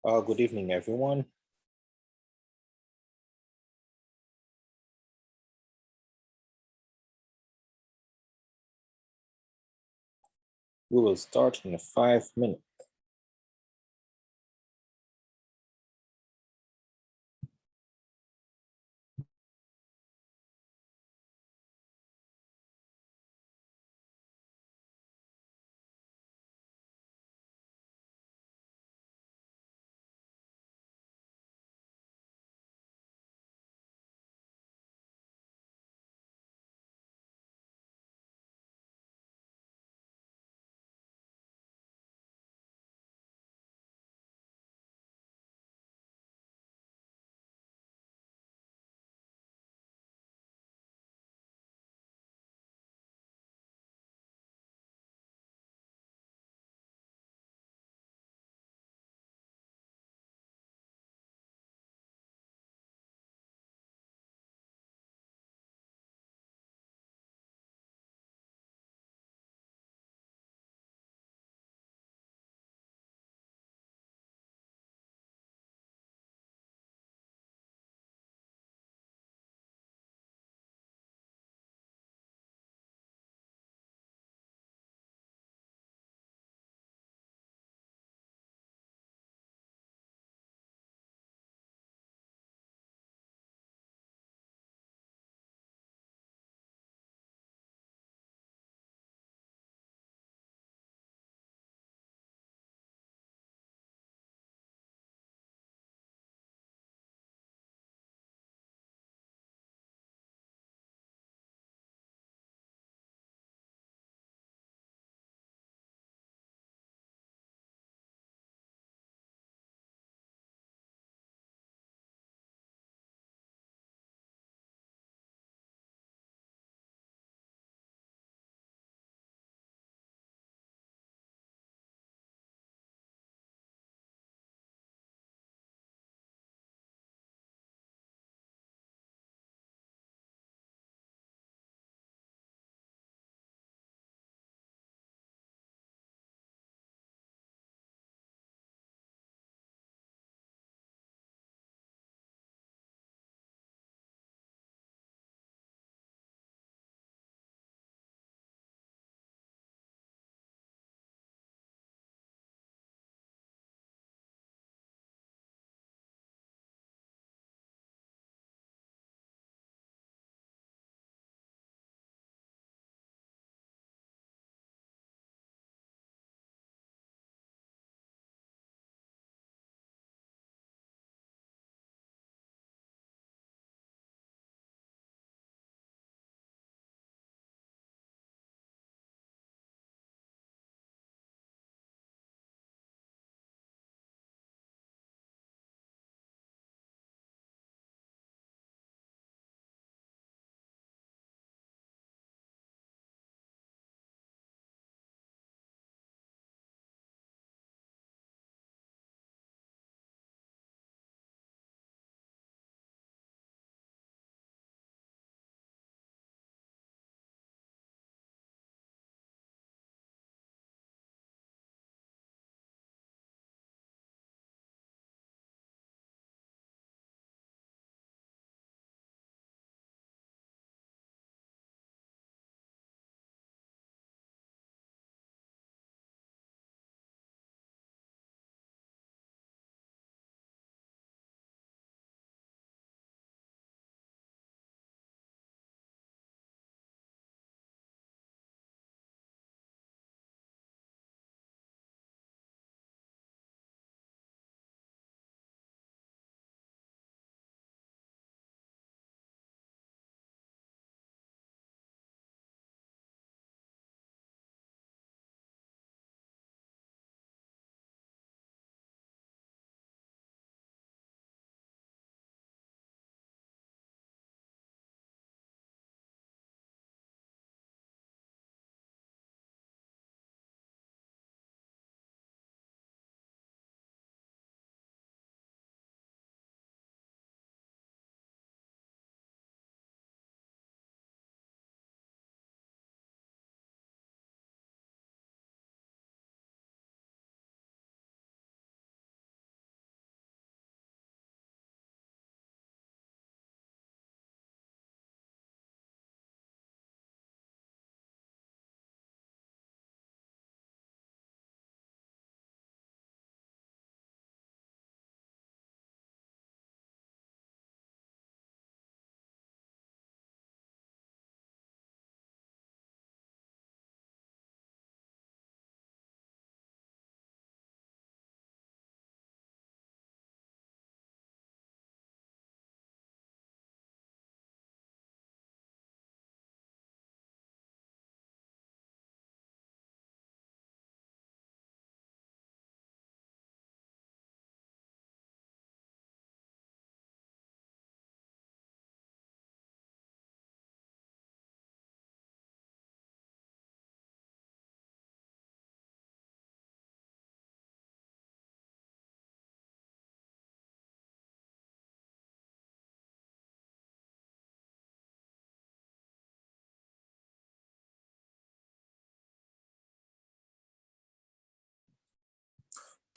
Good evening, everyone. We will start in 5 minutes.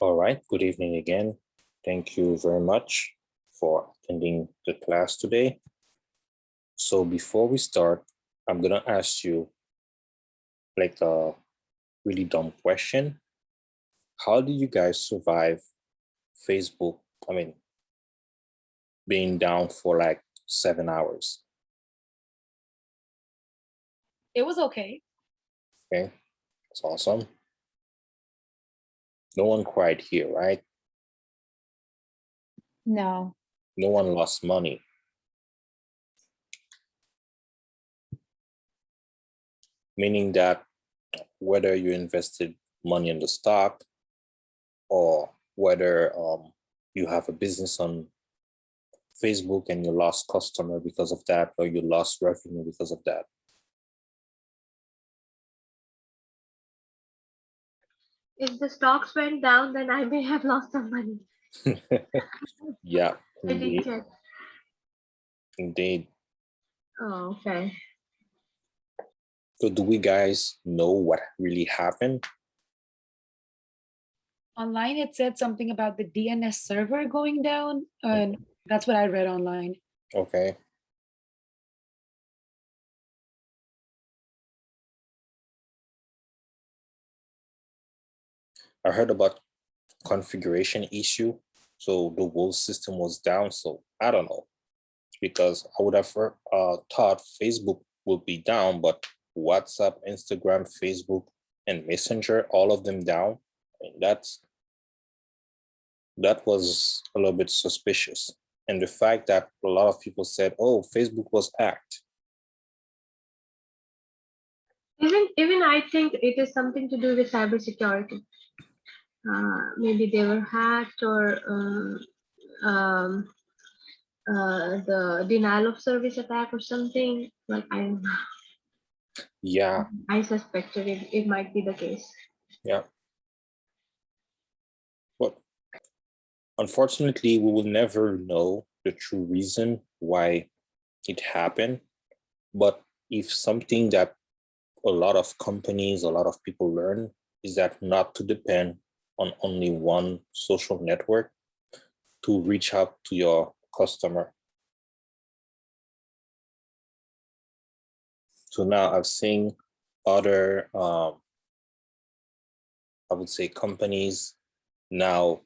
All right, good evening again. Thank you very much for attending the class today. So before we start, I'm gonna ask you like a really dumb question. How do you guys survive Facebook? I mean, being down for like 7 hours? It was okay. Okay, that's awesome. No one cried here, right? No. No one lost money. Meaning that whether you invested money in the stock or whether you have a business on Facebook and you lost customer because of that, or you lost revenue because of that. If the stocks went down, then I may have lost some money. Yeah, I didn't indeed. check. Indeed. Oh, okay. So do we guys know what really happened? Online, it said something about the DNS server going down. And that's what I read online. Okay. I heard about configuration issue. So the whole system was down. So I don't know, because I would have thought Facebook would be down, but WhatsApp, Instagram, Facebook, and Messenger, all of them down. I mean, that was a little bit suspicious. And the fact that a lot of people said, oh, Facebook was hacked. Even I think it is something to do with cybersecurity. Maybe they were hacked, or the denial of service attack or something. Like Yeah. I suspected it might be the case. Yeah. But unfortunately, we will never know the true reason why it happened. But if something that a lot of companies, a lot of people learn is that not to depend on only one social network to reach out to your customer. So now I've seen other, I would say, companies now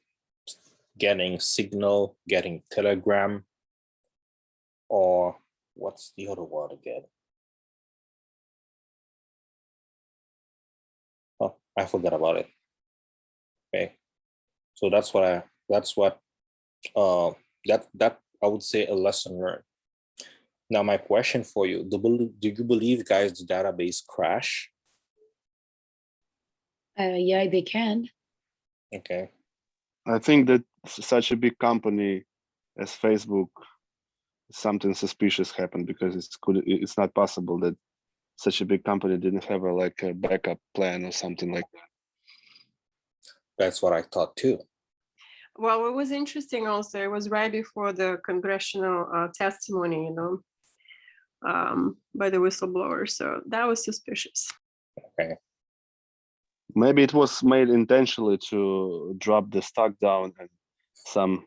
getting Signal, getting Telegram, or what's the other one again? Oh, I forgot about it. Okay, so that's what that I would say a lesson learned. Now, my question for you, do you believe, guys, the database crash? Yeah, they can. Okay. I think that such a big company as Facebook, something suspicious happened, because it's not possible that such a big company didn't have a backup plan or something like that. That's what I thought too. Well, it was interesting also. It was right before the congressional testimony, by the whistleblower. So that was suspicious. Okay. Maybe it was made intentionally to drop the stock down, and some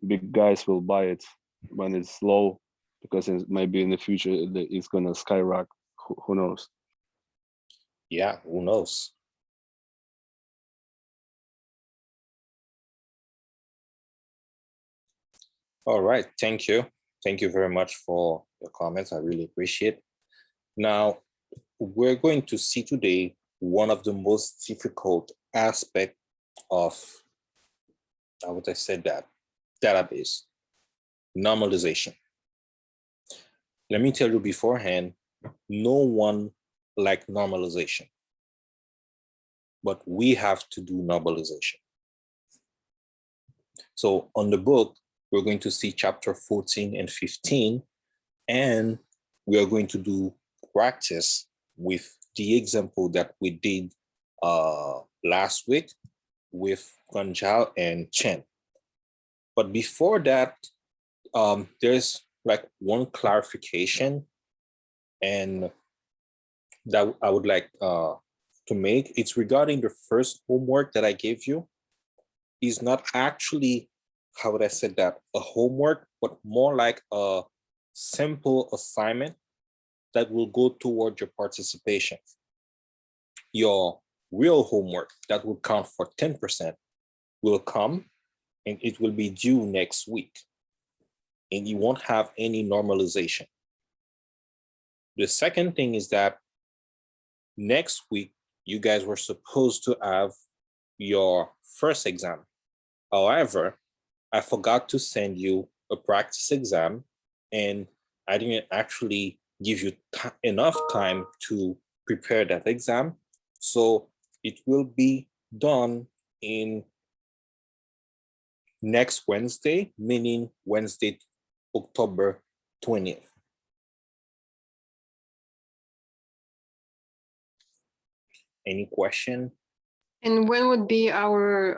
big guys will buy it when it's low, because maybe in the future it's gonna skyrocket. Who knows? Yeah, who knows? All right, thank you. Thank you very much for your comments. I really appreciate it. Now, we're going to see today one of the most difficult aspects of, how would I say that, database, normalization. Let me tell you beforehand, no one like normalization, but we have to do normalization. So on the book, we're going to see chapter 14 and 15, and we are going to do practice with the example that we did last week with Guanzhao and Chen. But before that, there's like one clarification, and that I would like to make. It's regarding the first homework that I gave you. is not actually, how would I say that, a homework, but more like a simple assignment that will go toward your participation. Your real homework that will count for 10% will come, and it will be due next week. And you won't have any normalization. The second thing is that next week, you guys were supposed to have your first exam. However, I forgot to send you a practice exam, and I didn't actually give you enough time to prepare that exam. So it will be done in next Wednesday, meaning Wednesday, October 20th. Any question? And when would be our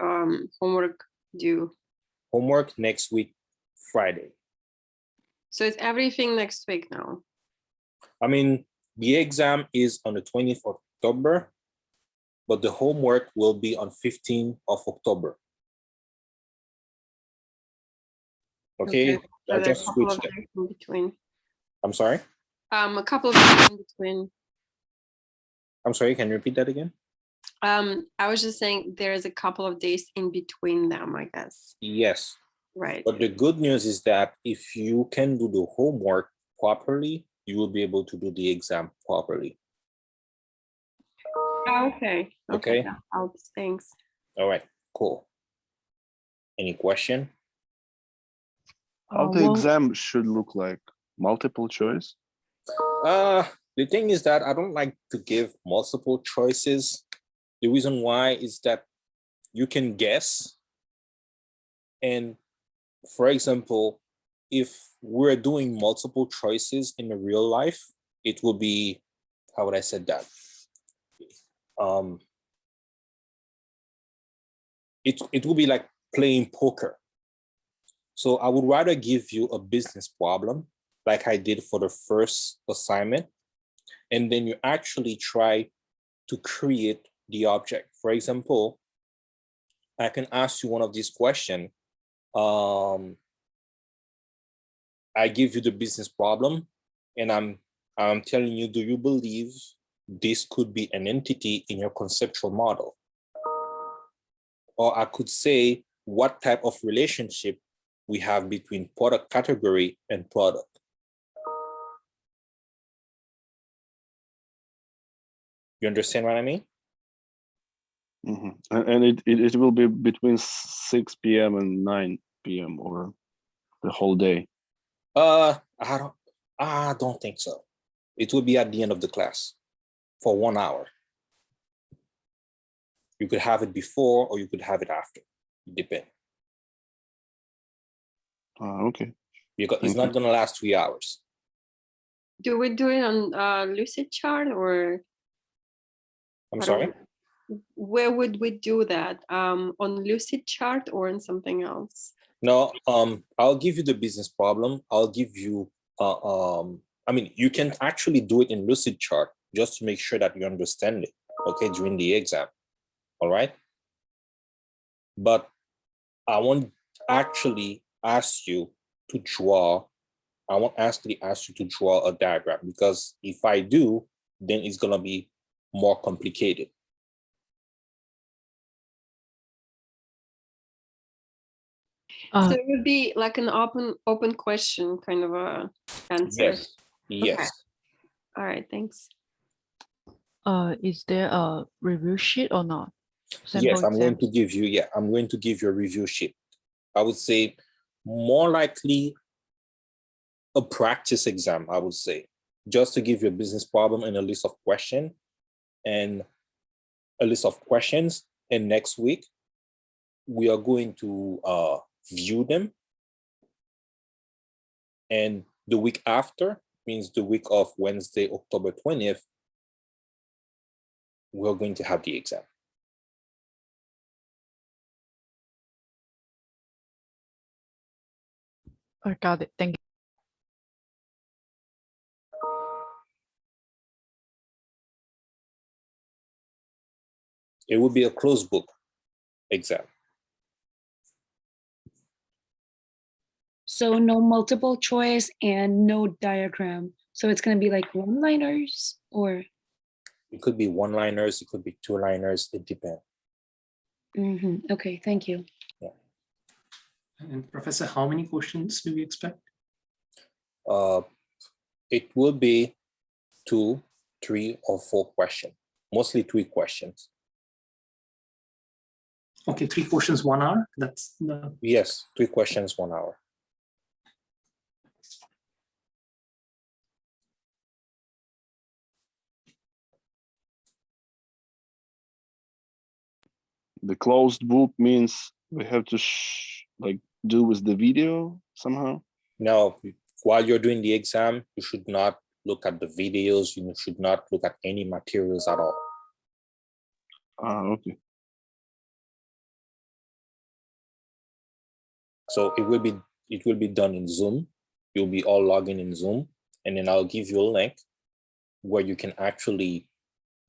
homework due? Homework next week, Friday. So it's everything next week now. I mean, the exam is on the 20th of October, but the homework will be on 15th of October. Okay, So I there's just a couple of switched it. days in between. I'm sorry? A couple of days in between. I'm sorry, can you repeat that again? I was just saying there's a couple of days in between them, I guess. Yes, Right. but the good news is that if you can do the homework properly, you will be able to do the exam properly. Okay. Okay. That helps. Thanks. All right, cool. Any question? How the exam should look like? Multiple choice? The thing is that I don't like to give multiple choices. The reason why is that you can guess. And for example, if we're doing multiple choices in the real life, it will be, how would I say that? It will be like playing poker. So I would rather give you a business problem like I did for the first assignment, and then you actually try to create the object. For example, I can ask you one of these questions. I give you the business problem, and I'm telling you, do you believe this could be an entity in your conceptual model? Or I could say, what type of relationship we have between product category and product. You understand what I mean? Mm-hmm. And it will be between 6 p.m. and 9 p.m. or the whole day? I don't think so. It will be at the end of the class for 1 hour. You could have it before or you could have it after. It depends. Okay. Because it's not going to last 3 hours. Do we do it on Lucid Chart or? I'm sorry? Where would we do that? On Lucid Chart or on something else? No, I'll give you the business problem. I'll give you, I mean, you can actually do it in Lucid Chart just to make sure that you understand it, okay, during the exam, all right? But I won't actually ask you to draw, I won't actually ask you to draw a diagram, because if I do, then it's gonna be more complicated. So it would be like an open question kind of a answer. Yes. Okay. All right, thanks. Is there a review sheet or not? Yes, I'm going to give you, I'm going to give you a review sheet. I would say more likely a practice exam, I would say, just to give you a business problem and a list of questions, and next week we are going to view them, and the week after, means the week of Wednesday, October 20th, we're going to have the exam. I got it. Thank you. It will be a closed book exam. So no multiple choice and no diagram. So it's going to be like one-liners or? It could be one-liners, it could be two-liners, it depends. Okay, thank you. And Professor, how many questions do we expect? It will be 2, 3, or 4 questions, mostly 3 questions. Okay, 3 questions, 1 hour. That's the Yes, 3 questions, 1 hour. The closed book means we have to like do with the video somehow. Now, while you're doing the exam, you should not look at the videos. You should not look at any materials at all. Okay. So it will be done in Zoom. You'll be all logging in Zoom, and then I'll give you a link where you can actually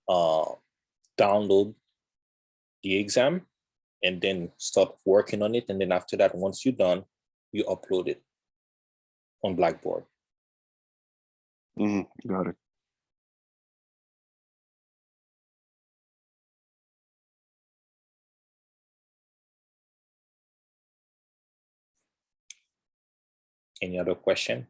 download the exam and then start working on it. And then after that, once you're done, you upload it on Blackboard. Got it. Any other question?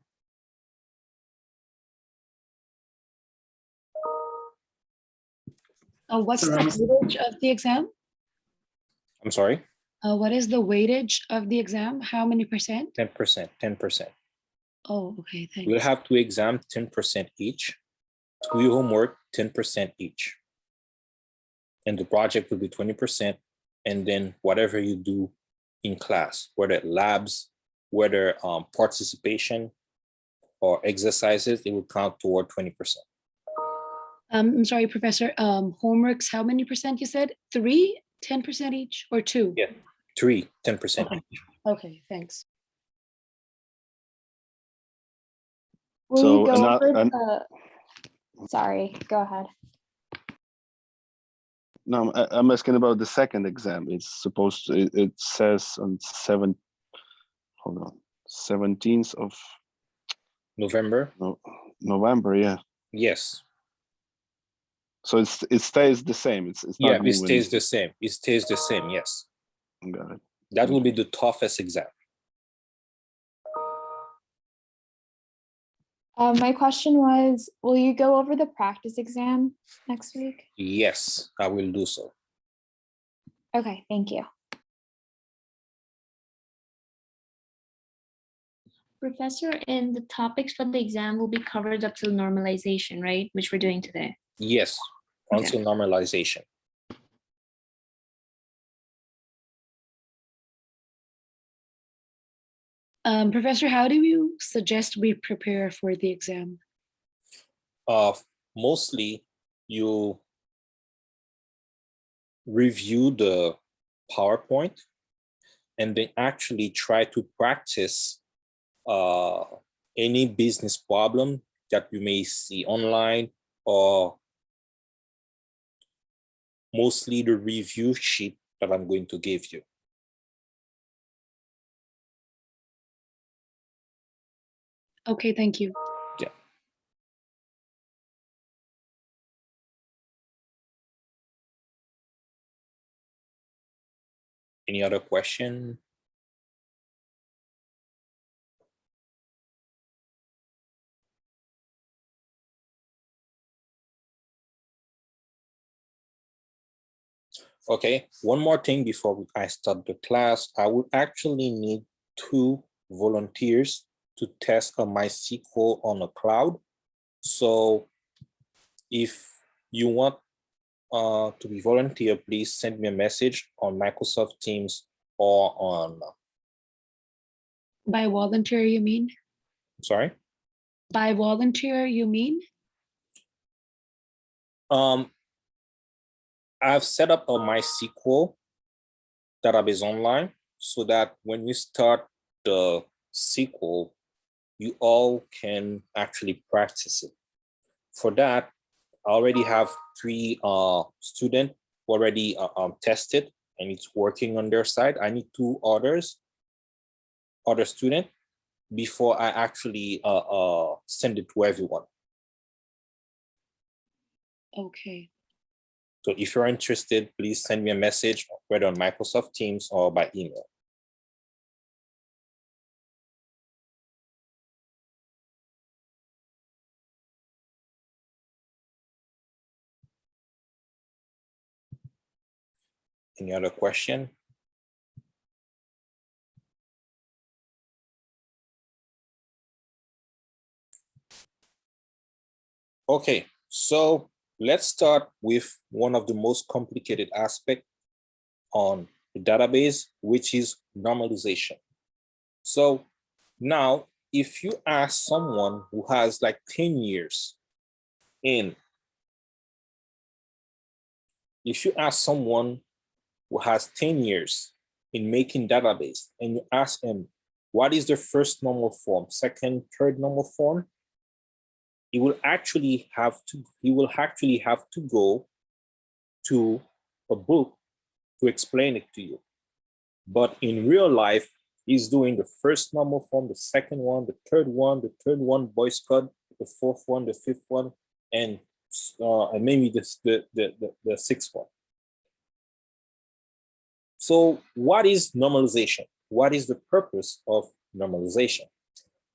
What's So, the weightage of the exam? I'm sorry? What is the weightage of the exam? How many percent? 10%, 10%. Oh, okay, thanks. We'll have 2 exams, 10% each. 2 homework, 10% each. And the project will be 20%. And then whatever you do in class, whether labs, whether participation or exercises, it will count toward 20%. I'm sorry, Professor. Homeworks, how many percent you said? 3, 10% each, or 2? Yeah, 3, 10% Okay. each. Okay, thanks. Will So, you go and I- over and- the? Sorry, go ahead. No, I'm asking about the second exam. It's supposed to, it says on 17th of November? November, yeah. Yes. So it stays the same. It's Yeah, not it moving. stays the same. It stays the same, yes. Got it. That will be the toughest exam. My question was, will you go over the practice exam next week? Yes, I will do so. Okay, thank you. Professor, and the topics for the exam will be covered up till normalization, right? Which we're doing today. Yes, until normalization. Professor, how do you suggest we prepare for the exam? Mostly you review the PowerPoint and then actually try to practice any business problem that you may see online, or mostly the review sheet that I'm going to give you. Okay, thank you. Yeah. Any other question? Okay, one more thing before I start the class. I would actually need 2 volunteers to test a MySQL on a cloud. So if you want to be volunteer, please send me a message on Microsoft Teams or on, By volunteer, you mean? sorry? By volunteer, you mean? I've set up a MySQL database online so that when you start the SQL, you all can actually practice it. For that, I already have 3 students already tested, and it's working on their side. I need 2 other students before I actually send it to everyone. Okay. So if you're interested, please send me a message, whether on Microsoft Teams or by email. Any other question? Okay, so let's start with one of the most complicated aspects on the database, which is normalization. So now, if you ask someone who has like 10 years in, if you ask someone who has 10 years in making database and you ask him, what is the first normal form, second, third normal form? He will actually have to go to a book to explain it to you. But in real life, he's doing the first normal form, the second one, the third one, Boy Scout, the fourth one, the fifth one, and maybe the sixth one. So what is normalization? What is the purpose of normalization?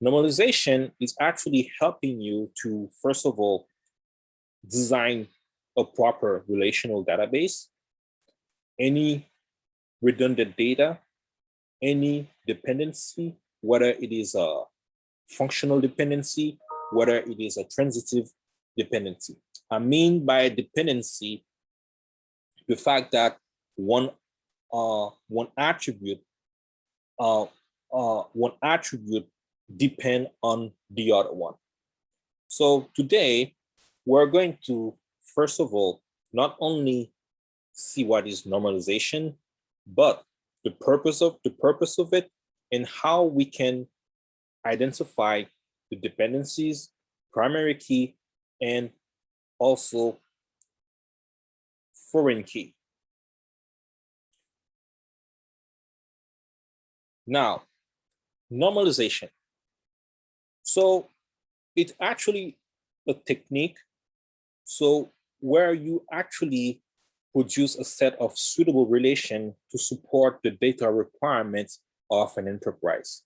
Normalization is actually helping you to, first of all, design a proper relational database. Any redundant data, any dependency, whether it is a functional dependency, whether it is a transitive dependency. I mean by dependency, the fact that one attribute depend on the other one. So today, we're going to, first of all, not only see what is normalization, but the purpose of it and how we can identify the dependencies, primary key, and also foreign key. Now, normalization. So it's actually a technique. So where you actually produce a set of suitable relation to support the data requirements of an enterprise.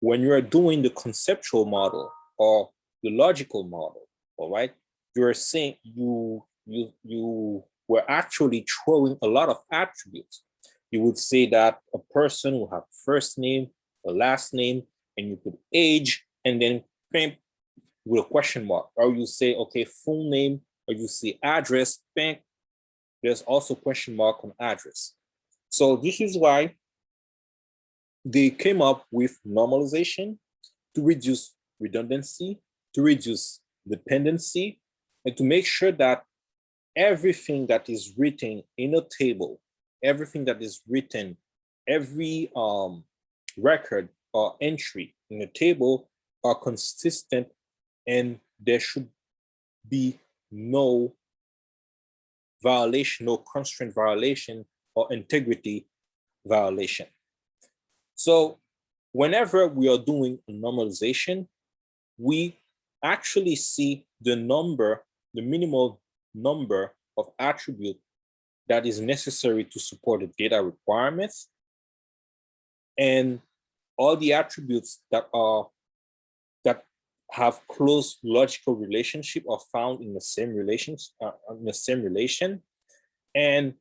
When you're doing the conceptual model or the logical model, all right, you're saying you were actually throwing a lot of attributes. You would say that a person will have first name, a last name, and you put age, and then bam, with a question mark. Or you say, okay, full name, or you say address, bam, there's also question mark on address. So this is why they came up with normalization to reduce redundancy, to reduce dependency, and to make sure that everything that is written in a table, everything that is written, every record or entry in a table are consistent, and there should be no violation, no constraint violation or integrity violation. So whenever we are doing a normalization, we actually see the number, the minimal number of attributes that is necessary to support the data requirements, and all the attributes that have close logical relationship are found in the same relation. And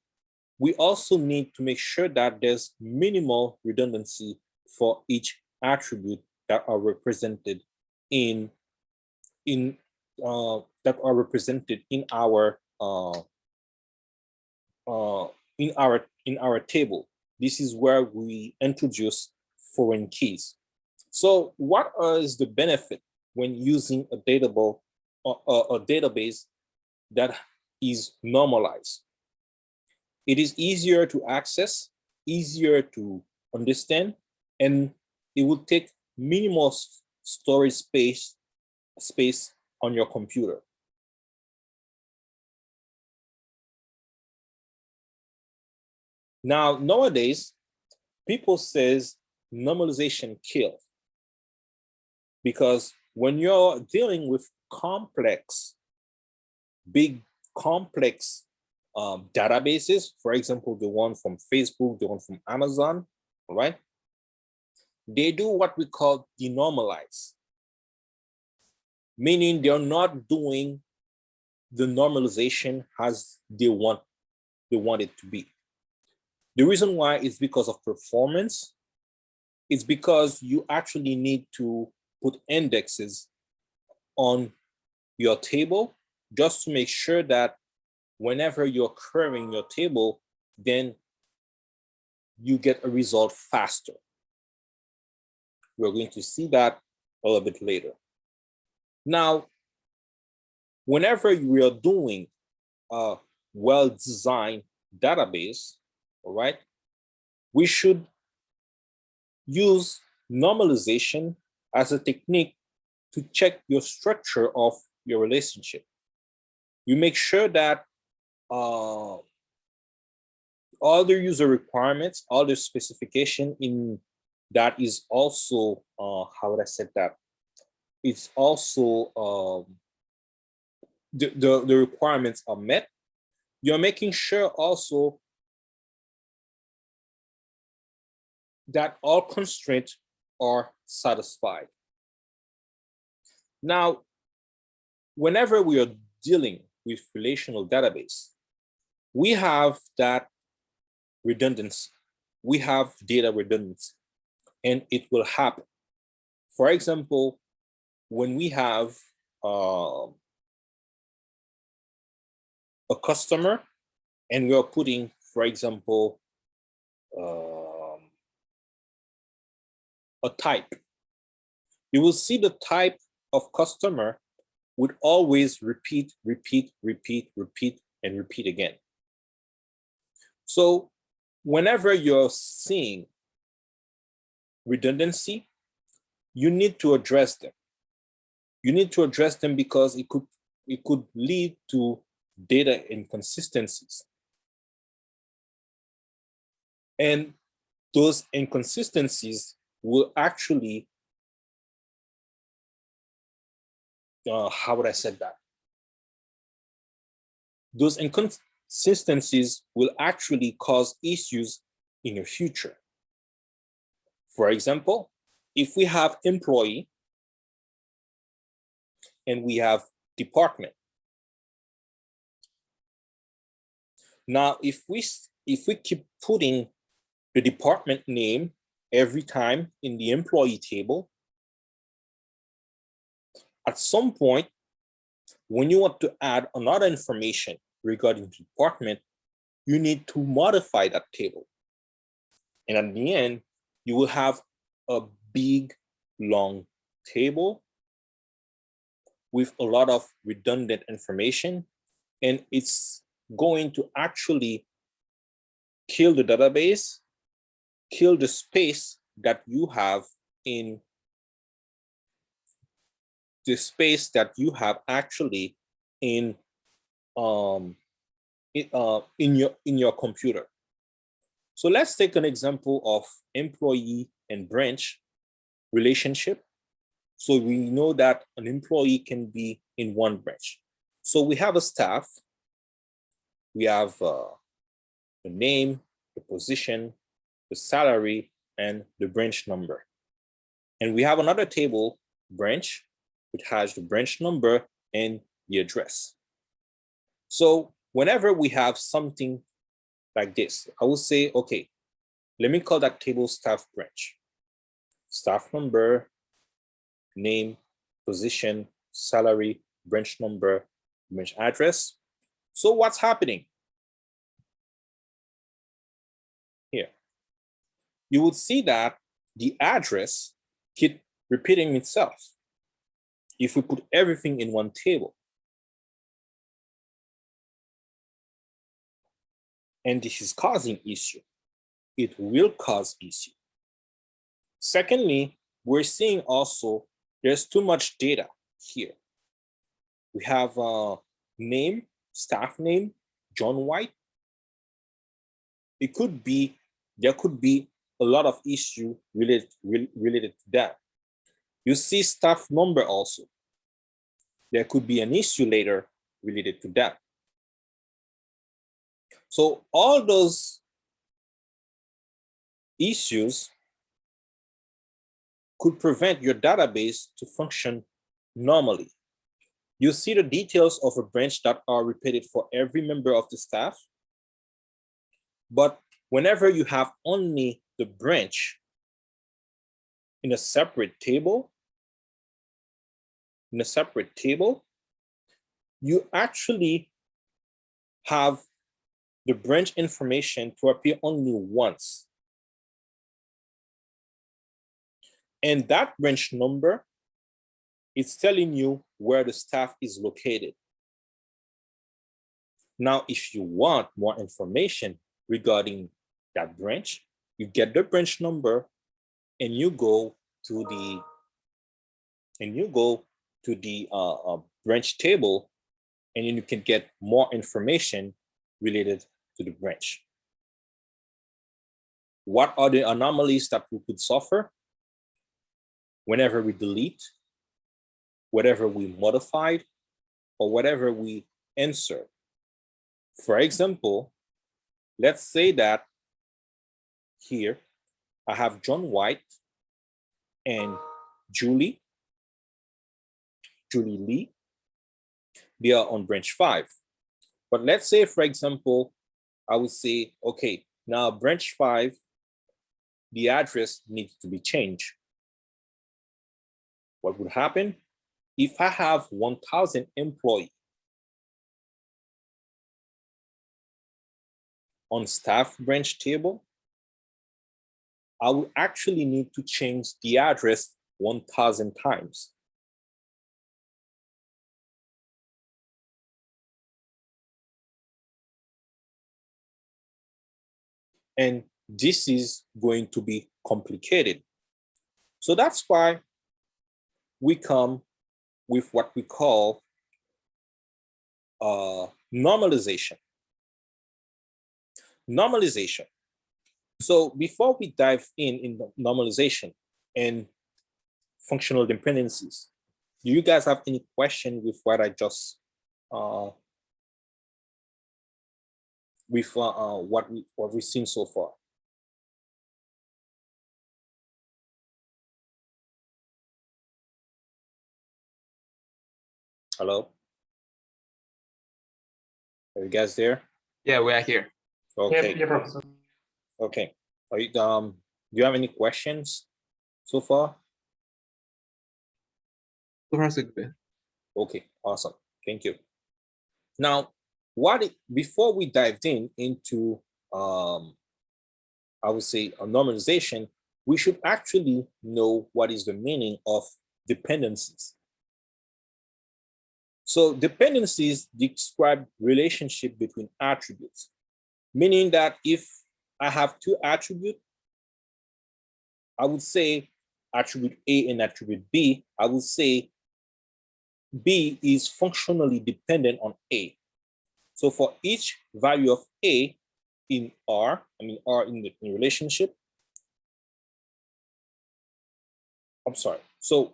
we also need to make sure that there's minimal redundancy for each attribute that are represented in our table. This is where we introduce foreign keys. So what is the benefit when using a database that is normalized? It is easier to access, easier to understand, and it will take minimal storage space on your computer. Now, nowadays, people says normalization kills. Because when you're dealing with complex, big complex databases, for example, the one from Facebook, the one from Amazon, all right? They do what we call denormalize, meaning they're not doing the normalization as they want it to be. The reason why is because of performance. It's because you actually need to put indexes on your table just to make sure that whenever you're querying your table, then you get a result faster. We're going to see that a little bit later. Now, whenever we are doing a well-designed database, all right, we should use normalization as a technique to check your structure of your relationship. You make sure that all the user requirements, all the specification in that is also, how would I say that? It's also, the requirements are met. You're making sure also that all constraints are satisfied. Now, whenever we are dealing with relational database, we have that redundancy. We have data redundancy, and it will happen. For example, when we have a customer and we are putting, for example, a type, you will see the type of customer would always repeat, repeat, repeat, repeat, and repeat again. So whenever you're seeing redundancy, you need to address them. You need to address them because it could lead to data inconsistencies. And those inconsistencies will actually, how would I say that? Those inconsistencies will actually cause issues in the future. For example, if we have employee and we have department. Now, if we keep putting the department name every time in the employee table, at some point, when you want to add another information regarding the department, you need to modify that table. And at the end, you will have a big, long table with a lot of redundant information, and it's going to actually kill the database, kill the space that you have in the space that you have actually in your computer. So let's take an example of employee and branch relationship. So we know that an employee can be in one branch. So we have a staff, we have the name, the position, the salary, and the branch number. And we have another table, branch, which has the branch number and the address. So whenever we have something like this, I will say, okay, let me call that table staff branch. Staff number, name, position, salary, branch number, branch address. So what's happening here? You would see that the address keep repeating itself if we put everything in one table. And this is causing issue. It will cause issue. Secondly, we're seeing also there's too much data here. We have name, staff name, John White. There could be a lot of issue related to that. You see staff number also. There could be an issue later related to that. So all those issues could prevent your database to function normally. You see the details of a branch that are repeated for every member of the staff. But whenever you have only the branch in a separate table, you actually have the branch information to appear only once. And that branch number is telling you where the staff is located. Now, if you want more information regarding that branch, you get the branch number and you go to the branch table, and then you can get more information related to the branch. What are the anomalies that we could suffer? Whenever we delete, whatever we modified, or whatever we insert. For example, let's say that here I have John White and Julie Lee. They are on branch 5. But let's say, for example, I would say, okay, now branch 5, the address needs to be changed. What would happen? If I have 1,000 employees on staff branch table, I will actually need to change the address 1,000 times. And this is going to be complicated. So that's why we come with what we call normalization. Normalization. So before we dive in the normalization and functional dependencies, do you guys have any question with what I just what we've seen so far? Hello? Are you guys there? Yeah, we are here. Okay. Yeah, Professor. Okay. Are you, do you have any questions so far? Okay, awesome. Thank you. Now, before we dived into I would say a normalization, we should actually know what is the meaning of dependencies. So dependencies describe relationship between attributes, meaning that if I have two attributes, I would say attribute A and attribute B, I would say B is functionally dependent on A. So for each value of A in R, R in the relationship, I'm sorry. So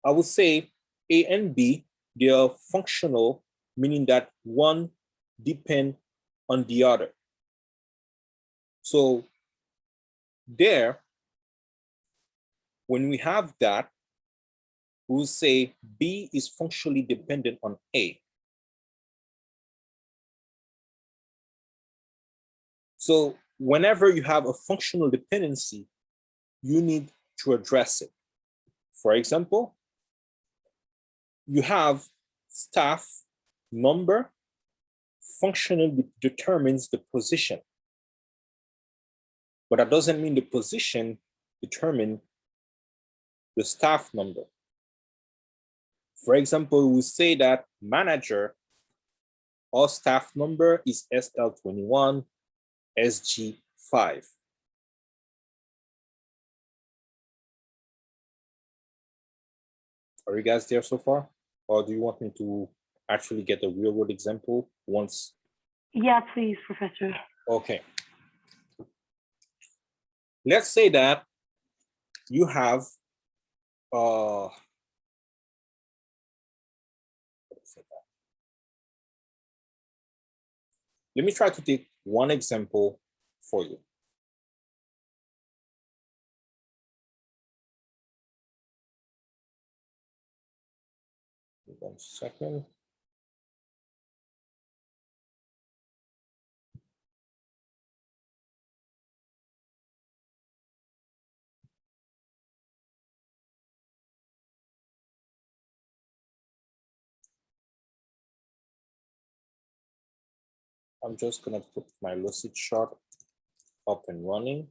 I would say A and B, they are functional, meaning that one depends on the other. So there, when we have that, we'll say B is functionally dependent on A. So whenever you have a functional dependency, you need to address it. For example, you have staff number functionally determines the position, but that doesn't mean the position determines the staff number. For example, we say that manager or staff number is SL21, SG5. Are you guys there so far? Or do you want me to actually get a real world example once? Yeah, please, Professor. Okay. Let's say that you have uh, let me try to take one example for you. One second. I'm just gonna put my Lucid chart up and running.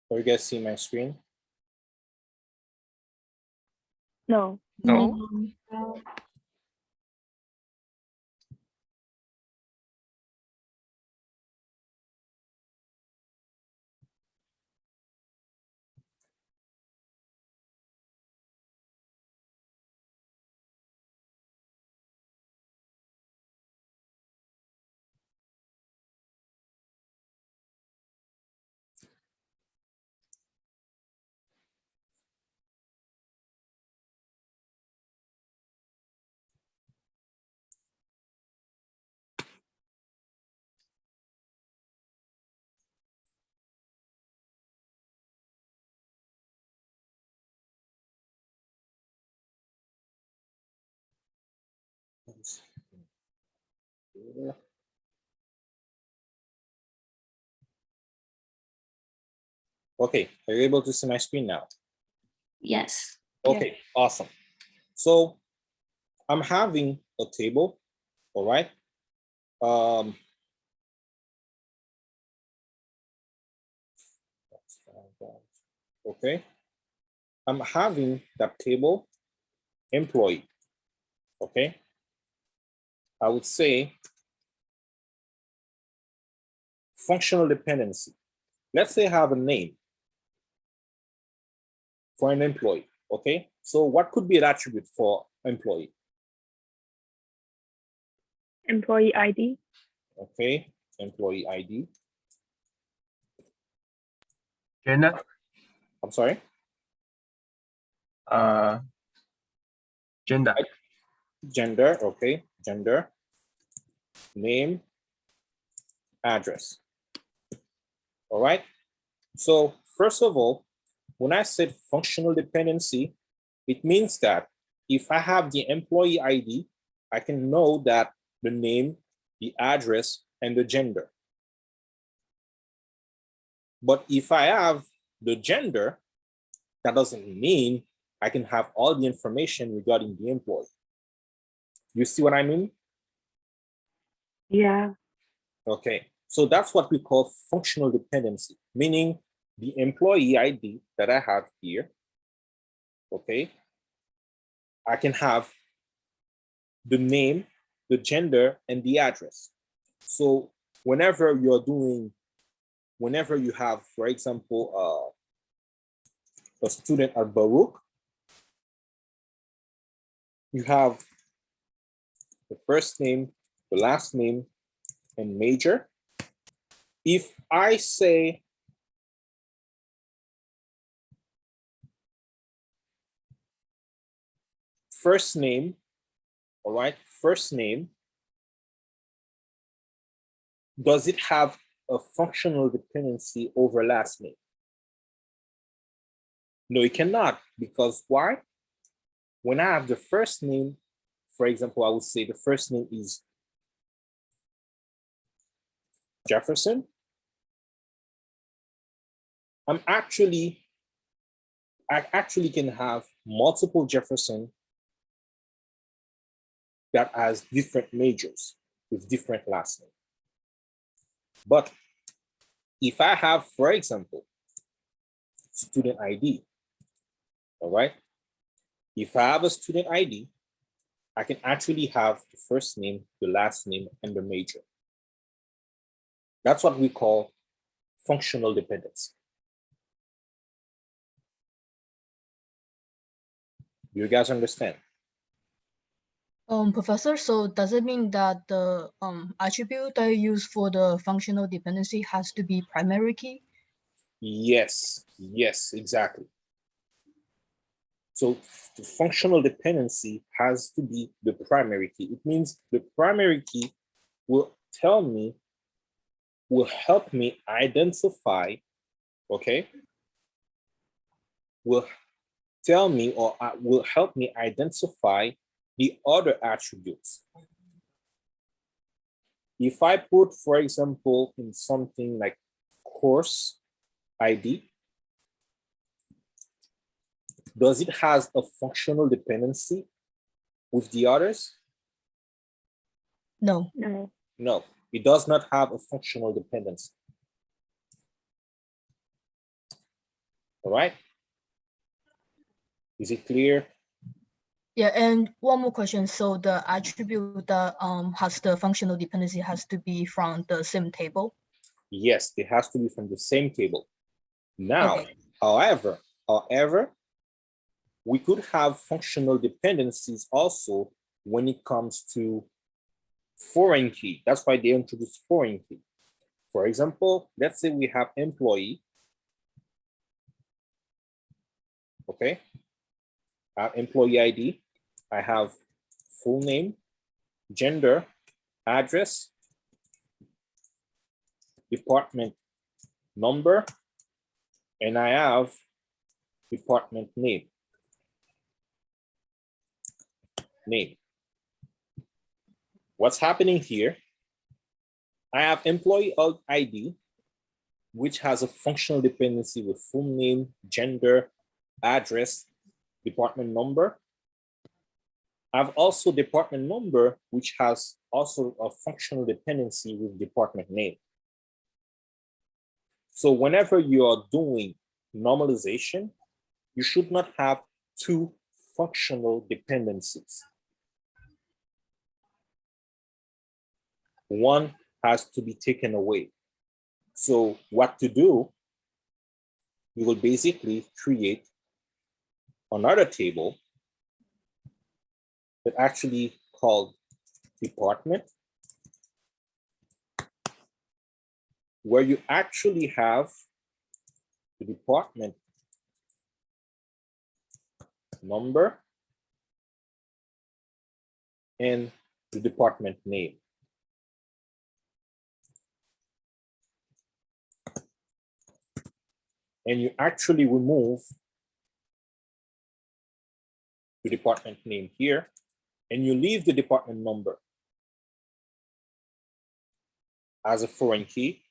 Can you guys see my screen? No. No. Okay, are you able to see my screen now? Yes. Okay, awesome. So I'm having a table, all right? Okay, I'm having that table employee, okay? I would say functional dependency. Let's say I have a name for an employee, okay? So what could be an attribute for employee? Employee ID. Okay, employee ID. Gender. I'm sorry? Gender. Gender, okay, gender. Name, address. All right. So first of all, when I said functional dependency, it means that if I have the employee ID, I can know that the name, the address, and the gender. But if I have the gender, that doesn't mean I can have all the information regarding the employee. You see what I mean? Yeah. Okay, so that's what we call functional dependency, meaning the employee ID that I have here, okay, I can have the name, the gender, and the address. So whenever you have, for example, a student at Baruch, you have the first name, the last name, and major. If I say first name, all right, first name, does it have a functional dependency over last name? No, it cannot, because why? When I have the first name, for example, I would say the first name is Jefferson. I actually can have multiple Jefferson that has different majors with different last name. But if I have, for example, student ID, all right? If I have a student ID, I can actually have the first name, the last name, and the major. That's what we call functional dependency. You guys understand? Professor, so does it mean that the attribute that you use for the functional dependency has to be primary key? Yes, yes, exactly. So the functional dependency has to be the primary key. It means the primary key will help me identify, okay? Will tell me or will help me identify the other attributes. If I put, for example, in something like course ID, does it has a functional dependency with the others? No. No. No, it does not have a functional dependency. All right? Is it clear? Yeah, and one more question. So the attribute that has the functional dependency has to be from the same table? Yes, it has to be from the same table. Now, Okay. however, we could have functional dependencies also when it comes to foreign key. That's why they introduced foreign key. For example, let's say we have employee. Okay. Employee ID. I have full name, gender, address, department number, and I have department name. What's happening here? I have employee ID, which has a functional dependency with full name, gender, address, department number. I have also department number, which has also a functional dependency with department name. So whenever you are doing normalization, you should not have two functional dependencies. One has to be taken away. So what to do? You will basically create another table that actually called department, where you actually have the department number and the department name. And you actually remove the department name here, and you leave the department number as a foreign key,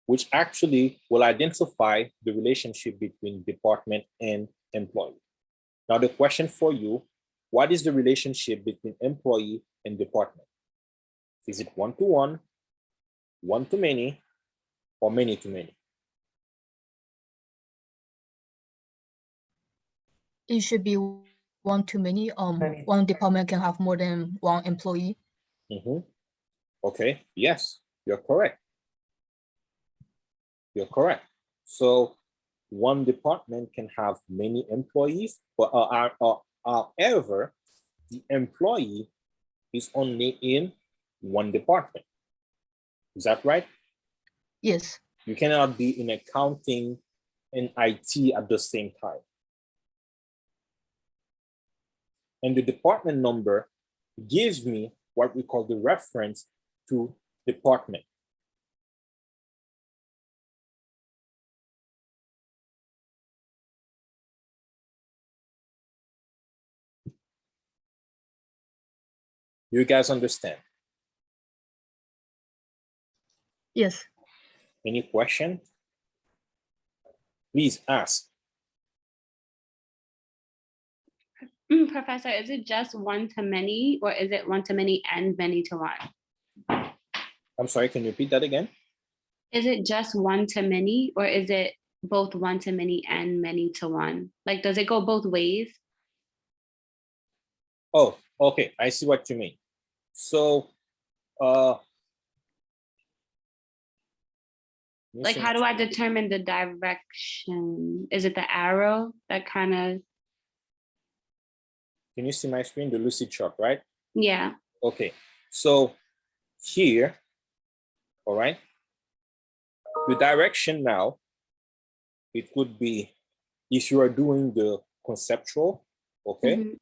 which actually will identify the relationship between department and employee. Now the question for you, what is the relationship between employee and department? Is it one-to-one, one-to-many, or many-to-many? It should be one too many. One department can have more than one employee. Okay, yes, you're correct. You're correct. So one department can have many employees, but however, the employee is only in one department. Is that right? Yes. You cannot be in accounting and IT at the same time. And the department number gives me what we call the reference to department. You guys understand? Yes. Any question? Please ask. Professor, is it just one to many, or is it one to many and many to one? I'm sorry, can you repeat that again? Is it just one to many, or is it both one to many and many to one? Like, does it go both ways? Oh, okay, I see what you mean. So, like, how do I determine the direction? Is it the arrow that kind of? Can you see my screen, the lucid chart, right? Yeah. Okay, so here, all right, the direction now, it could be, if you are doing the conceptual, okay? Mhm.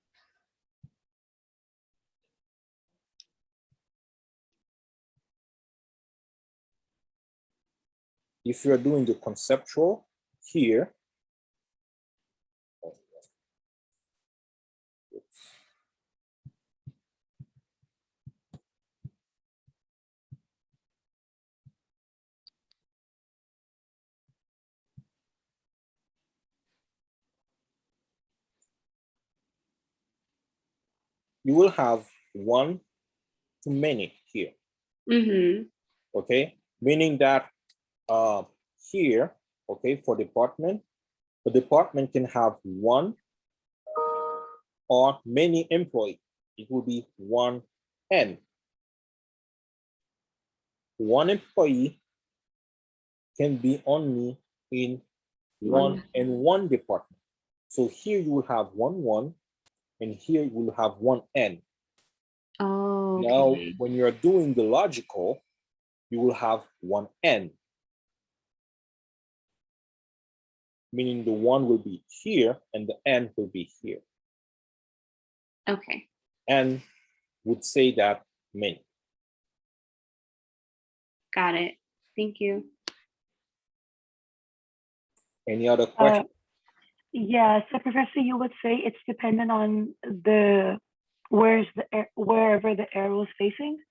If you are doing the conceptual here, you will have one to many here, Mm-hmm. okay? Meaning that here, okay, for department, the department can have one or many employees. It will be 1N. One employee can be only in one department. So here you will have 1, and here you will have 1N. Oh, okay. Now, when you're doing the logical, you will have 1N, meaning the 1 will be here and the N will be here. Okay. N would say that many. Got it. Thank you. Any other questions? Yeah, so Professor, you would say it's dependent on the wherever the arrow is facing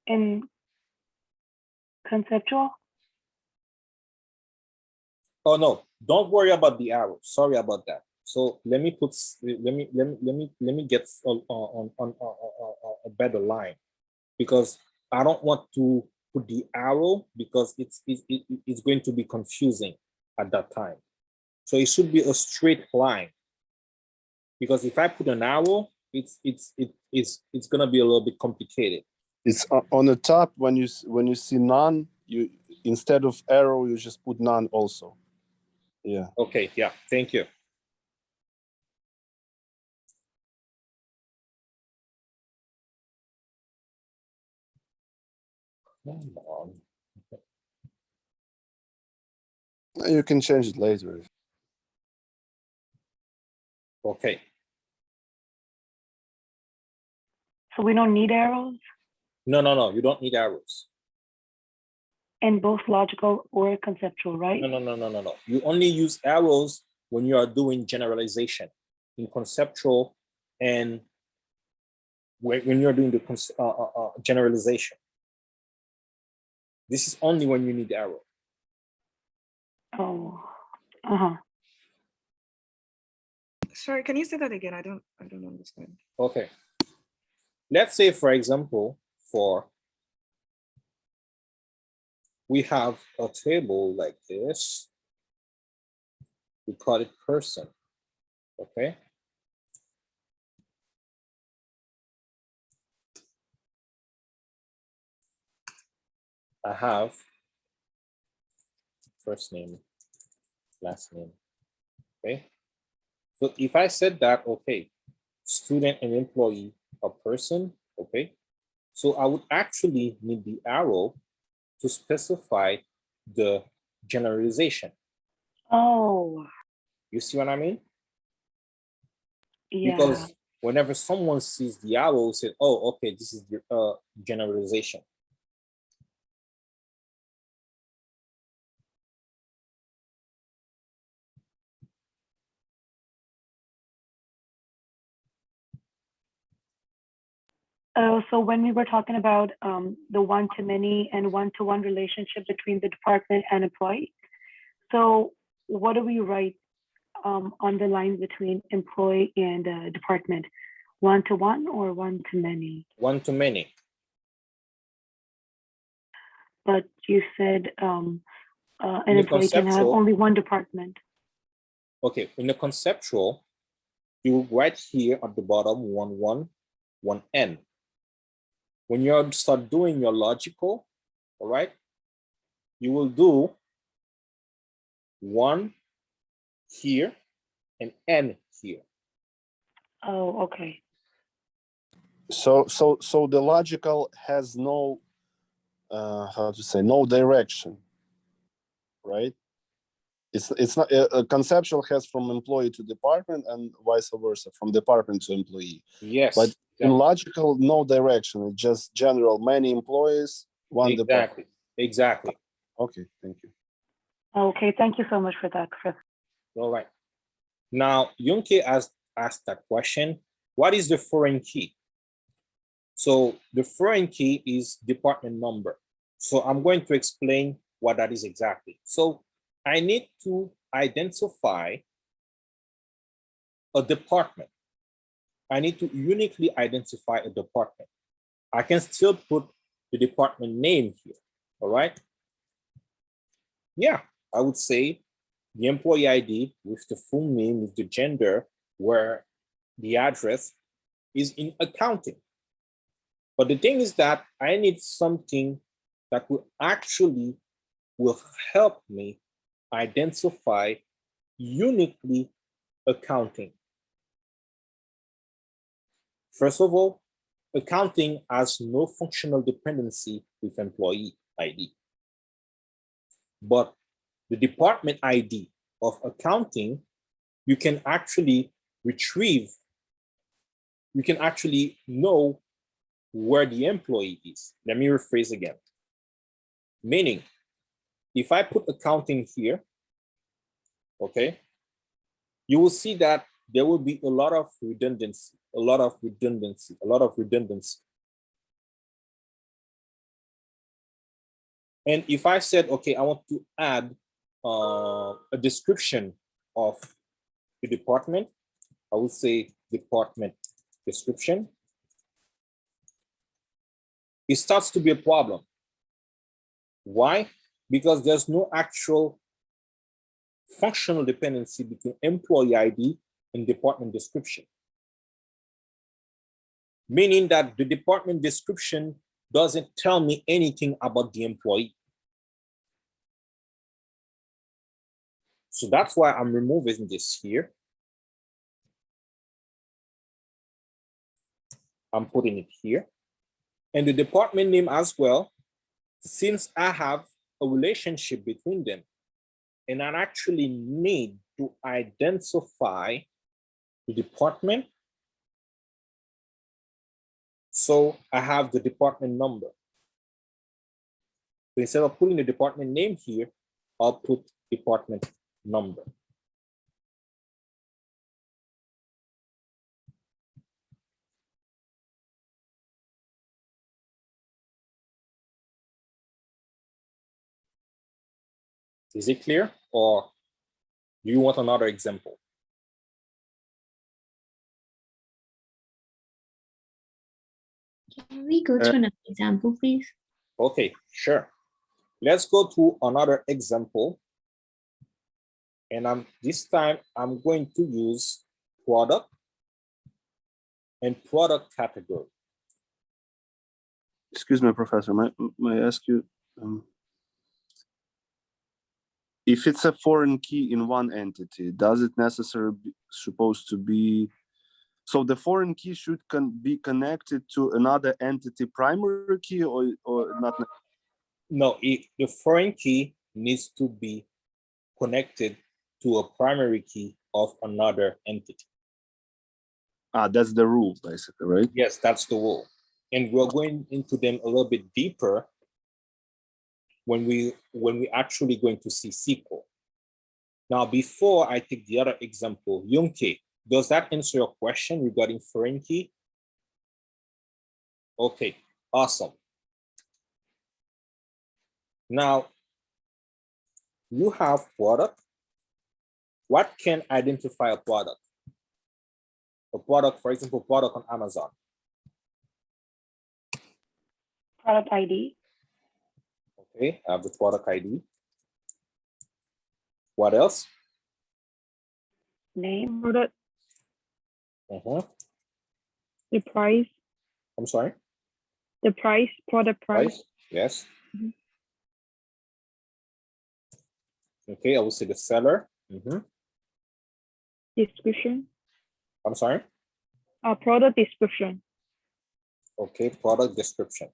in conceptual. Oh no, don't worry about the arrow. Sorry about that. So let me get on a better line, because I don't want to put the arrow, because it's going to be confusing at that time. So it should be a straight line, because if I put an arrow, it's gonna be a little bit complicated. It's on the top when you see none, you instead of arrow you just put none also. Yeah. Okay, yeah, thank you. Come on. You can change it later. Okay. So we don't need arrows No, you don't need arrows. in both logical or conceptual, right? No. You only use arrows when you are doing generalization in conceptual, and when you're doing the generalization. This is only when you need the arrow. Oh, uh-huh. Sorry, can you say that again? I don't understand. Okay. Let's say, for example, we have a table like this. We call it person, okay? I have first name, last name, okay? So if I said that, okay, student and employee, a person, okay? So I would actually need the arrow to specify the generalization. Oh. You see what I mean? Yeah. Because whenever someone sees the arrow, say, oh, okay, this is the generalization. So when we were talking about the one-to-many and one-to-one relationship between the department and employee, so what do we write on the line between employee and department? One-to-one or one-to-many? One-to-many. But you said an In the employee can have conceptual, only one department. okay, in the conceptual, you write here at the bottom 1, 1, N. When you start doing your logical, all right, you will do 1 here and N here. Oh, okay. So the logical has no, how to say, no direction, right? It's not a conceptual has from employee to department and vice versa, from department to employee. Yes. But in logical, no direction. It's just general, many employees, one department. Exactly. Okay, thank you. Okay, thank you so much for that, Chris. All right. Now, Yunke asked that question, what is the foreign key? So the foreign key is department number. So I'm going to explain what that is exactly. So I need to identify a department. I need to uniquely identify a department. I can still put the department name here, all right? Yeah, I would say the employee ID with the full name, with the gender, where the address is in accounting. But the thing is that I need something that will help me identify uniquely accounting. First of all, accounting has no functional dependency with employee ID. But the department ID of accounting, you can actually retrieve, you can actually know where the employee is. Let me rephrase again. Meaning, if I put accounting here, okay, you will see that there will be a lot of redundancy. And if I said, okay, I want to add a description of the department, I would say department description. It starts to be a problem. Why? Because there's no actual functional dependency between employee ID and department description. Meaning that the department description doesn't tell me anything about the employee. So that's why I'm removing this here. I'm putting it here. And the department name as well, since I have a relationship between them, and I actually need to identify the department. So I have the department number. So instead of putting the department name here, I'll put department number. Is it clear, or do you want another example? Can we go to another example, please? Okay, sure. Let's go to another example. And this time I'm going to use product and product category. Excuse me, Professor, may I ask you, if it's a foreign key in one entity, does it necessarily supposed to be, so the foreign key should be connected to another entity primary key or not? No, the foreign key needs to be connected to a primary key of another entity. That's the rule, basically, right? Yes, that's the rule. And we're going into them a little bit deeper when we actually going to see SQL. Now, before I take the other example, Yunke, does that answer your question regarding foreign key? Okay, awesome. Now, you have product. What can identify a product? A product, for example, product on Amazon. Product ID. Okay, I have the product ID. What else? Name. Product. The price. I'm sorry? The price, product price. Yes. Okay, I will say the seller. Description. I'm sorry? Product description. Okay, product description.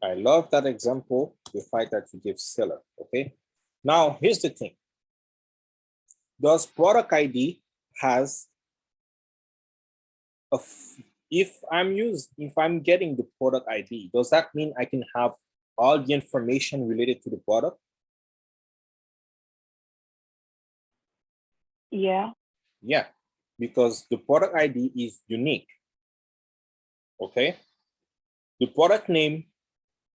I love that example, the fact that you give seller, okay? Now, here's the thing. Does product ID has if I'm getting the product ID, does that mean I can have all the information related to the product? Yeah. Yeah, because the product ID is unique. Okay. The product name,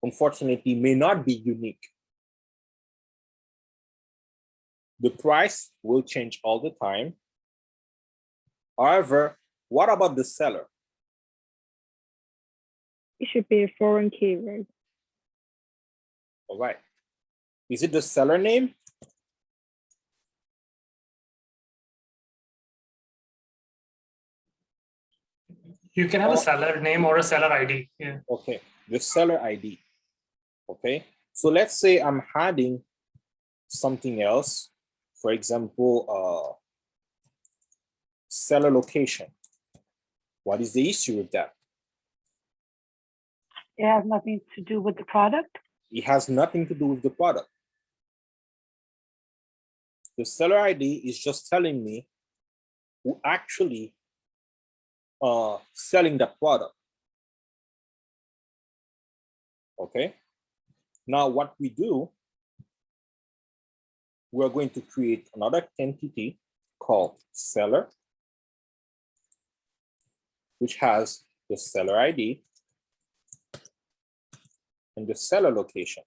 unfortunately, may not be unique. The price will change all the time. However, what about the seller? It should be a foreign key, right? All right. Is it the seller name? You can have a seller name or a seller ID. Yeah. Okay, the seller ID. Okay, so let's say I'm adding something else. For example, seller location. What is the issue with that? It has nothing to do with the product. It has nothing to do with the product. The seller ID is just telling me who actually selling the product. Okay. Now what we do, we're going to create another entity called seller, which has the seller ID and the seller location.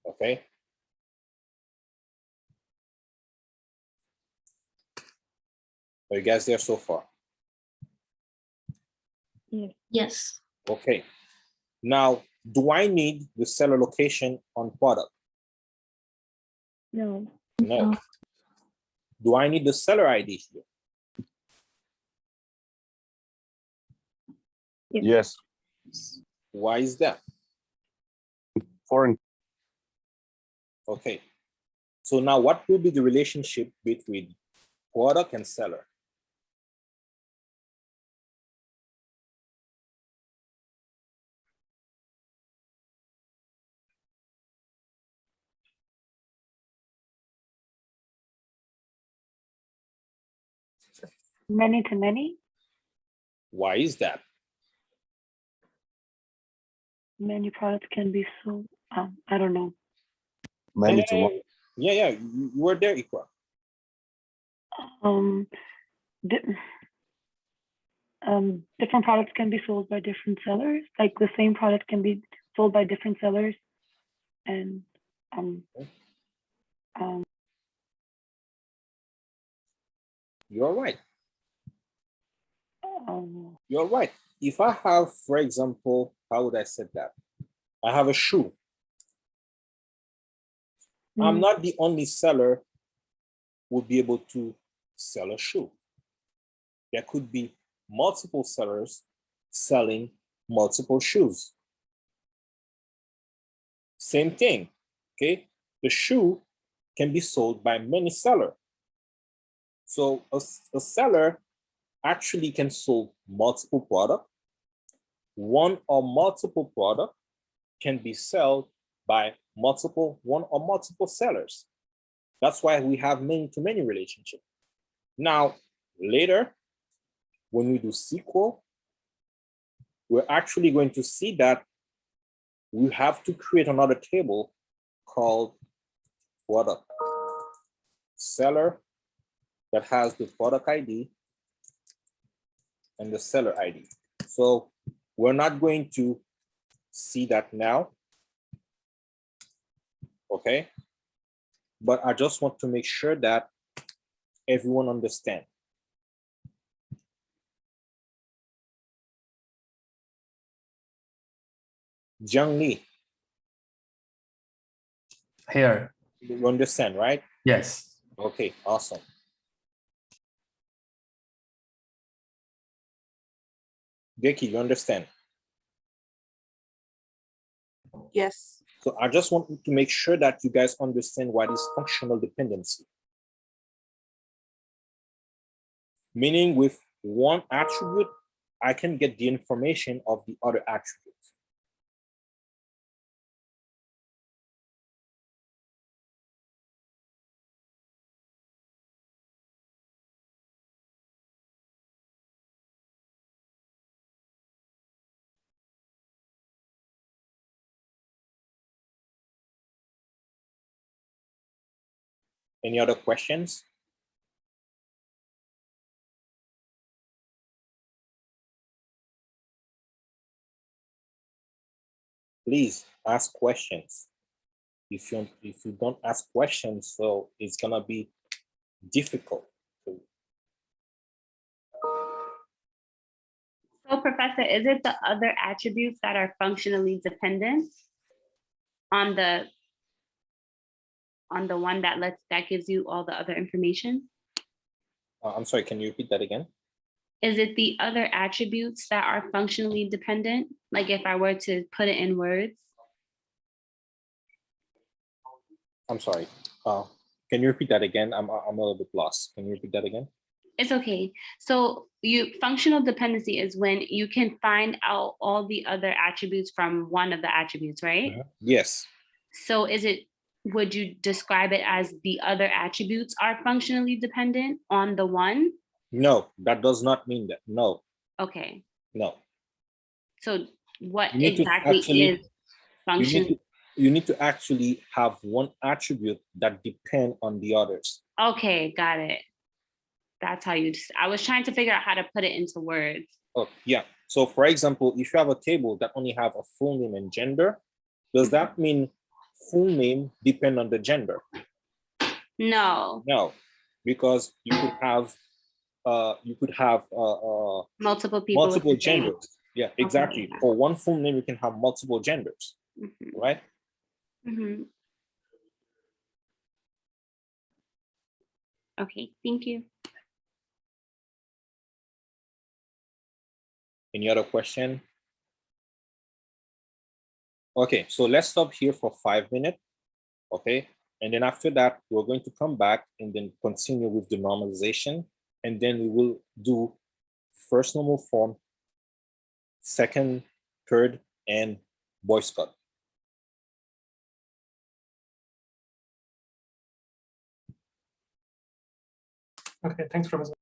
Okay. Are you guys there so far? Yes. Okay. Now, do I need the seller location on product? No. No. Do I need the seller ID here? Yes. Why is that? Foreign. Okay. So now what will be the relationship between product and seller? Many to many. Why is that? Many products can be sold. I don't know. Many to one. Yeah, you were there, Ikra. Different products can be sold by different sellers. Like the same product can be sold by different sellers, and You're right. You're right. If I have, for example, how would I say that? I have a shoe. I'm not the only seller who would be able to sell a shoe. There could be multiple sellers selling multiple shoes. Same thing, okay? The shoe can be sold by many sellers. So a seller actually can sell multiple products. One or multiple products can be sold by one or multiple sellers. That's why we have many-to-many relationship. Now, later, when we do SQL, we're actually going to see that we have to create another table called product. seller that has the product ID and the seller ID. So we're not going to see that now, okay? But I just want to make sure that everyone understands. Jiang Li, Here. you understand, right? Yes. Okay, awesome. Geki, you understand? Yes. So I just want to make sure that you guys understand what is functional dependency. Meaning with one attribute, I can get the information of the other attributes. Any other questions? Please ask questions. If you don't ask questions, so it's gonna be difficult. So Professor, is it the other attributes that are functionally dependent on the one that gives you all the other information? I'm sorry, can you repeat that again? Is it the other attributes that are functionally dependent? Like if I were to put it in words? I'm sorry. Can you repeat that again? I'm a little bit lost. Can you repeat that again? It's okay. So functional dependency is when you can find out all the other attributes from one of the attributes, right? Yes. So would you describe it as the other attributes are functionally dependent on the one? No, that does not mean that. No, Okay. no. So what You need to exactly actually, is function? you need to actually have one attribute that depend on the others. Okay, got it. That's how I was trying to figure out how to put it into words. Oh, yeah. So for example, if you have a table that only have a full name and gender, does that mean full name depend on the gender? No. No, because you could have multiple people with the same. genders. Yeah, exactly. Okay, yeah. For one full name, you can have multiple genders, right? Okay, thank you. Any other question? Okay, so let's stop here for 5 minutes, okay? And then after that, we're going to come back and then continue with the normalization. And then we will do first normal form, second, third, and Boy Scout. Okay, thanks, Professor.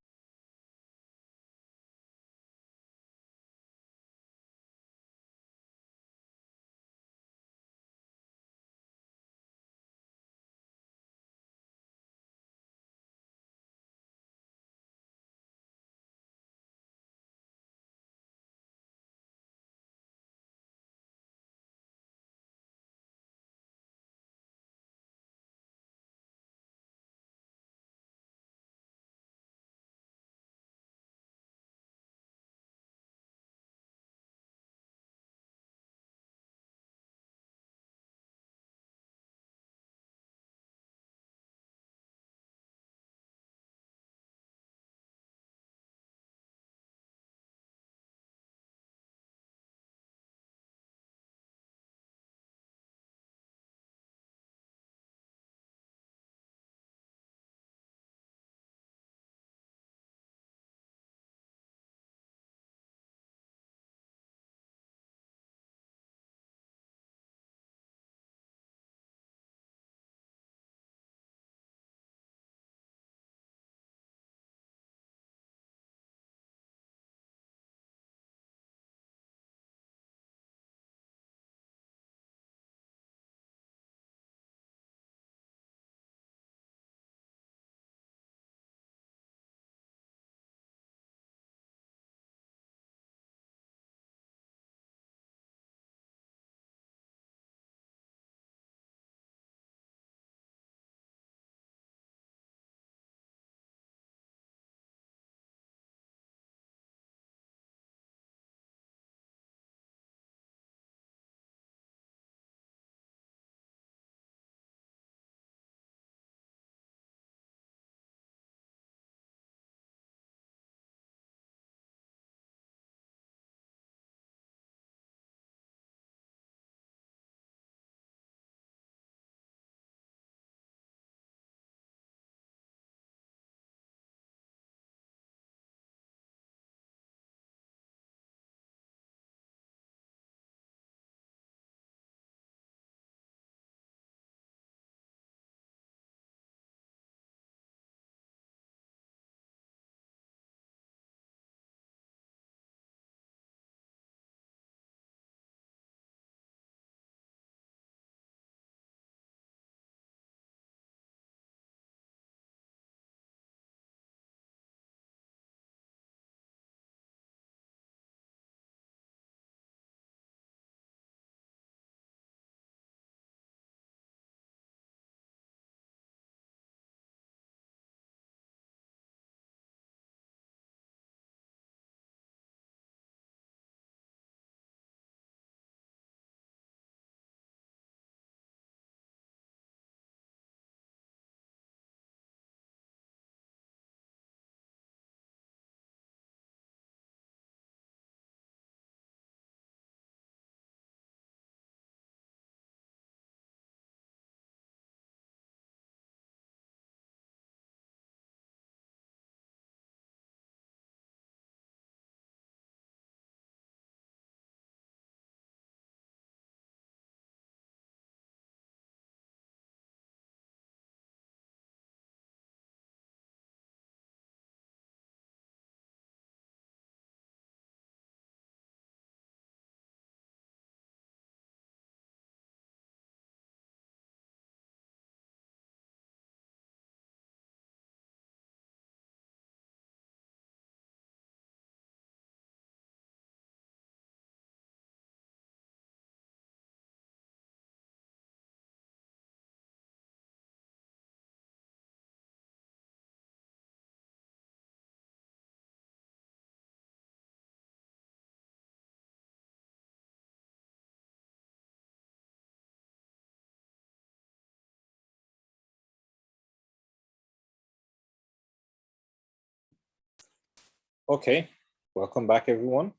Okay, welcome back, everyone.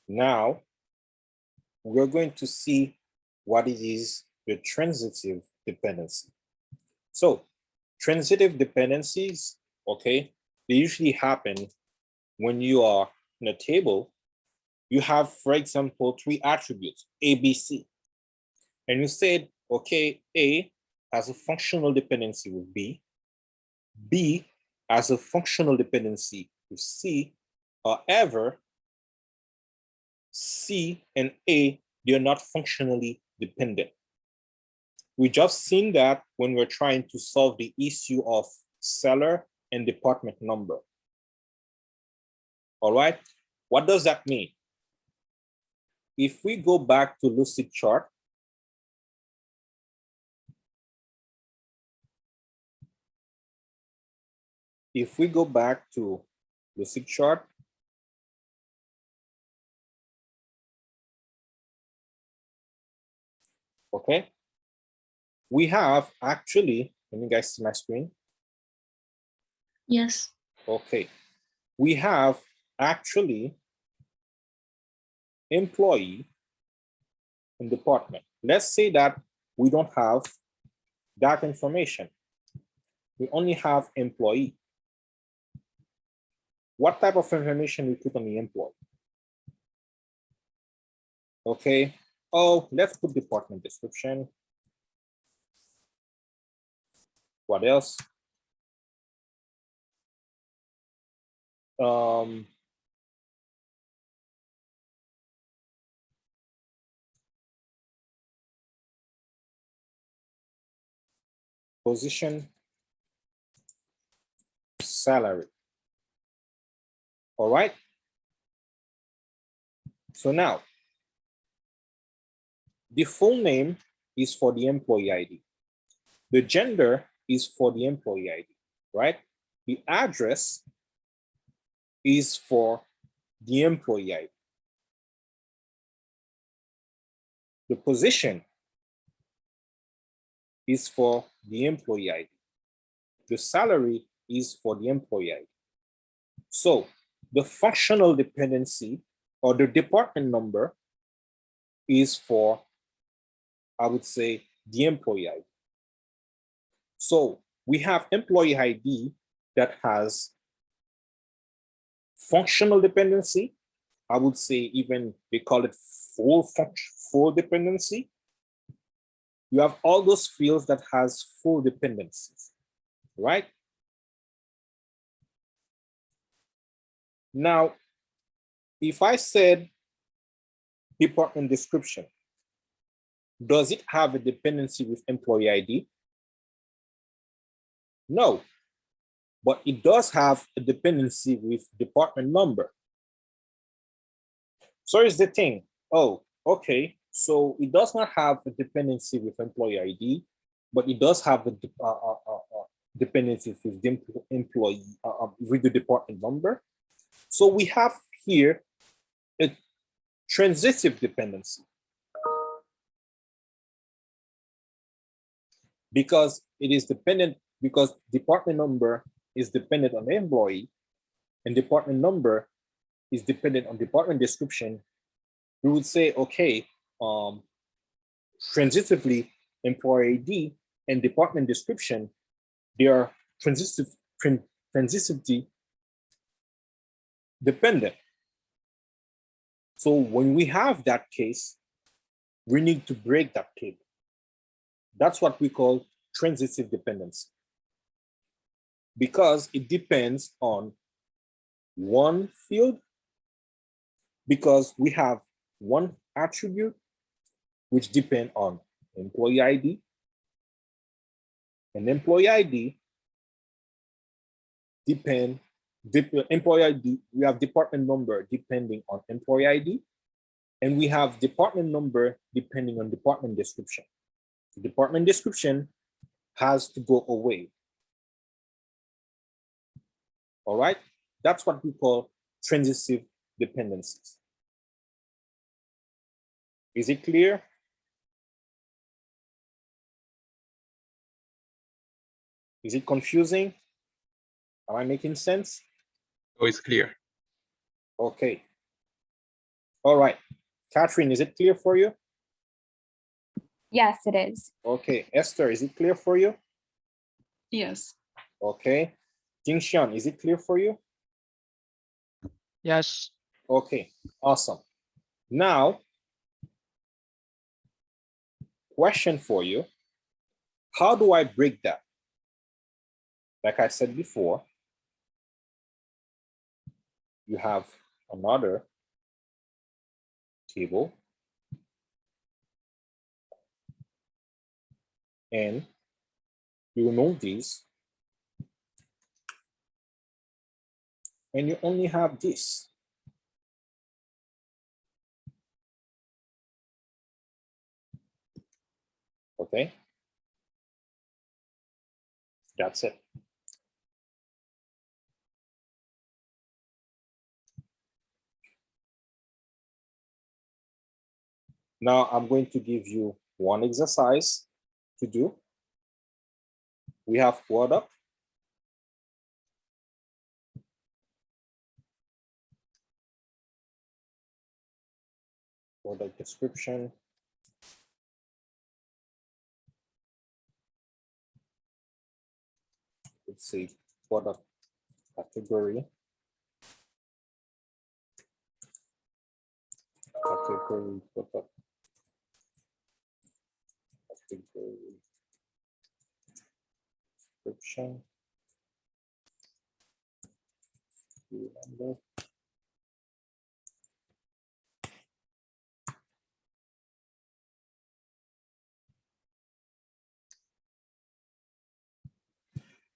Now, we're going to see what it is the transitive dependency. So, transitive dependencies, okay, they usually happen when you are in a table. You have, for example, 3 attributes, A, B, C. And you said, okay, A has a functional dependency with B. B has a functional dependency with C. However, C and A, they're not functionally dependent. We just seen that when we're trying to solve the issue of seller and department number. All right, what does that mean? If we go back to Lucid chart, okay, we have actually, can you guys see my screen? Yes. Okay, we have actually employee and department. Let's say that we don't have that information. We only have employee. What type of information we put on the employee? Okay, oh, let's put department description. What else? Position, salary. All right. So now, the full name is for the employee ID. The gender is for the employee ID, right? The address is for the employee ID. The position is for the employee ID. The salary is for the employee ID. So the functional dependency or the department number is for, I would say, the employee ID. So we have employee ID that has functional dependency. I would say even they call it full dependency. You have all those fields that has full dependencies, right? Now, if I said department description, does it have a dependency with employee ID? No, but it does have a dependency with department number. So here's the thing. Oh, okay. So it does not have a dependency with employee ID, but it does have a dependency with the employee with the department number. So we have here a transitive dependency because it is dependent, because department number is dependent on the employee and department number is dependent on department description. We would say, okay, transitively employee ID and department description, they are transitively dependent. So when we have that case, we need to break that table. That's what we call transitive dependency, because it depends on one field, because we have one attribute which depend on employee ID, and employee ID depend, employee ID, we have department number depending on employee ID, and we have department number depending on department description. The department description has to go away. All right, that's what we call transitive dependencies. Is it clear? Is it confusing? Am I making sense? Oh, it's clear. Okay. All right. Catherine, is it clear for you? Yes, it is. Okay. Esther, is it clear for you? Yes. Okay. Jingxian, is it clear for you? Yes. Okay. Awesome. Now, question for you. How do I break that? Like I said before, you have another table and you remove these and you only have this. Okay. That's it. Now I'm going to give you one exercise to do. We have product. Product description. Let's see, product category. Category product. Category description. Number.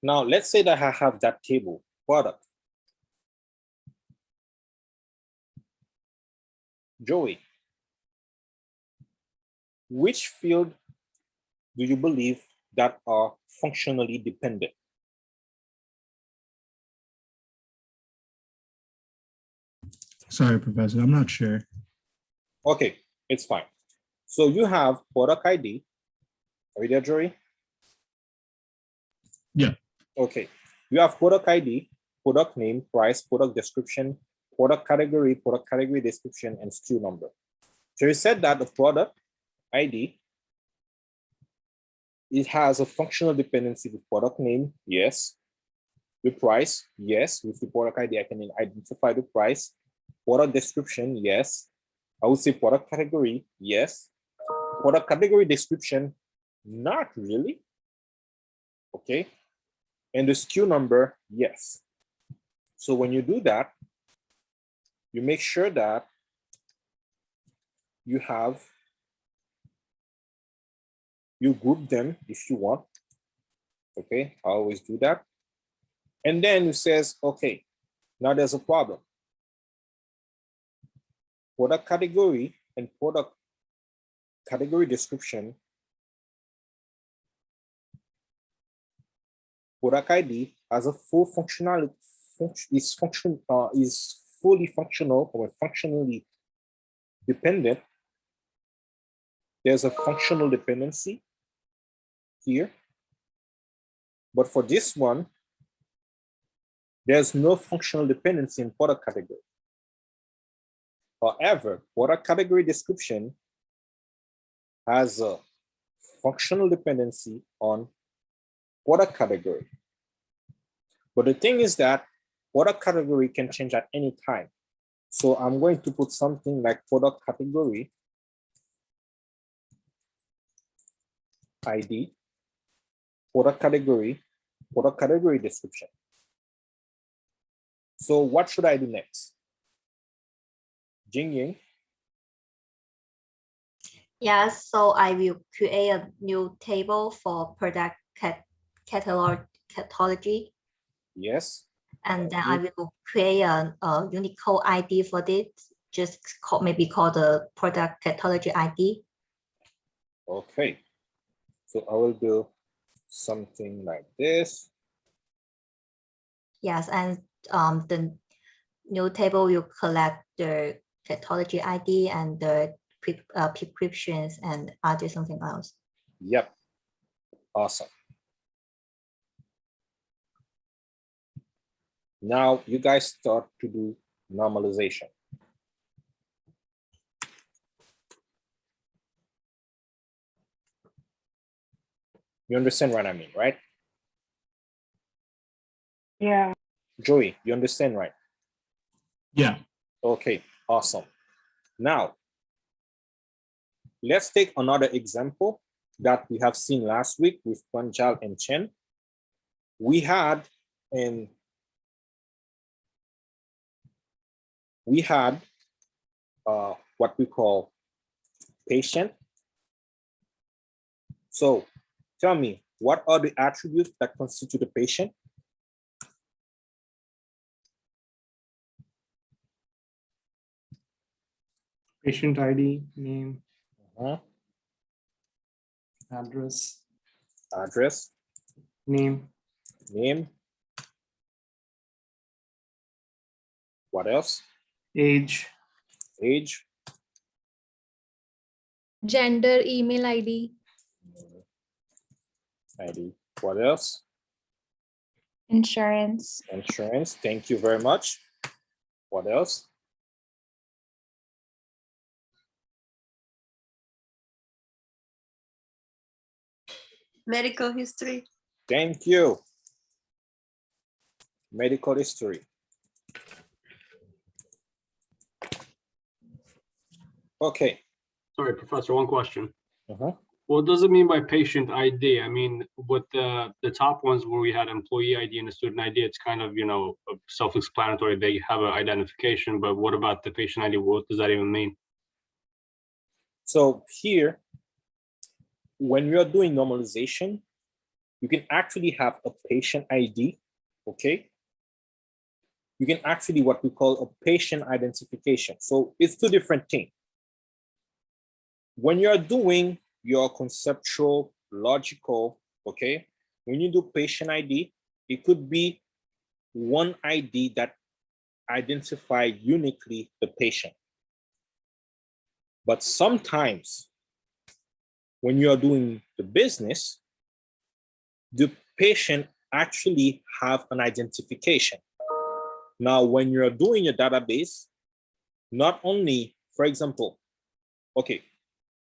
Now let's say that I have that table, product. Joey, which field do you believe that are functionally dependent? Sorry, Professor, I'm not sure. Okay, it's fine. So you have product ID. Are you there, Joey? Yeah. Okay, you have product ID, product name, price, product description, product category description, and SKU number. So you said that the product ID, it has a functional dependency with product name, yes. The price, yes. With the product ID, I can identify the price. Product description, yes. I would say product category, yes. Product category description, not really. Okay. And the SKU number, yes. So when you do that, you make sure that you group them if you want. Okay, I always do that. And then it says, okay, now there's a problem. Product category and product category description, product ID has a full functionality, is fully functional or functionally dependent. There's a functional dependency here. But for this one, there's no functional dependency in product category. However, product category description has a functional dependency on product category. But the thing is that product category can change at any time. So I'm going to put something like product category ID, product category description. So what should I do next? Jingying? Yes, so I will create a new table for product catalog. Yes. And then I will create a Unicode ID for this, just maybe call the product catalog ID. Okay. So I will do something like this. Yes, and the new table will collect the catalog ID and the prescriptions and I'll do something else. Yep. Awesome. Now you guys start to do normalization. You understand what I mean, right? Yeah. Joey, you understand, right? Yeah. Okay, awesome. Now, let's take another example that we have seen last week with Panjal and Chen. We had what we call patient. So tell me, what are the attributes that constitute a patient? Patient ID, name, Uh-huh. address, Address, name, name. What else? age, Age, Gender, email ID, ID. What else? insurance, Insurance. Thank you very much. What else? Medical history. Thank you. Medical history. Okay. Sorry, Professor, one question. Uh-huh. What does it mean by patient ID? I mean, with the top ones where we had employee ID and a student ID, it's kind of, you know, self-explanatory. They have an identification, but what about the patient ID? What does that even mean? So here, when we are doing normalization, you can actually have a patient ID, okay? You can actually what we call a patient identification. So it's two different things. When you're doing your conceptual, logical, okay? When you do patient ID, it could be one ID that identifies uniquely the patient. But sometimes when you're doing the business, the patient actually have an identification. Now, when you're doing your database, not only, for example, okay,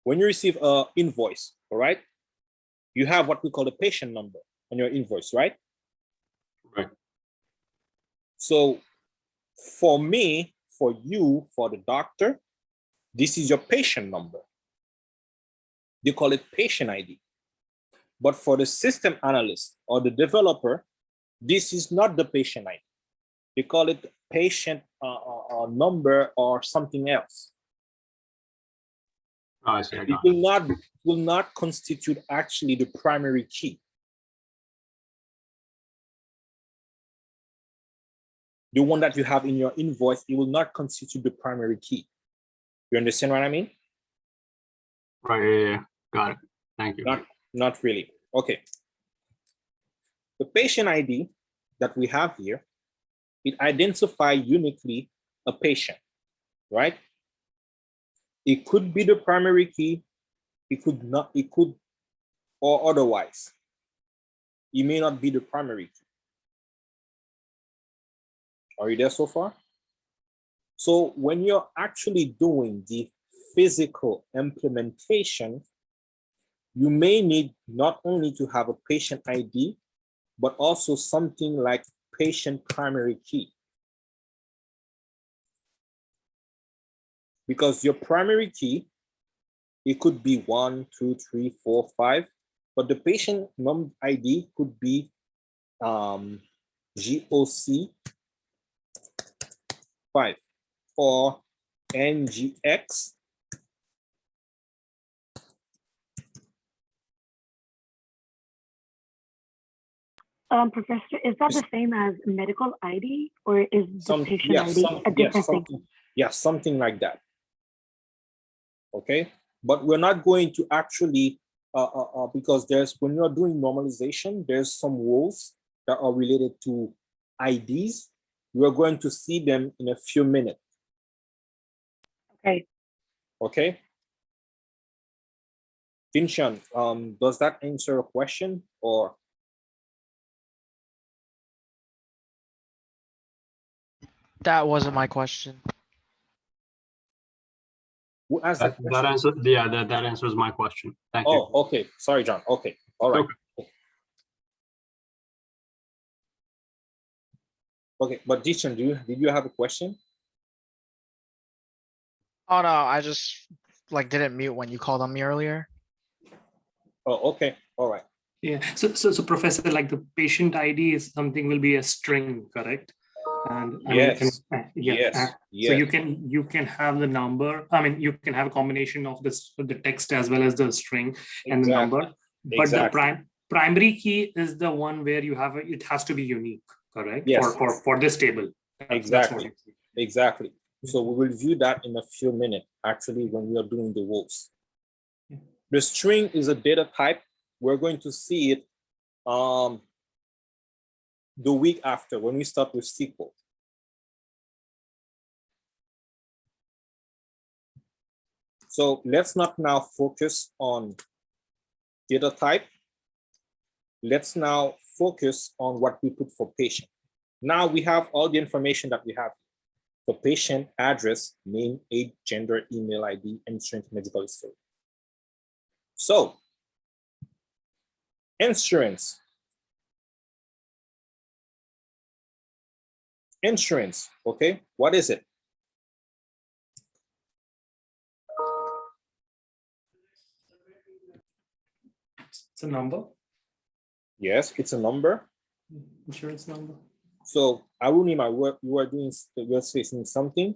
when you receive an invoice, all right, you have what we call the patient number on your invoice, right? Right. So for me, for you, for the doctor, this is your patient number. They call it patient ID. But for the system analyst or the developer, this is not the patient ID. They call it patient number or something else. Oh, I see. I It got will not constitute actually the primary key. The one that you have in your invoice, it will not constitute the primary key. You understand what I mean? Right. Yeah. Got it. Thank you. Not really. Okay. The patient ID that we have here, it identifies uniquely a patient, right? It could be the primary key, it could not, it could, or otherwise. It may not be the primary key. Are you there so far? So when you're actually doing the physical implementation, you may need not only to have a patient ID, but also something like patient primary key. Because your primary key, it could be 1, 2, 3, 4, 5, but the patient ID could be GOC 5 or NGX. Professor, is that the same as medical ID or is the patient ID a different thing? Yeah, something like that. Okay, but we're not going to actually, because when you're doing normalization, there's some rules that are related to IDs. We're going to see them in a few minutes. Okay. Okay. Tinshan, does that answer a question or? That wasn't my question. Who asked that That question? answer, yeah, that answers my question. Thank you. Oh, okay. Sorry, John. Okay. All right. Okay, but Jishan, did you have a question? Oh no, I just like didn't mute when you called on me earlier. Oh, okay. All right. Yeah. So Professor, like the patient ID is something will be a string, correct? And I mean, Yes. Yes. So Yes. you can have the number. I mean, you can have a combination of this the text as well as the string and the number. But Exactly. the primary key is the one where you have it has to be unique, correct? Yes. For this table. Exactly. Exactly. So we will view that in a few minutes, actually, when we are doing the rules. The string is a data type. We're going to see it the week after when we start with SQL. So let's not now focus on data type. Let's now focus on what we put for patient. Now we have all the information that we have. The patient, address, name, age, gender, email ID, insurance, medical history. So, insurance. Insurance, okay, what is it? It's a number. Yes, it's a number. Insurance number. So, Arunima, you are doing, you're saying something?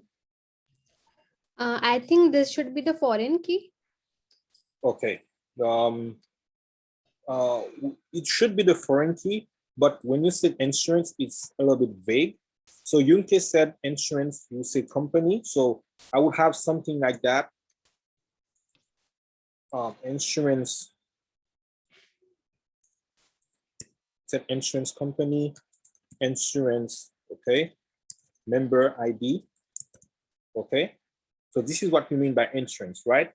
I think this should be the foreign key. Okay. It should be the foreign key, but when you say insurance, it's a little bit vague. So Yunke said insurance, you say company. So I would have something like that. Insurance, said insurance company, insurance, okay. Member ID, okay. So this is what we mean by insurance, right?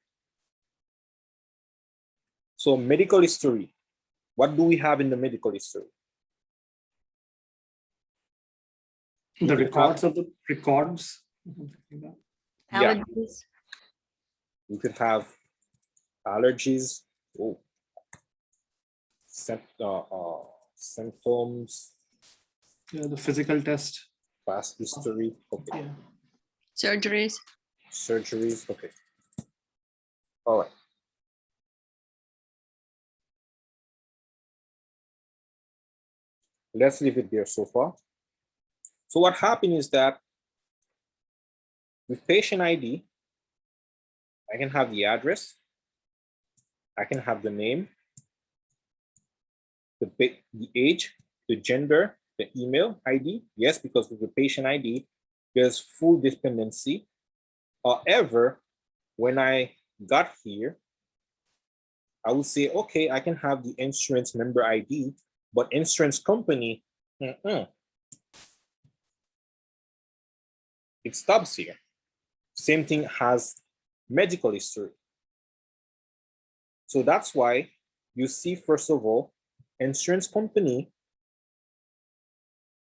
So medical history, what do we have in the medical history? The records of the records. Yeah. You could have allergies, symptoms. Yeah, the physical test. Past history, okay. Yeah. Surgeries. Surgeries, okay. All right. Let's leave it there so far. So what happened is that with patient ID, I can have the address, I can have the name, the age, the gender, the email ID. Yes, because with the patient ID, there's full dependency. However, when I got here, I would say, okay, I can have the insurance member ID, but insurance company, it stops here. Same thing has medical history. So that's why you see, first of all, insurance company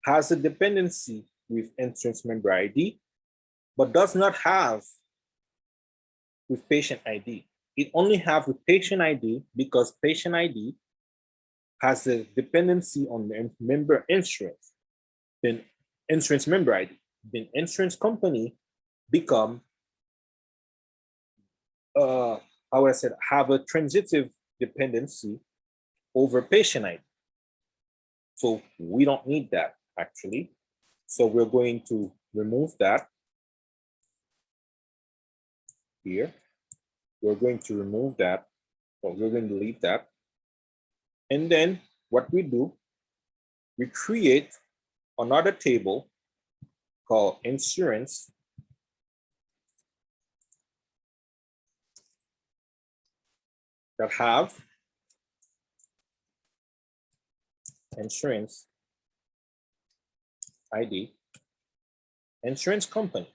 has a dependency with insurance member ID, but does not have with patient ID. It only have with patient ID because patient ID has a dependency on the member insurance, then insurance member ID. Then insurance company become, how I said, have a transitive dependency over patient ID. So we don't need that actually. So we're going to remove that here. We're going to remove that, or we're going to delete that. And then what we do, we create another table called insurance that have insurance ID, insurance company.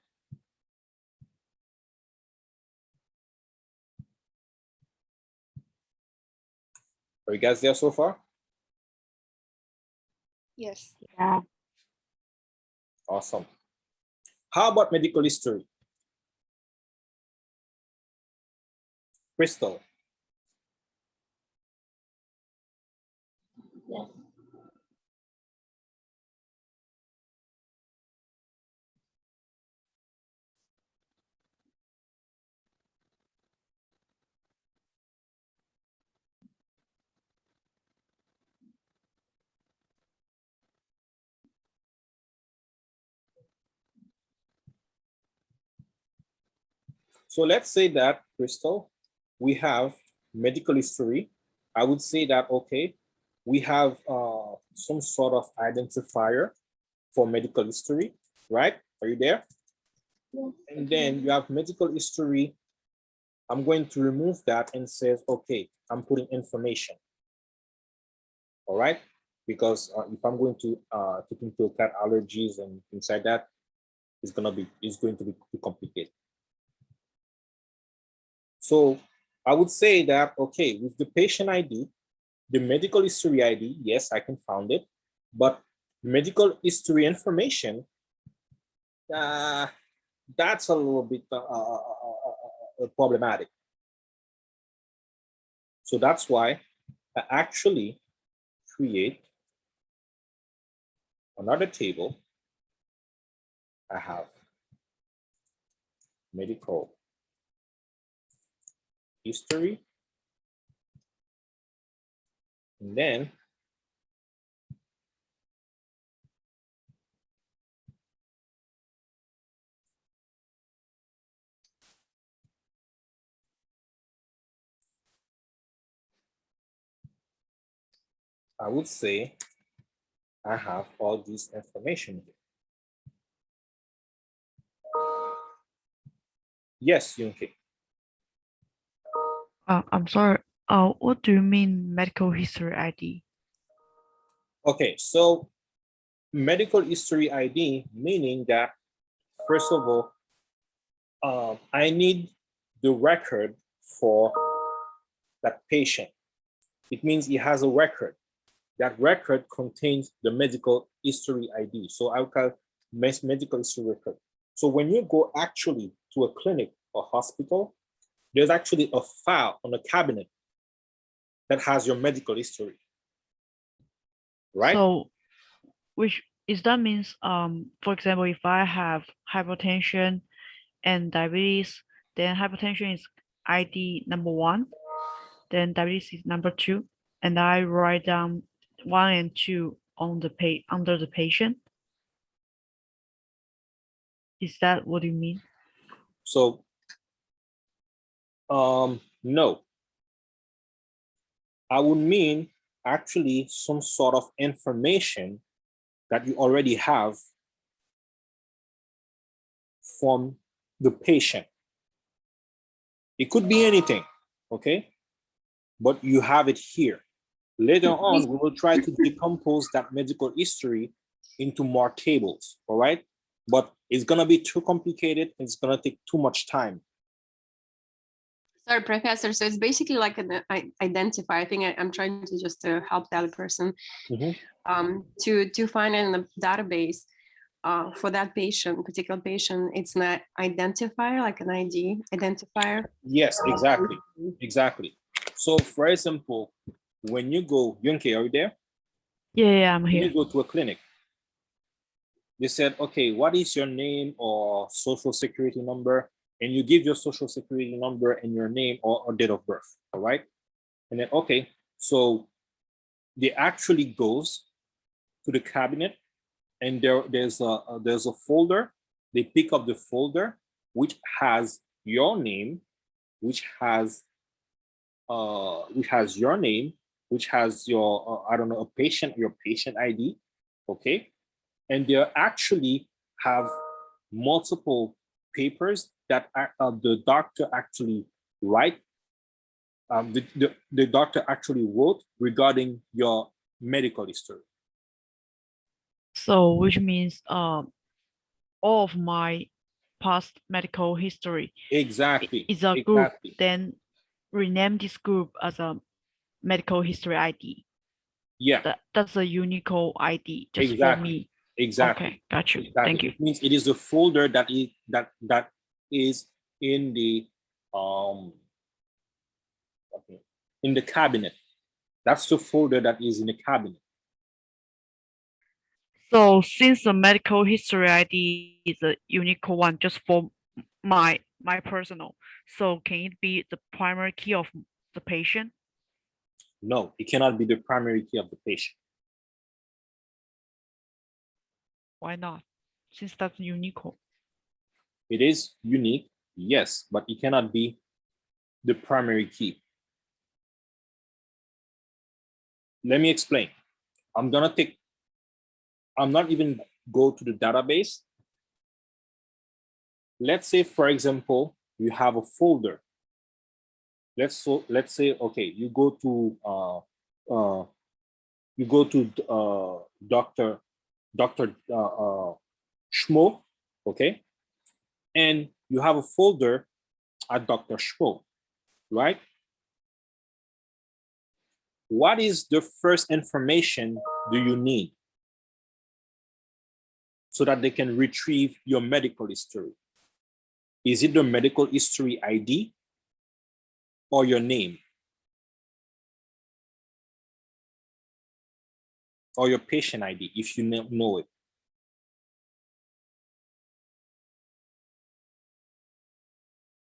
Are you guys there so far? Yes. Yeah. Awesome. How about medical history? Crystal. Yes. So let's say that, Crystal, we have medical history. I would say that, okay, we have some sort of identifier for medical history, right? Are you there? Yes. And then you have medical history. I'm going to remove that and says, okay, I'm putting information. All right, because if I'm going to take into account allergies and things like that, it's going to be too complicated. So I would say that, okay, with the patient ID, the medical history ID, yes, I can find it, but medical history information, that's a little bit problematic. So that's why I actually create another table. I have medical history, and then I would say I have all this information here. Yes, Yunke. I'm sorry. What do you mean medical history ID? Okay, so medical history ID, meaning that, first of all, I need the record for that patient. It means he has a record. That record contains the medical history ID. So I'll call medical history record. So when you go actually to a clinic or hospital, there's actually a file on a cabinet that has your medical history, right? So, which is that means, for example, if I have hypertension and diabetes, then hypertension is ID number 1, then diabetes is number 2, and I write down 1 and 2 on the under the patient. Is that what you mean? So, no. I would mean actually some sort of information that you already have from the patient. It could be anything, okay? But you have it here. Later on, we will try to decompose that medical history into more tables, all right? But it's gonna be too complicated. It's gonna take too much time. Sorry, Professor. So it's basically like an identifier. I think I'm trying to just help the other person to find in the database for that patient, particular patient. It's an identifier, like an ID identifier. Yes, exactly, exactly. So for example, when you go, Yunke, are you there? Yeah, I'm when here. you go to a clinic, they said, okay, what is your name or social security number? And you give your social security number and your name or date of birth, all right? And then, okay, so they actually goes to the cabinet and there's a folder. They pick up the folder, which has your name, which has your name, which has your, I don't know, your patient ID, okay? And they actually have multiple papers that the doctor actually write. The doctor actually wrote regarding your medical history. So, which means all of my past medical history Exactly. is a group, then rename this group as a medical history ID. Yeah. That's a unique ID just for Exactly. me. Exactly. Okay, got you. Exactly. Thank you. It means it is the folder that is in the cabinet. That's the folder that is in the cabinet. So since the medical history ID is a unique one just for my personal, so can it be the primary key of the patient? No, it cannot be the primary key of the patient. Why not? Since that's unique. It is unique, yes, but it cannot be the primary key. Let me explain. I'm not even go to the database. Let's say, for example, you have a folder. Let's say, okay, you go to Dr. Schmo, okay, and you have a folder at Dr. Schmo, right? What is the first information do you need so that they can retrieve your medical history? Is it the medical history ID or your name? Or your patient ID, if you know it?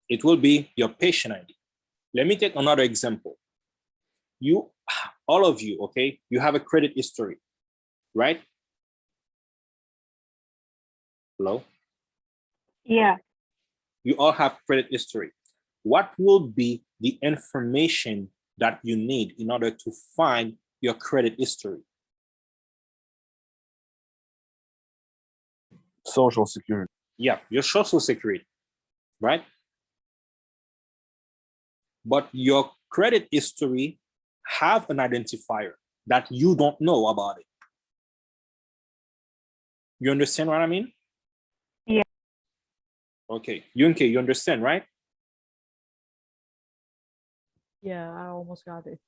It will be your patient ID. Let me take another example. All of you, okay, you have a credit history, right? Hello? Yeah. You all have credit history. What will be the information that you need in order to find your credit history? Social security. Yeah, your social security, right? But your credit history have an identifier that you don't know about it. You understand what I mean? Yeah. Okay, Yunke, you understand, right? Yeah, I almost got it.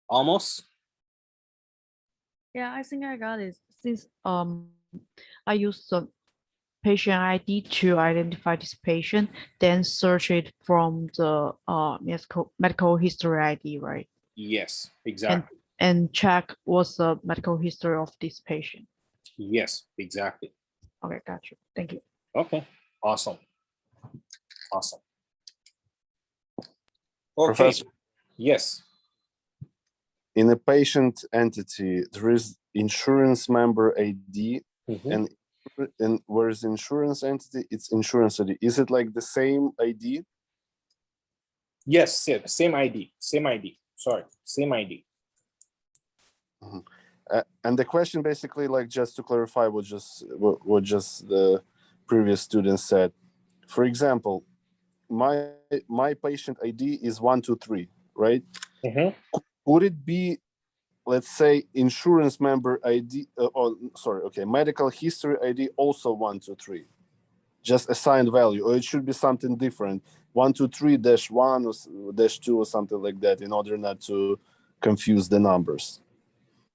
Almost? Yeah, I think I got it. Since I use the patient ID to identify this patient, then search it from the medical history ID, right? Yes, exactly. And check what's the medical history of this patient. Yes, exactly. Okay, got you. Thank you. Okay, awesome. Awesome. Okay, Professor, yes. in a patient entity, there is insurance member ID, and where is insurance entity, it's insurance ID. Is it like the same ID? Yes, same ID, same ID. Sorry, same ID. And the question basically, like, just to clarify what just the previous student said. For example, my patient ID is 123, right? Could it be, let's say, insurance member ID, medical history ID also 123, just assigned value, or it should be something different, 123-1 or -2 or something like that, in order not to confuse the numbers?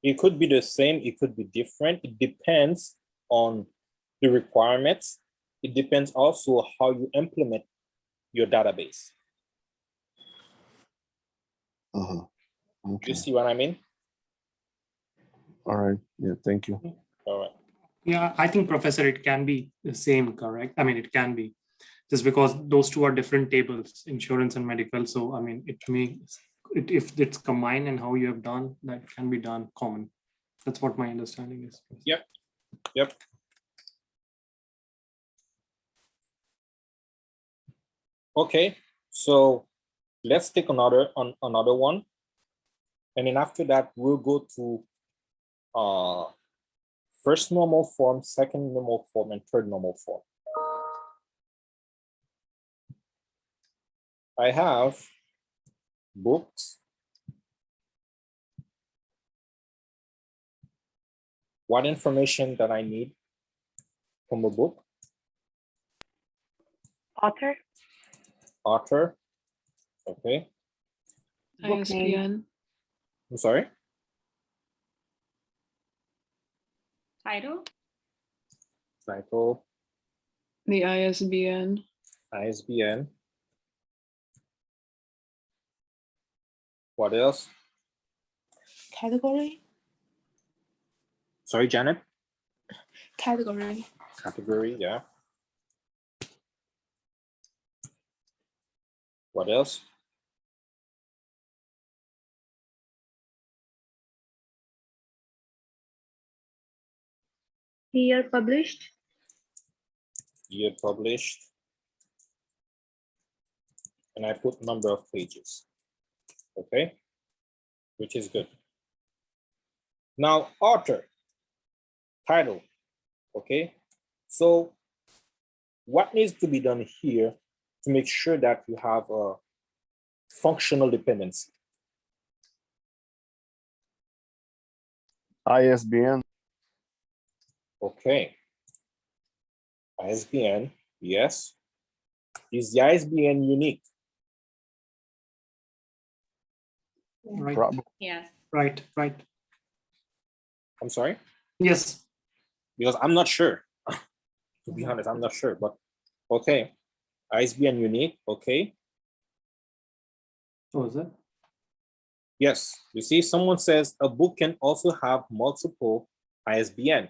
It could be the same, it could be different. It depends on the requirements. It depends also how you implement your database. Okay. You see what I mean? All right. Yeah, thank you. All right. Yeah, I think, Professor, it can be the same, correct? I mean, it can be, just because those two are different tables, insurance and medical. So, I mean, if it's combined and how you have done, that can be done common. That's what my understanding is. Yep. Yep. Okay, so let's take another one. And then after that, we'll go to first normal form, second normal form, and third normal form. I have books. What information that I need from a book? Author. Author. Okay. Book name. I'm sorry? Title. Title, The ISBN. ISBN. What else? Category. Sorry, Janet. Category. Category, yeah. What else? Year published. Year published. And I put number of pages. Okay, which is good. Now, author, title. Okay, so what needs to be done here to make sure that you have a functional dependency? ISBN. Okay. ISBN, yes. Is the ISBN unique? Right. Yes. Right. I'm sorry? Yes. Because I'm not sure. To be honest, I'm not sure, but okay. ISBN unique, okay. Oh, is it? Yes, you see, someone says a book can also have multiple ISBN.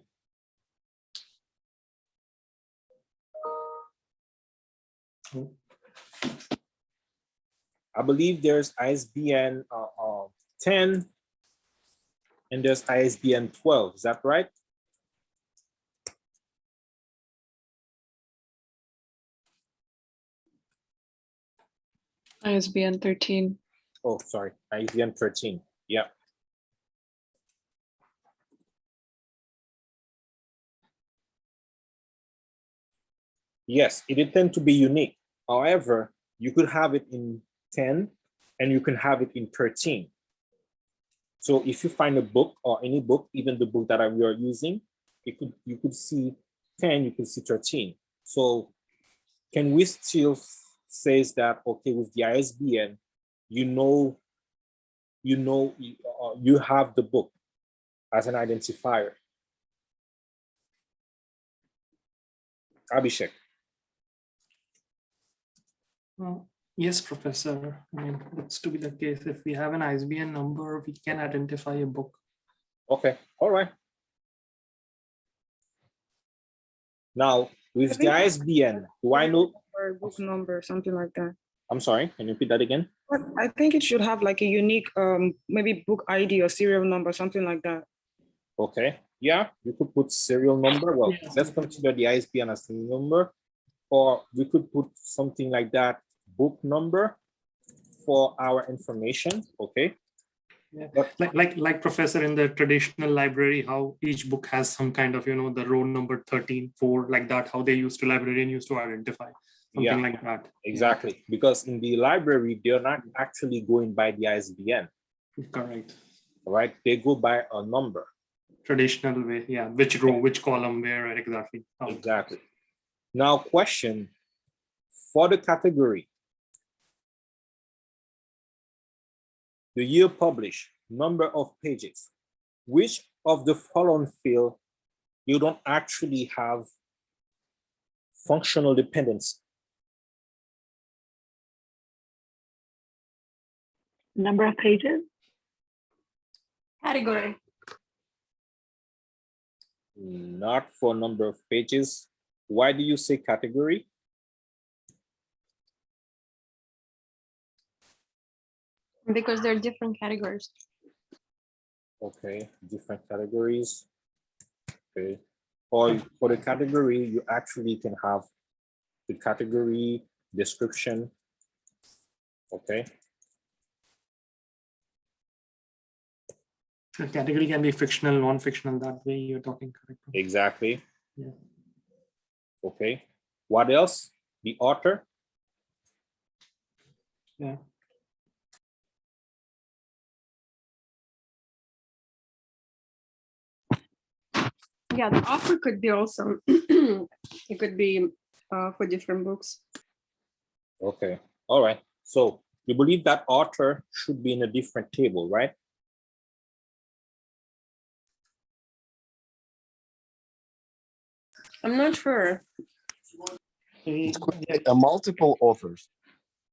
I believe there's ISBN 10 and there's ISBN 12. Is that right? ISBN 13. Oh, sorry, ISBN 13. Yeah. Yes, it tends to be unique. However, you could have it in 10 and you can have it in 13. So if you find a book or any book, even the book that we are using, you could see 10, you could see 13. So can we still say that, okay, with the ISBN, you have the book as an identifier? Abhishek. Yes, Professor. I mean, that's to be the case. If we have an ISBN number, we can identify a book. Okay, all right. Now, with the ISBN, do I know? Or book number, something like that. I'm sorry, can you repeat that again? But I think it should have like a unique, maybe book ID or serial number, something like that. Okay, yeah, you could put serial number. Well, let's consider the ISBN as serial number, or we could put something like that, book number for our information, okay? Yeah. Like Professor, in the traditional library, how each book has some kind of, the row number 13, 4, like that, how librarian used to identify, something like that. Exactly, because in the library, they're not actually going by the ISBN. Correct. Right, they go by a number. Traditional way, yeah, which row, which column, where, right, exactly. Exactly. Now, question for the category. The year published, number of pages. Which of the following field you don't actually have functional dependency? Number of pages. Category. Not for number of pages. Why do you say category? Because they're different categories. Okay, different categories. Okay, or for the category, you actually can have the category description. Okay. The category can be fictional, non-fictional, that way you're talking correct. Exactly. Yeah. Okay. What else? The author. Yeah. Yeah, the offer could be also, it could be for different books. Okay. All right. So you believe that author should be in a different table, right? I'm not sure. It could be a multiple authors.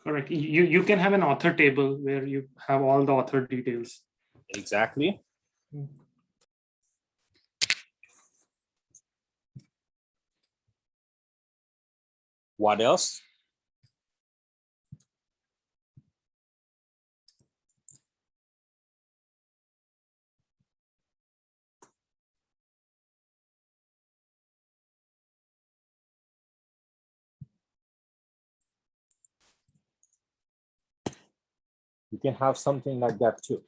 Correct. You can have an author table where you have all the author details. Exactly. What else? You can have something like that too.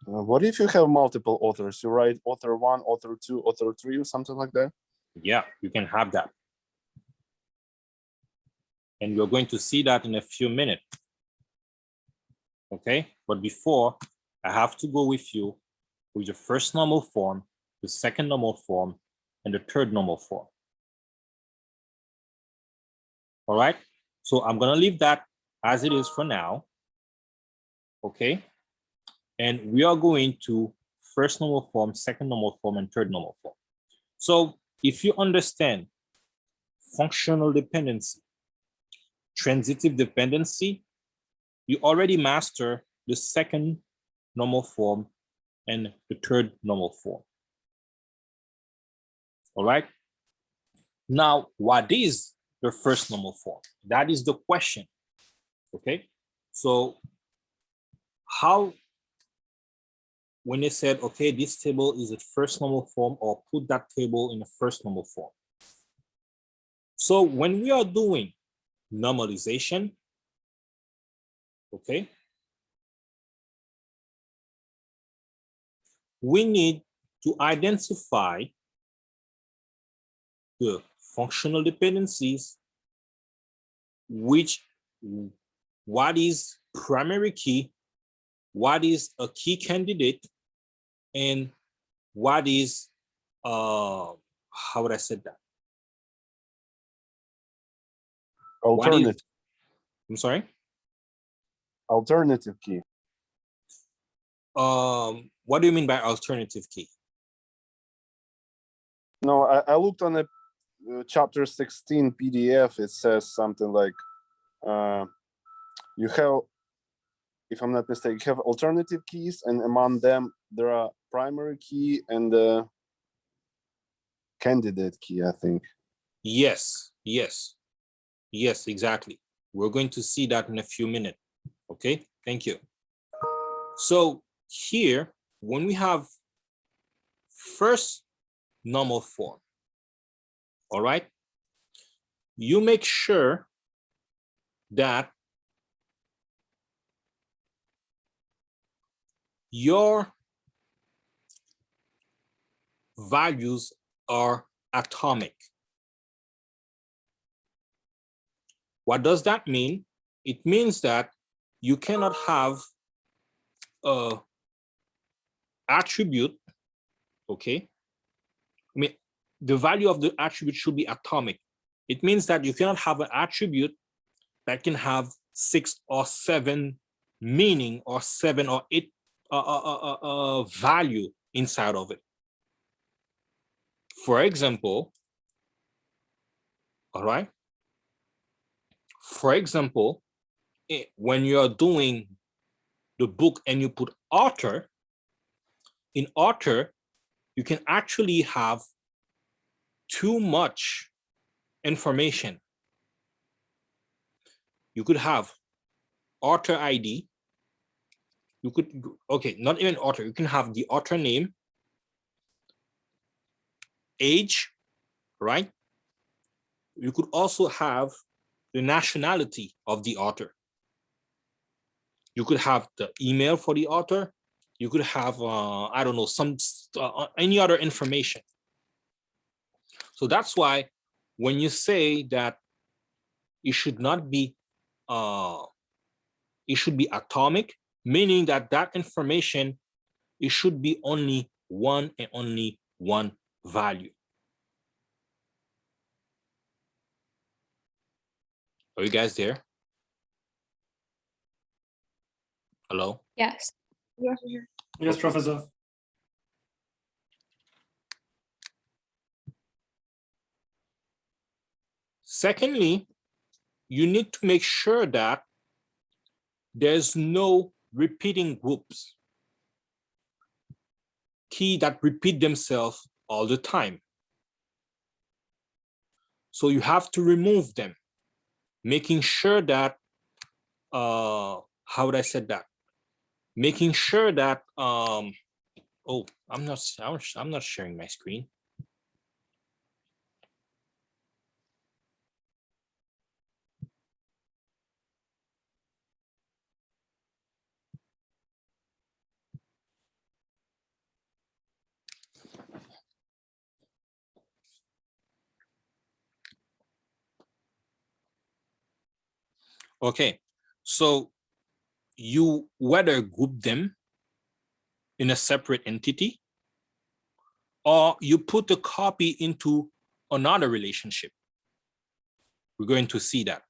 What if you have multiple authors? You write author 1, author 2, author 3, or something like that? Yeah, you can have that. And you're going to see that in a few minutes. Okay, but before, I have to go with you with the first normal form, the second normal form, and the third normal form. All right, so I'm gonna leave that as it is for now. Okay, and we are going to first normal form, second normal form, and third normal form. So if you understand functional dependency, transitive dependency, you already master the second normal form and the third normal form. All right. Now, what is the first normal form? That is the question. Okay. So how, when they said, okay, this table is a first normal form, or put that table in a first normal form. So when we are doing normalization, okay, we need to identify the functional dependencies, which, what is primary key, what is a key candidate, and what is, how would I say that? Alternative. I'm sorry? Alternative key. What do you mean by alternative key? No, I looked on a chapter 16 PDF. It says something like, you have, if I'm not mistaken, you have alternative keys, and among them there are primary key and the candidate key, I think. Yes, yes, yes, exactly. We're going to see that in a few minutes. Okay, thank you. So here, when we have first normal form, all right, you make sure that your values are atomic. What does that mean? It means that you cannot have a attribute, okay? I mean, the value of the attribute should be atomic. It means that you cannot have an attribute that can have 6 or 7 meaning, or 7 or 8 value inside of it. For example, all right? For example, when you're doing the book and you put author, in author, you can actually have too much information. You could have author ID. You could, okay, not even author. You can have the author name, age, right? You could also have the nationality of the author. You could have the email for the author. You could have, I don't know, some any other information. So that's why when you say that it should not be, it should be atomic, meaning that that information, it should be only one and only one value. Are you guys there? Hello? Yes. Yes, Professor. Secondly, you need to make sure that there's no repeating groups, key that repeat themselves all the time. So you have to remove them, making sure that, how would I say that? Making sure that, oh, I'm not sharing my screen. Okay, so you whether group them in a separate entity or you put the copy into another relationship. We're going to see that.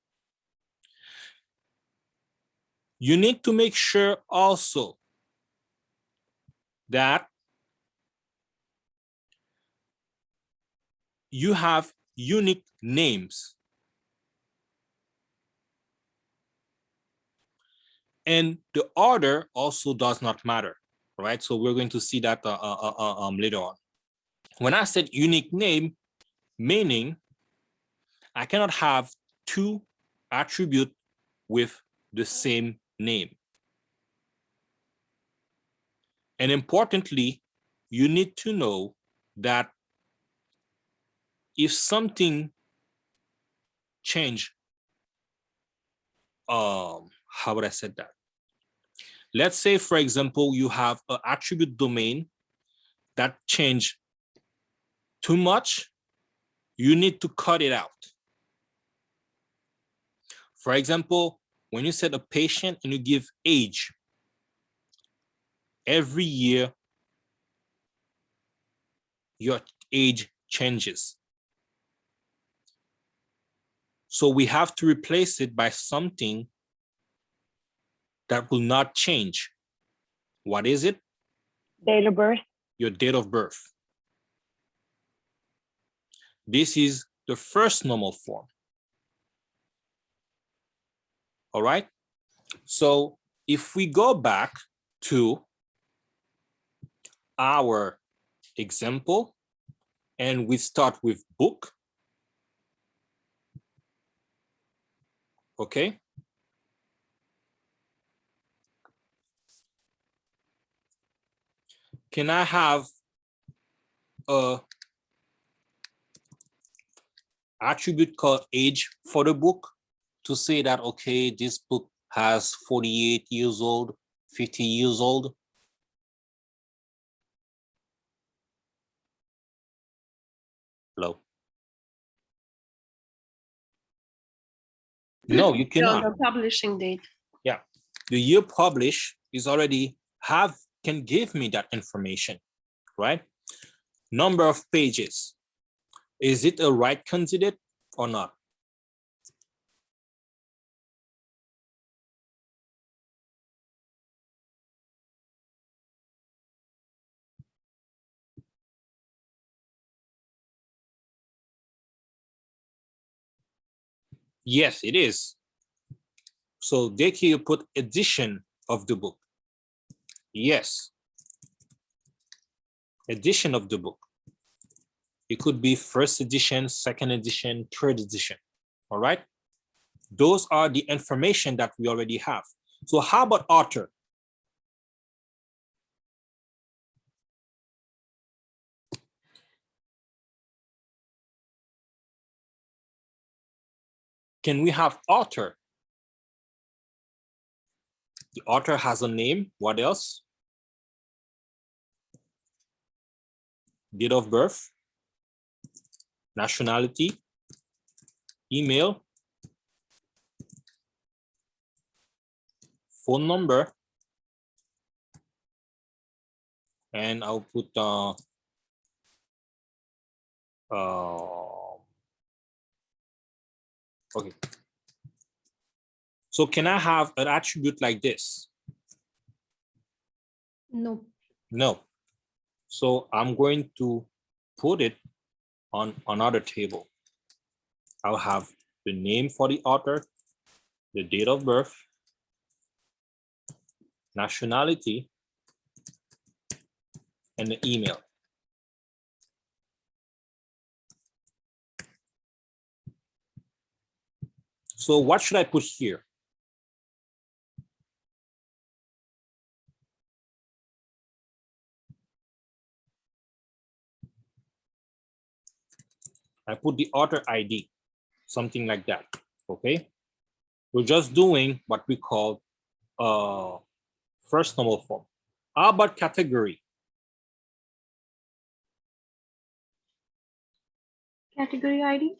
You need to make sure also that you have unique names. And the order also does not matter, right? So we're going to see that later on. When I said unique name, meaning I cannot have two attributes with the same name. And importantly, you need to know that if something change, how would I say that? Let's say, for example, you have an attribute domain that change too much, you need to cut it out. For example, when you set a patient and you give age, every year, your age changes. So we have to replace it by something that will not change. What is it? Date of birth. Your date of birth. This is the first normal form. All right. So if we go back to our example and we start with book. Okay. Can I have a attribute called age for the book to say that, okay, this book has 48 years old, 50 years old? Hello? No, you cannot. The publishing date. Yeah, the year published is already can give me that information, right? Number of pages. Is it a right candidate or not? Yes, it is. So they can put edition of the book. Yes. Edition of the book. It could be first edition, second edition, third edition. All right. Those are the information that we already have. So how about author? Can we have author? The author has a name. What else? Date of birth, nationality, email, phone number, and I'll put okay. So can I have an attribute like this? No. No. So I'm going to put it on another table. I'll have the name for the author, the date of birth, nationality, and the email. So what should I put here? I put the author ID, something like that, okay? We're just doing what we call first normal form. How about category? Category ID?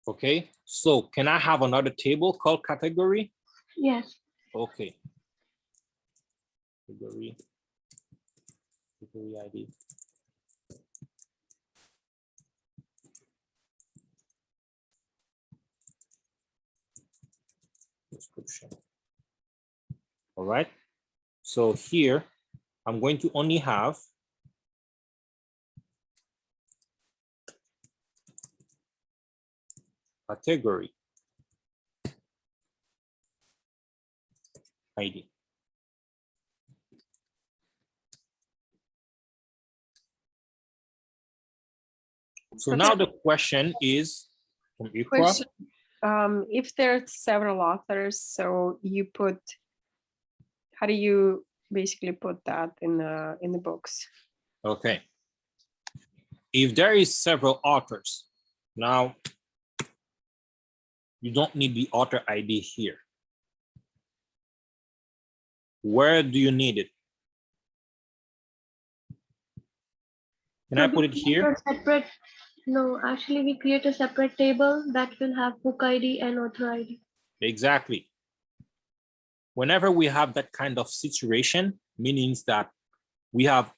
Okay, so can I have another table called category? Yes. Okay. Category ID. Description. All right. So here, I'm going to only have category ID. So now the question is from Ikra. Question, if there's several authors, so you put, how do you basically put that in the books? Okay. If there is several authors, now you don't need the author ID here. Where do you need it? Can I put it here? Separate, no, actually we create a separate table that will have book ID and author ID. Exactly. Whenever we have that kind of situation, means that we have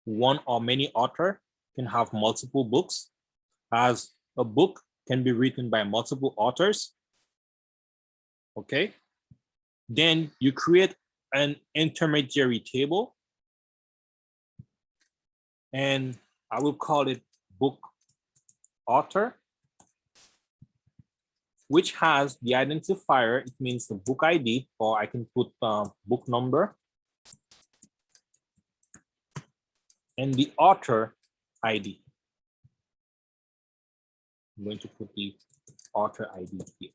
one or many author can have multiple books, as a book can be written by multiple authors. Okay. Then you create an intermediary table, and I will call it book author, which has the identifier. It means the book ID, or I can put book number, and the author ID. I'm going to put the author ID here.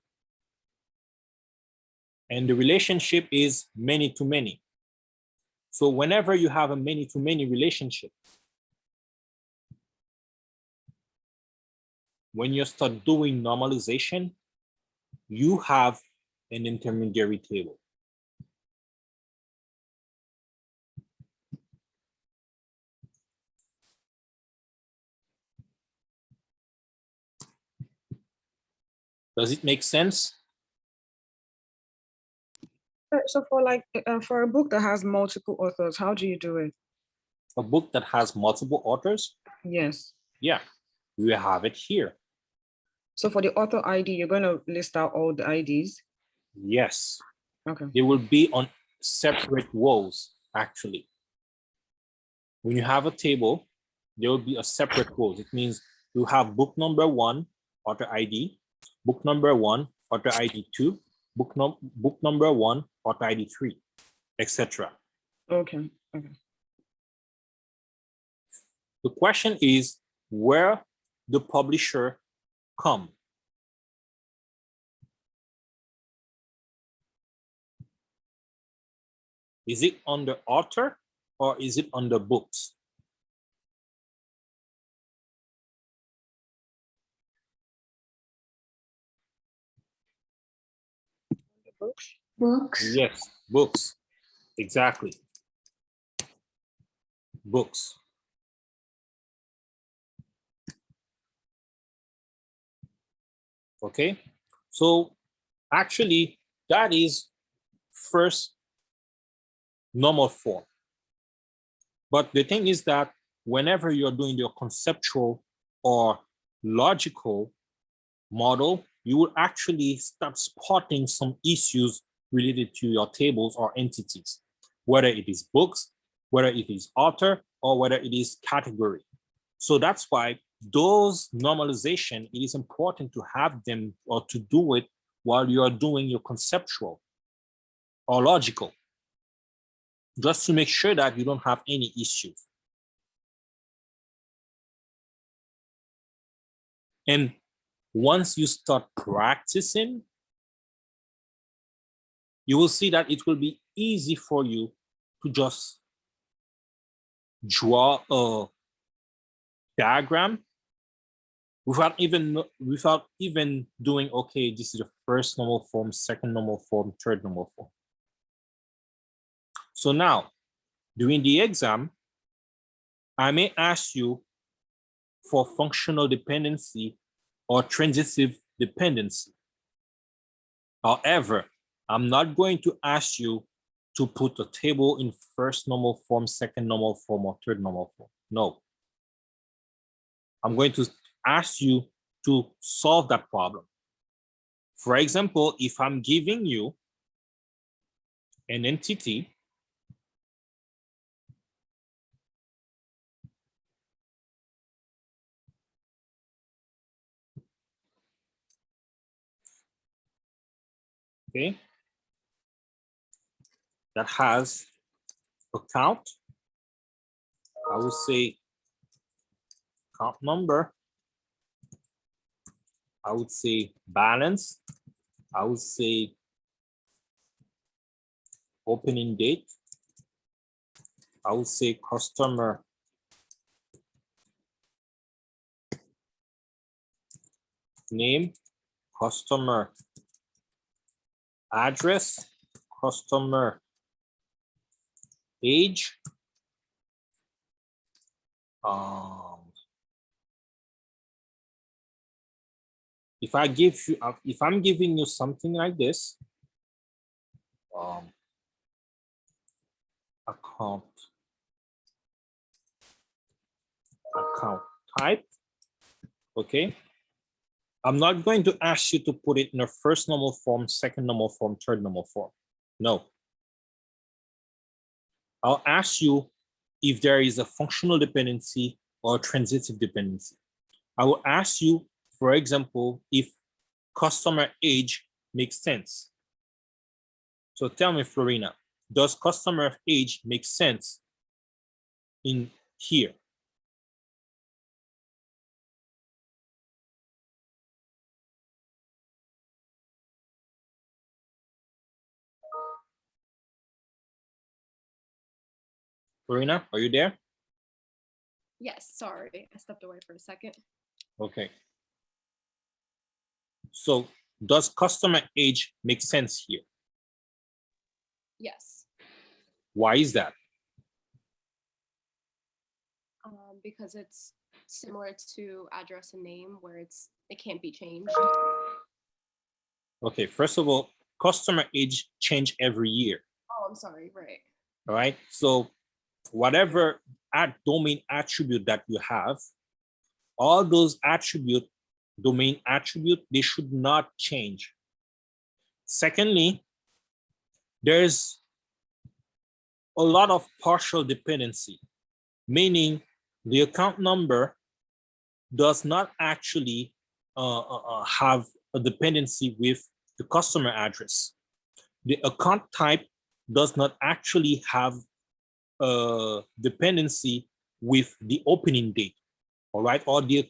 And the relationship is many to many. So whenever you have a many to many relationship, when you start doing normalization, you have an intermediary table. Does it make sense? So for a book that has multiple authors, how do you do it? A book that has multiple authors? Yes. Yeah, we have it here. So for the author ID, you're going to list out all the IDs? Yes. Okay. They will be on separate rows, actually. When you have a table, there will be a separate rows. It means you have book number 1, author ID, book number 1, author ID 2, book number 1, author ID 3, etc. Okay. Okay. The question is where the publisher come. Is it under author or is it under books? Books. Yes, books. Exactly. Books. Okay, so actually that is first normal form. But the thing is that whenever you're doing your conceptual or logical model, you will actually start spotting some issues related to your tables or entities, whether it is books, whether it is author, or whether it is category. So that's why those normalization, it is important to have them or to do it while you are doing your conceptual or logical, just to make sure that you don't have any issues. And once you start practicing, you will see that it will be easy for you to just draw a diagram without even doing, okay, this is the first normal form, second normal form, third normal form. So now, during the exam, I may ask you for functional dependency or transitive dependency. However, I'm not going to ask you to put a table in first normal form, second normal form, or third normal form. No. I'm going to ask you to solve that problem. For example, if I'm giving you an entity, okay, that has a count, I would say count number, I would say balance, I would say opening date, I would say customer name, customer address, customer age, if I'm giving you something like this, account type, okay, I'm not going to ask you to put it in a first normal form, second normal form, third normal form. No. I'll ask you if there is a functional dependency or a transitive dependency. I will ask you, for example, if customer age makes sense. So tell me, Florina, does customer age make sense in here? Florina, are you there? Yes, sorry, I stepped away for a second. Okay. So does customer age make sense here? Yes, Why is that? because it's similar to address and name where it can't be changed. Okay, first of all, customer age change every year. Oh, I'm sorry, right. All right, so whatever domain attribute that you have, all those domain attribute, they should not change. Secondly, there's a lot of partial dependency, meaning the account number does not actually have a dependency with the customer address. The account type does not actually have a dependency with the opening date, all right, or the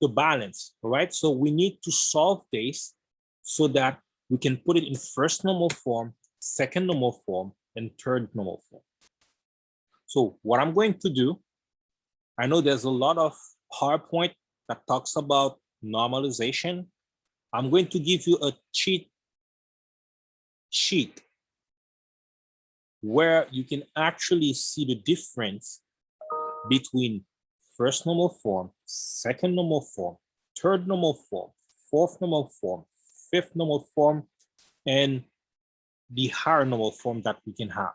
balance, all right? So we need to solve this so that we can put it in first normal form, second normal form, and third normal form. So what I'm going to do, I know there's a lot of PowerPoint that talks about normalization. I'm going to give you a cheat sheet where you can actually see the difference between first normal form, second normal form, third normal form, fourth normal form, fifth normal form, and the higher normal form that we can have.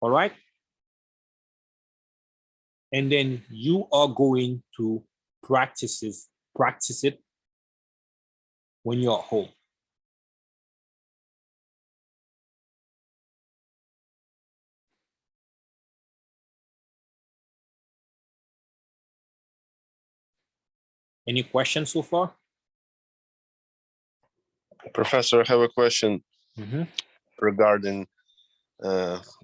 All right? And then you are going to practice it when you're at home. Any questions so far? Professor, I have a question Mm-hmm. regarding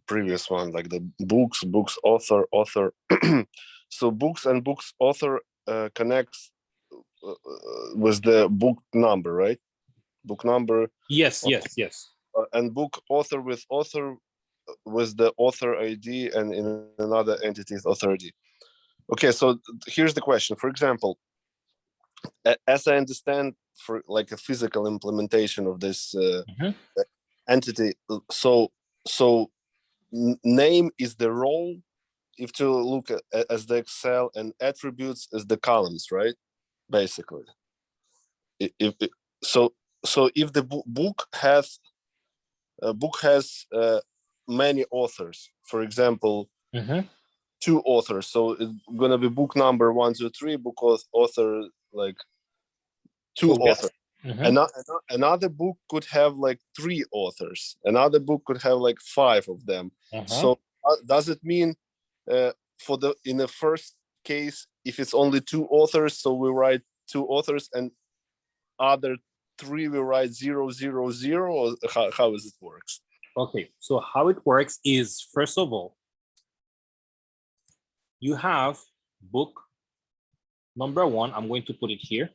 previous one, like the books, author. So books and books author connects with the book number, right? Book number. Yes, yes. And book author with the author ID, and in another entity's author ID. Okay, so here's the question. For example, as I understand, for like a physical implementation of this entity, so name is the role, if to look at as the Excel, and attributes as the columns, right? Basically, so if the book has many authors, for example, two authors, so it's gonna be book number 1, 2, 3, book author like two authors. Another book could have like 3 authors. Another book could have like 5 of them. So does it mean in the first case, if it's only 2 authors, so we write 2 authors, and other 3 we write 0, 0, 0, or how is it works? Okay, so how it works is, first of all, you have book number 1. I'm going to put it here.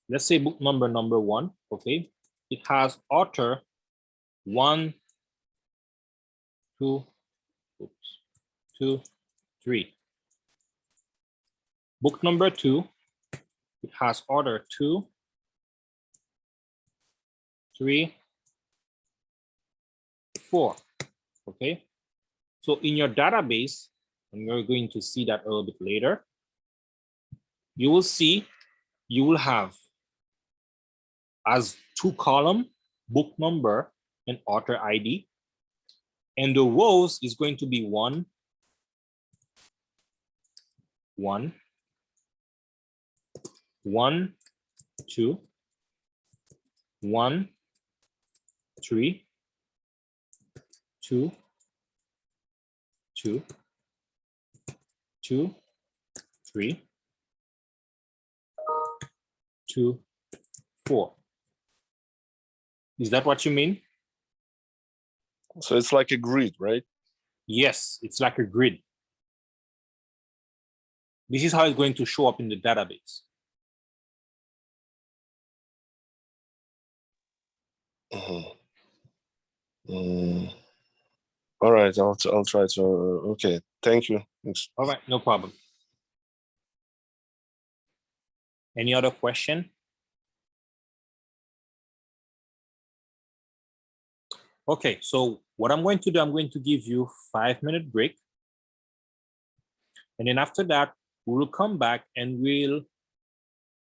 Let's say book number 1, okay? It has author 1, 2, 3. Book number 2, it has author 2, 3, 4, okay? So in your database, and we're going to see that a little bit later, you will have as 2 column, book number and author ID. And the rows is going to be 1, 1, 1, 2, 1, 3, 2, 2, 2, 3, 2, 4. Is that what you mean? So it's like a grid, right? Yes, it's like a grid. This is how it's going to show up in the database. All right, I'll try to. Okay, thank you. Thanks. All right, no problem. Any other question? Okay, so what I'm going to do, I'm going to give you 5-minute break. And then after that, we'll come back and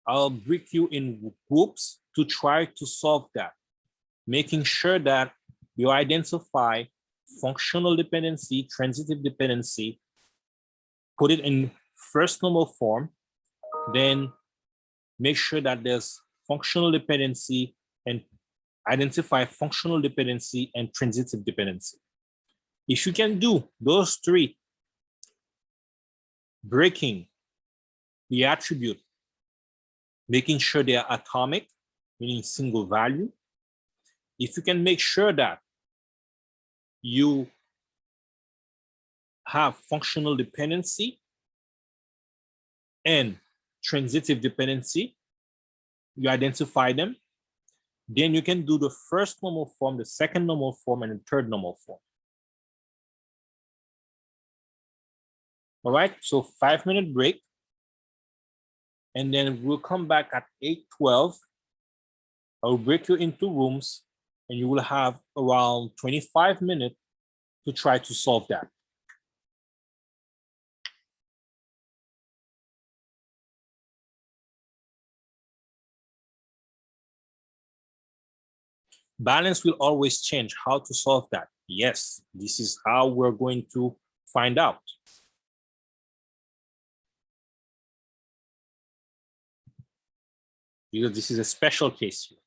I'll break you in groups to try to solve that, making sure that you identify functional dependency, transitive dependency, put it in first normal form, then make sure that there's functional dependency and identify functional dependency and transitive dependency. If you can do those 3, breaking the attribute, making sure they are atomic, meaning single value. If you can make sure that you have functional dependency and transitive dependency, you identify them, then you can do the first normal form, the second normal form, and the third normal form. All right, so 5-minute break. And then we'll come back at 8:12. I'll break you into rooms and you will have around 25 minutes to try to solve that. Balance will always change. How to solve that? Yes, this is how we're going to find out. Because this is a special case here.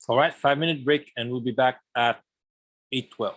All right, 5-minute break, and we'll be back at 8:12.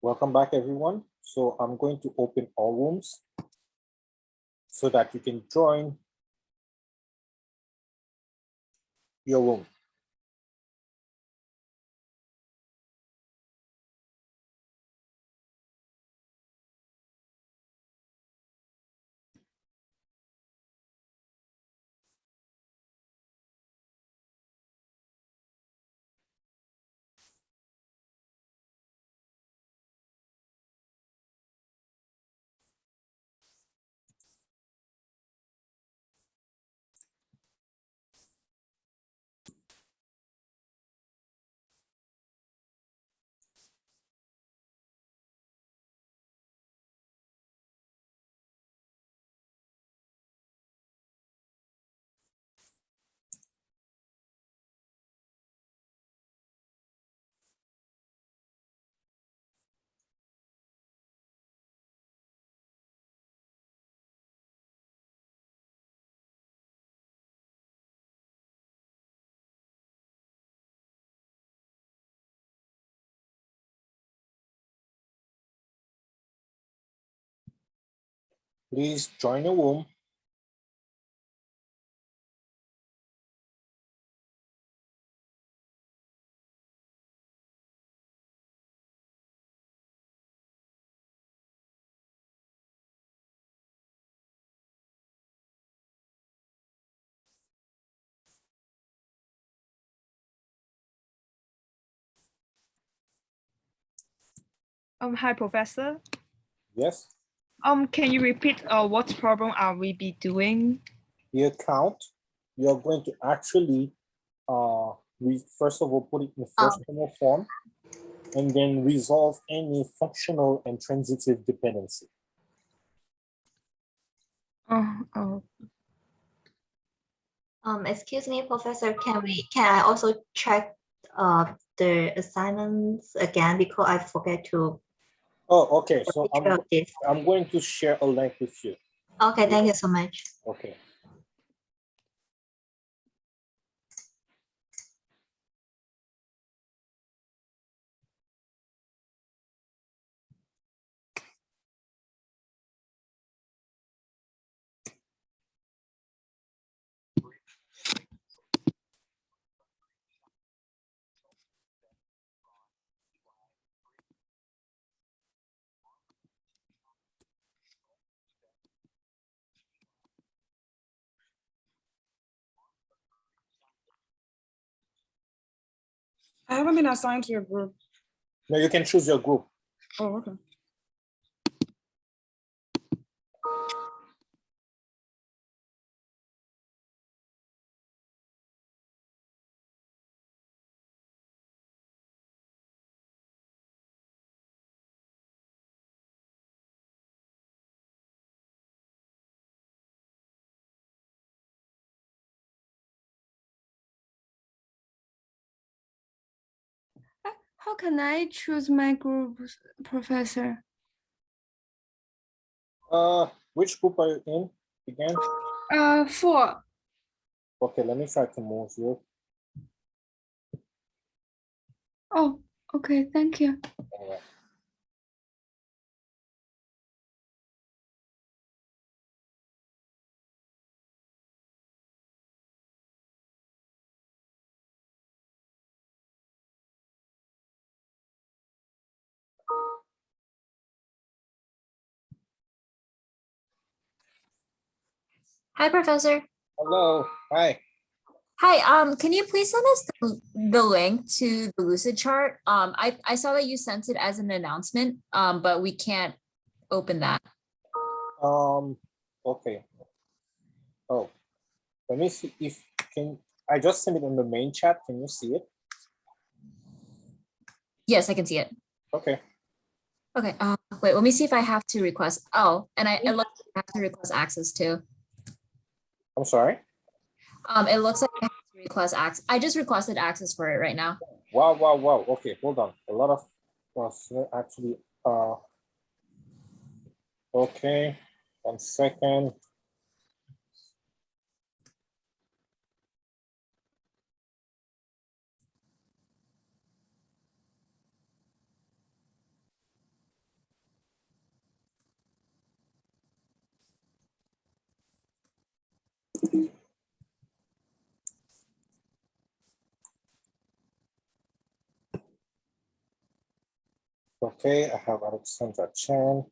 Welcome back, everyone. So I'm going to open all rooms so that you can join your room. Please join the room. Hi, Professor. Yes. Can you repeat what problem are we be doing? The account, you're going to actually we first of all put it in first normal form and then resolve any functional and transitive dependency. Oh. Excuse me, Professor, can I also check the assignments again because I forget to. Oh, okay. So this. I'm going to share a link with you. Okay, thank you so much. Okay. I haven't been assigned to a group. No, you can choose your group. Oh, okay. How can I choose my group, Professor? Which group are you in again? 4. Okay, let me try to move you. Oh, okay, thank you. All right. Hi, Professor. Hello. Hi. Hi, can you please send us the link to the lucid chart? I saw that you sent it as an announcement, but we can't open that. Okay. Oh, let me see if I just sent it in the main chat. Can you see it? Yes, I can see it. Okay. Okay, wait, let me see if I have to request. Oh, and I have to request access too. I'm sorry. It looks like I have to request access. I just requested access for it right now. Wow, wow, wow. Okay, hold on. A lot of actually okay. 1 second. Okay, I have Alexandra Chan.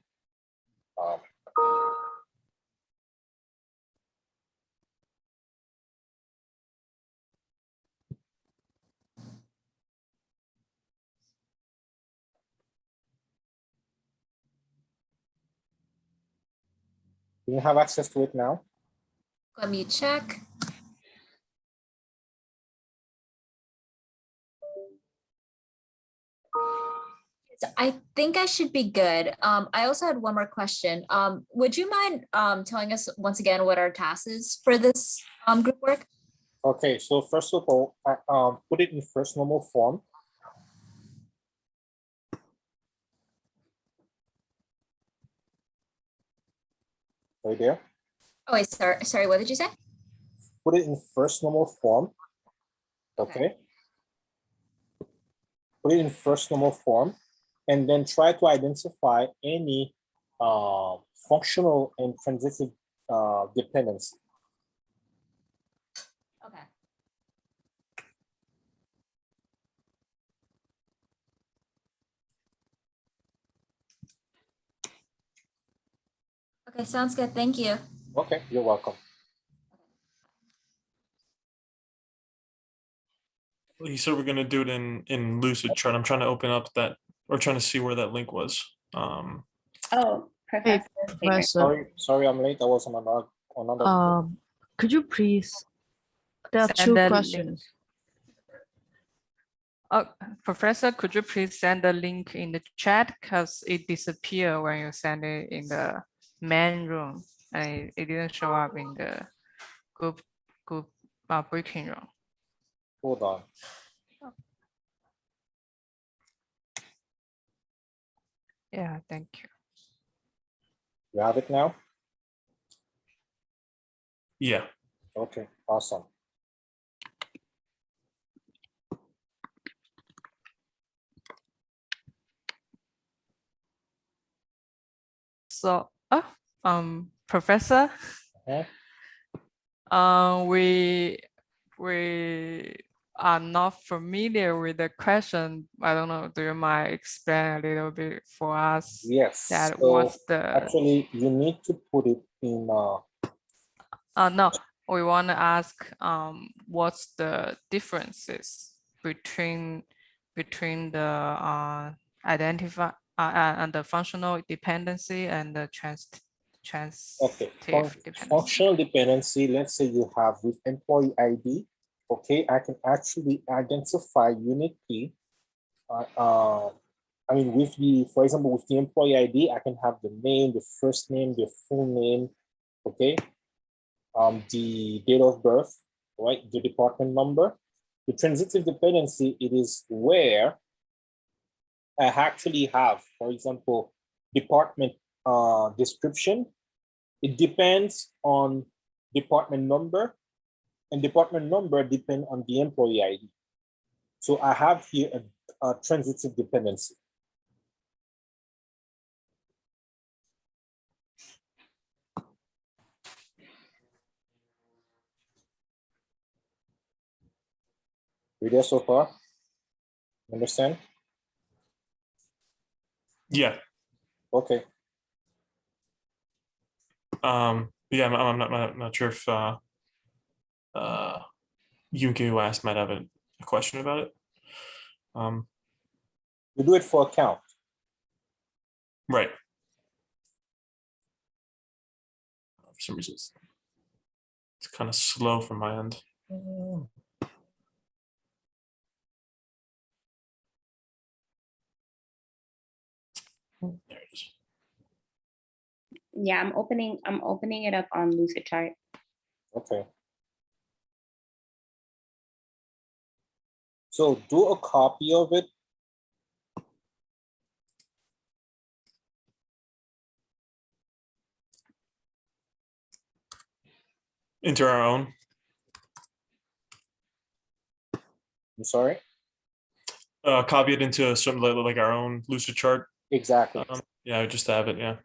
Do you have access to it now? Let me check. I think I should be good. I also had one more question. Would you mind telling us once again what our task is for this group work? Okay, so first of all, put it in first normal form. Right there. Oh, wait, sorry, what did you say? Put it in first normal form. Okay. Put it in first normal form, and then try to identify any functional and transitive dependency. Okay. Okay, sounds good. Thank you. Okay, you're welcome. He said we're gonna do it in Lucid Chart. I'm trying to open up that, or trying to see where that link was. Oh, Professor. Professor, Sorry, I'm late. I was on another. could you please? There are Send two the link. questions. Professor, could you please send the link in the chat because it disappeared when you send it in the main room and it didn't show up in the group breaking room. Hold on. Yeah, thank you. You have it now? Yeah. Okay, awesome. So, Professor, we are not familiar with the question. I don't know. Do you mind explain a little bit for us? Yes. That So what's the actually you need to put it in. No, we want to ask what's the differences between the identify and the functional dependency and the Okay, transitive dependency. functional dependency, let's say you have with employee ID, okay, I can actually identify uniquely, I mean, with the, for example, with the employee ID, I can have the name, the first name, the full name, okay, the date of birth, right, the department number. The transitive dependency, it is where I actually have, for example, department description. It depends on department number, and department number depend on the employee ID. So I have here a transitive dependency. You there so far? Understand? Yeah. Okay. Yeah, I'm not sure if Yuki, who asked, might have a question about it. You do it for account. Right. For some reason, it's kind of slow from my end. There it is. Yeah, I'm opening it up on Lucid Chart. Okay. So do a copy of it. Into our own. I'm sorry? Copy it into some like our own Lucid Chart. Exactly. Yeah, I just have it. Yeah.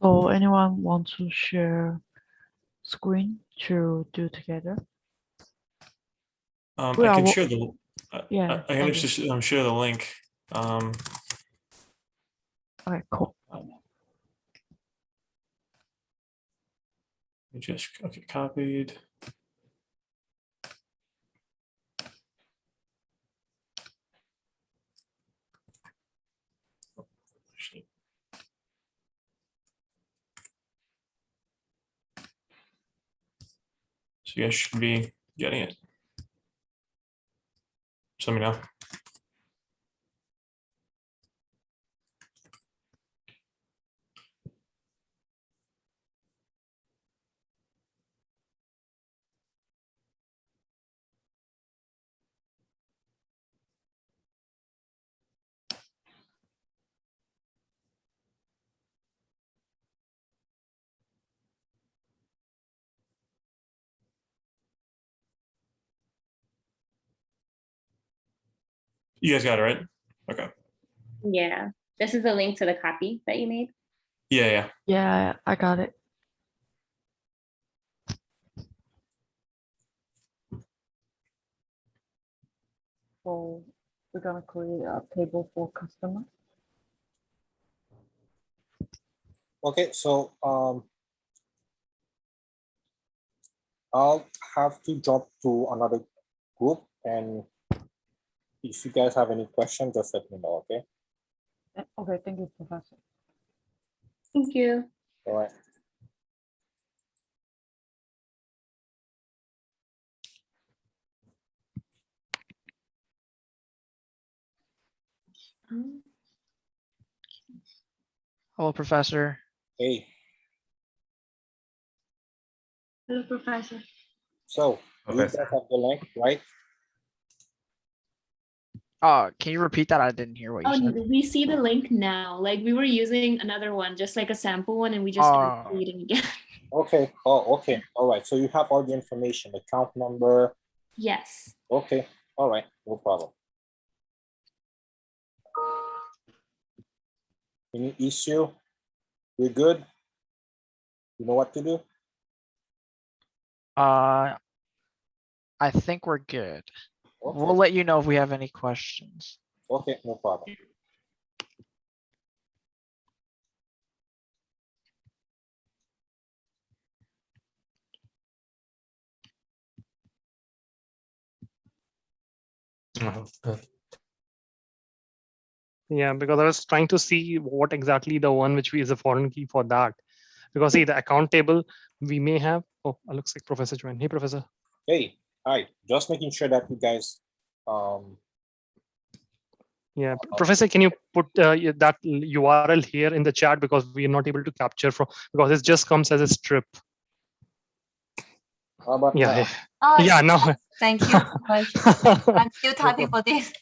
So anyone want to share screen to do together? I We are can wo- share the. Yeah, I can thank you. just share the link. Okay, cool. Just okay, copied. So you guys should be getting it. Just let me know. You guys got it, right? Okay. Yeah. This is the link to the copy that you made. Yeah, yeah. Yeah, I got it. So we're gonna create a table for customer. Okay, so I'll have to jump to another group, and if you guys have any questions, just let me know, okay? Okay, thank you, Professor. Thank you. All right. Hello, Professor. Hey, Hello, Professor. so you guys have the link, right? Can you repeat that? I didn't hear what you Oh, said. we see the link now. Like we were using another one, just like a sample one, and we just started Oh. creating again. Okay. Oh, okay. All right. So you have all the information, account number. Yes. Okay. All right. No problem. Any issue? We're good? You know what to do? I think we're good. Okay. We'll let you know if we have any questions. Okay, no problem. Yeah, because I was trying to see what exactly the one which we is a foreign key for that. Because see the account table we may have. Oh, it looks like Professor joined. Hey, Professor. Hey, hi. Just making sure that you guys Yeah, Professor, can you put that URL here in the chat because we are not able to capture from because it just comes as a strip. How about Yeah, now? yeah. Oh, Yeah, no. Thank you so much. I'm still typing for this.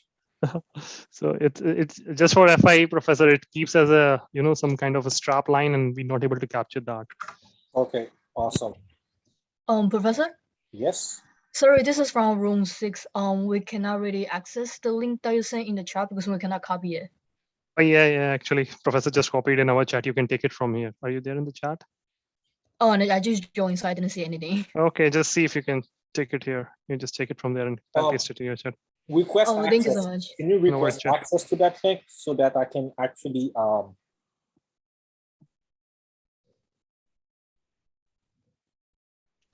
So it's just for FI, Professor. It keeps as a some kind of a strap line, and we're not able to capture that. Okay, awesome. Professor? Yes. Sorry, this is from room 6. We cannot really access the link that you sent in the chat because we cannot copy it. Oh yeah. Actually, Professor just copied in our chat. You can take it from here. Are you there in the chat? Oh, and I just joined, so I didn't see anything. Okay, just see if you can take it here. You just take it from there and paste it in your chat. Request access. Thank you so much. Can you No worries, request chat. access to that link so that I can actually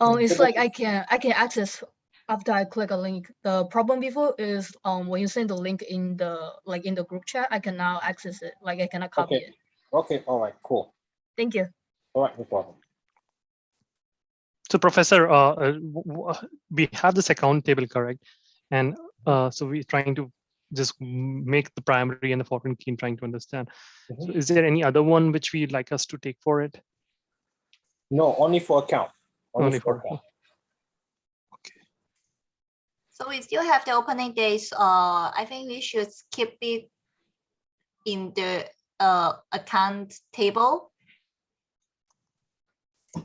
It's like I can access after I click a link. The problem before is when you send the link in the group chat, I can now access it. Like I cannot copy it. Okay, all right, cool. Thank you. All right, no problem. So, Professor, we have this account table, correct? And so we're trying to just make the primary and the foreign key, trying to understand. So is there any other one which we'd like us to take for it? No, only for account. Only for account. So we still have the opening days. I think we should keep it in the account table.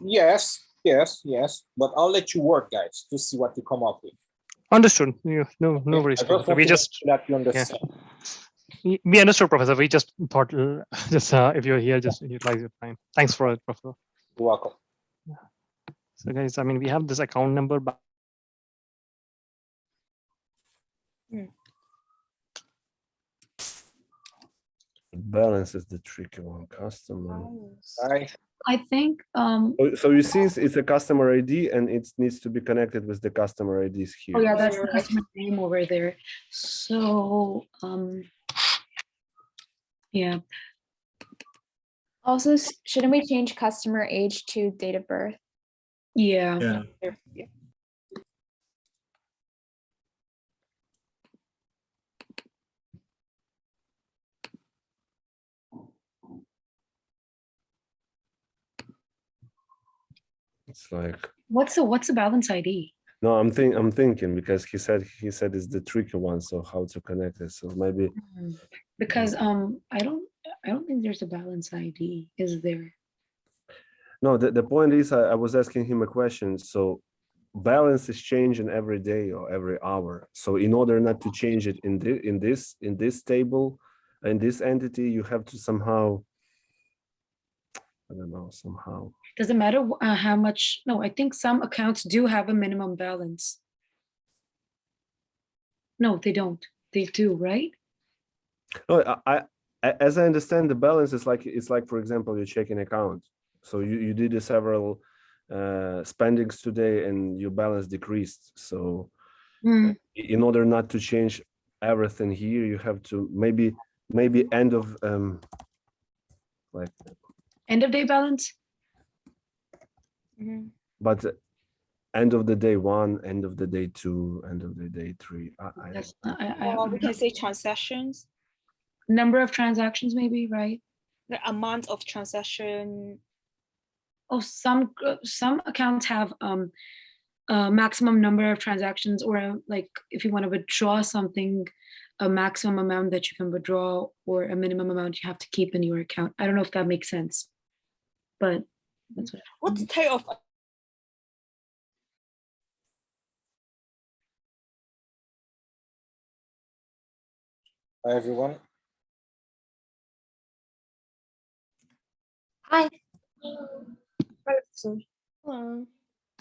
Yes. But I'll let you work, guys, to see what you come up with. Understood. Yeah, no worries, Professor. We just that you understand. Yeah. We understood, Professor. We just thought, just if you're here, just utilize your time. Thanks for it, Professor. You're welcome. So, guys, I mean, we have this account number. Balance is the tricky one. Customer. I think So you see, it's a customer ID, and it needs to be connected with the customer IDs here. oh yeah, that's the customer name over there. So yeah. Also, shouldn't we change customer age to date of birth? Yeah. It's like What's the balance ID? no, I'm thinking because he said it's the tricky one. So how to connect it? So maybe Because I don't think there's a balance ID, is there? no. The point is, I was asking him a question. So balance is changing every day or every hour. So in order not to change it in this table, in this entity, you have to somehow, I don't know, somehow. Doesn't matter how much. No, I think some accounts do have a minimum balance. No, they don't. They do, right? No, as I understand, the balance is like, it's like, for example, your checking account. So you did several spendings today and your balance decreased. So in order not to change everything here, you have to maybe end of like End of day balance. but end of the day 1, end of the day 2, end of the day 3. Or we can say transactions, Number of transactions, maybe, right? the amount of transaction. Oh, some accounts have a maximum number of transactions, or like if you want to withdraw something, a maximum amount that you can withdraw or a minimum amount you have to keep in your account. I don't know if that makes sense, but that's What's the type of Hi, everyone. Hi. Hello.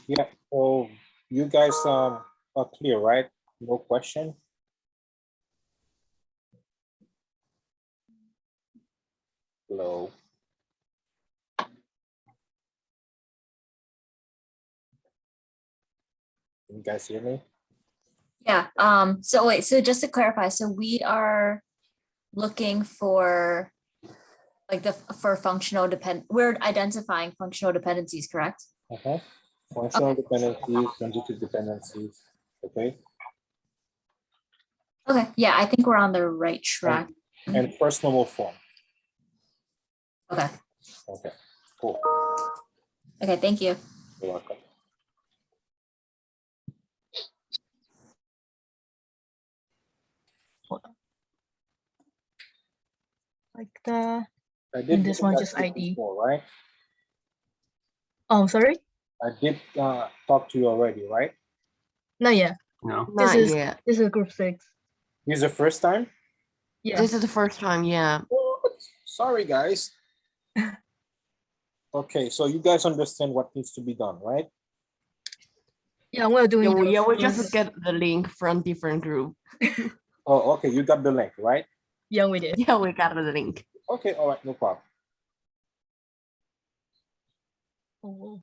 Yeah, so you guys are clear, right? No question? Hello. Can you guys hear me? Yeah, so wait, so just to clarify, so we are looking for like for functional we're identifying functional dependencies, correct? Functional dependencies, transitive dependencies, okay? Okay, yeah, I think we're on the right track. And first normal form. Okay. Okay, cool. Okay, thank you. You're welcome. Like the, I did and this one just that ID. before, right? Oh, sorry? I did talk to you already, right? Not yet. No. This Not is yet. this is group 6. This is the first time? Yeah. This is the first time, yeah. Sorry, guys. Okay, so you guys understand what needs to be done, right? Yeah, we're doing We just get the link from different group. Oh, okay, you got the link, right? Yeah, we did. Yeah, we got the link. Okay, all right, no problem. Oh.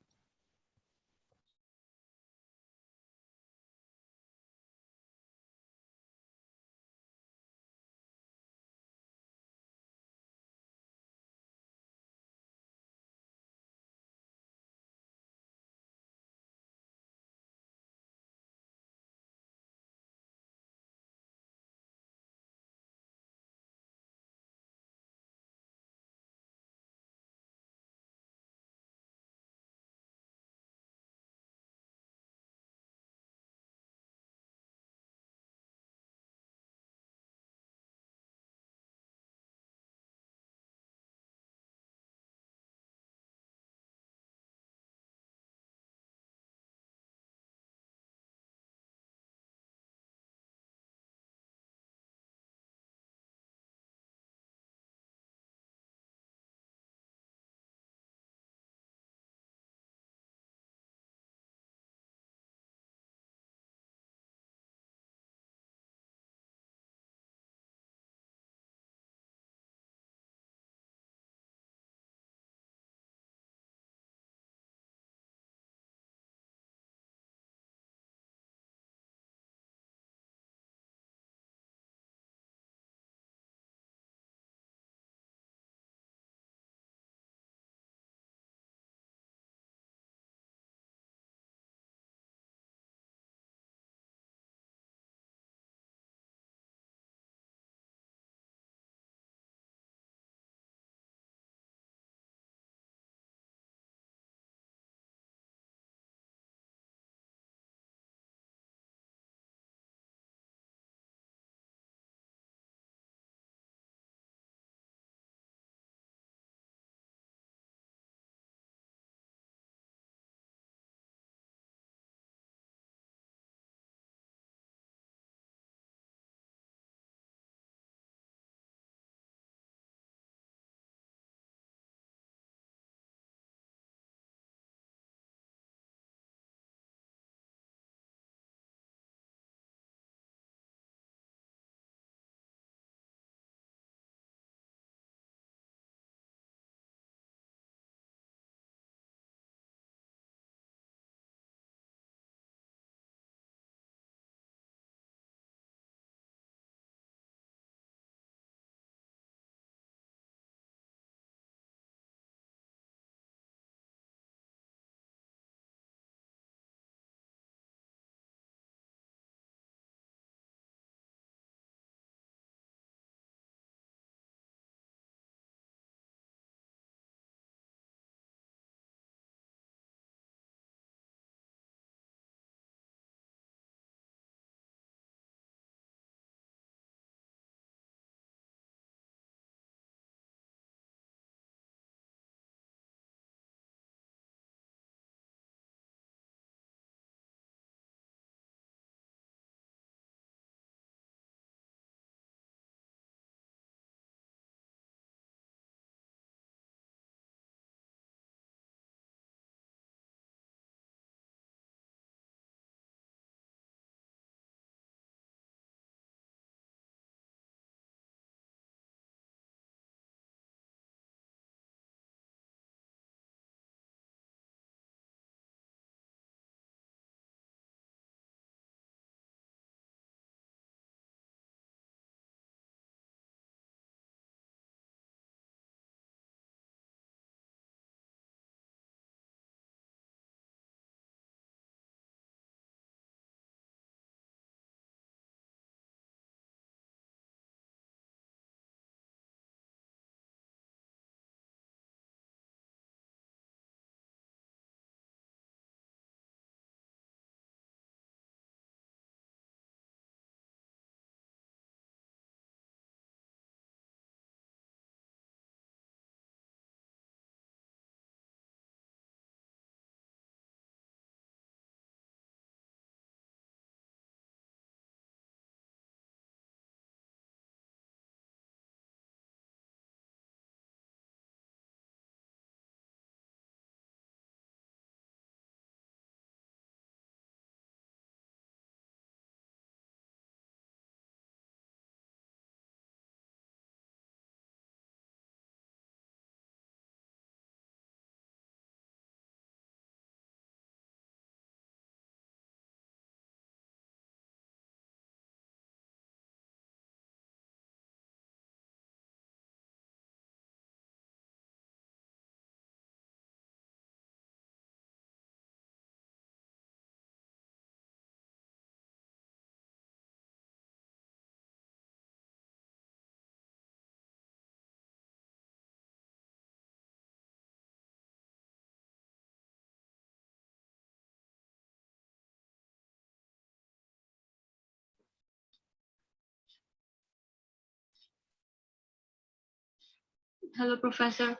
Hello, Professor.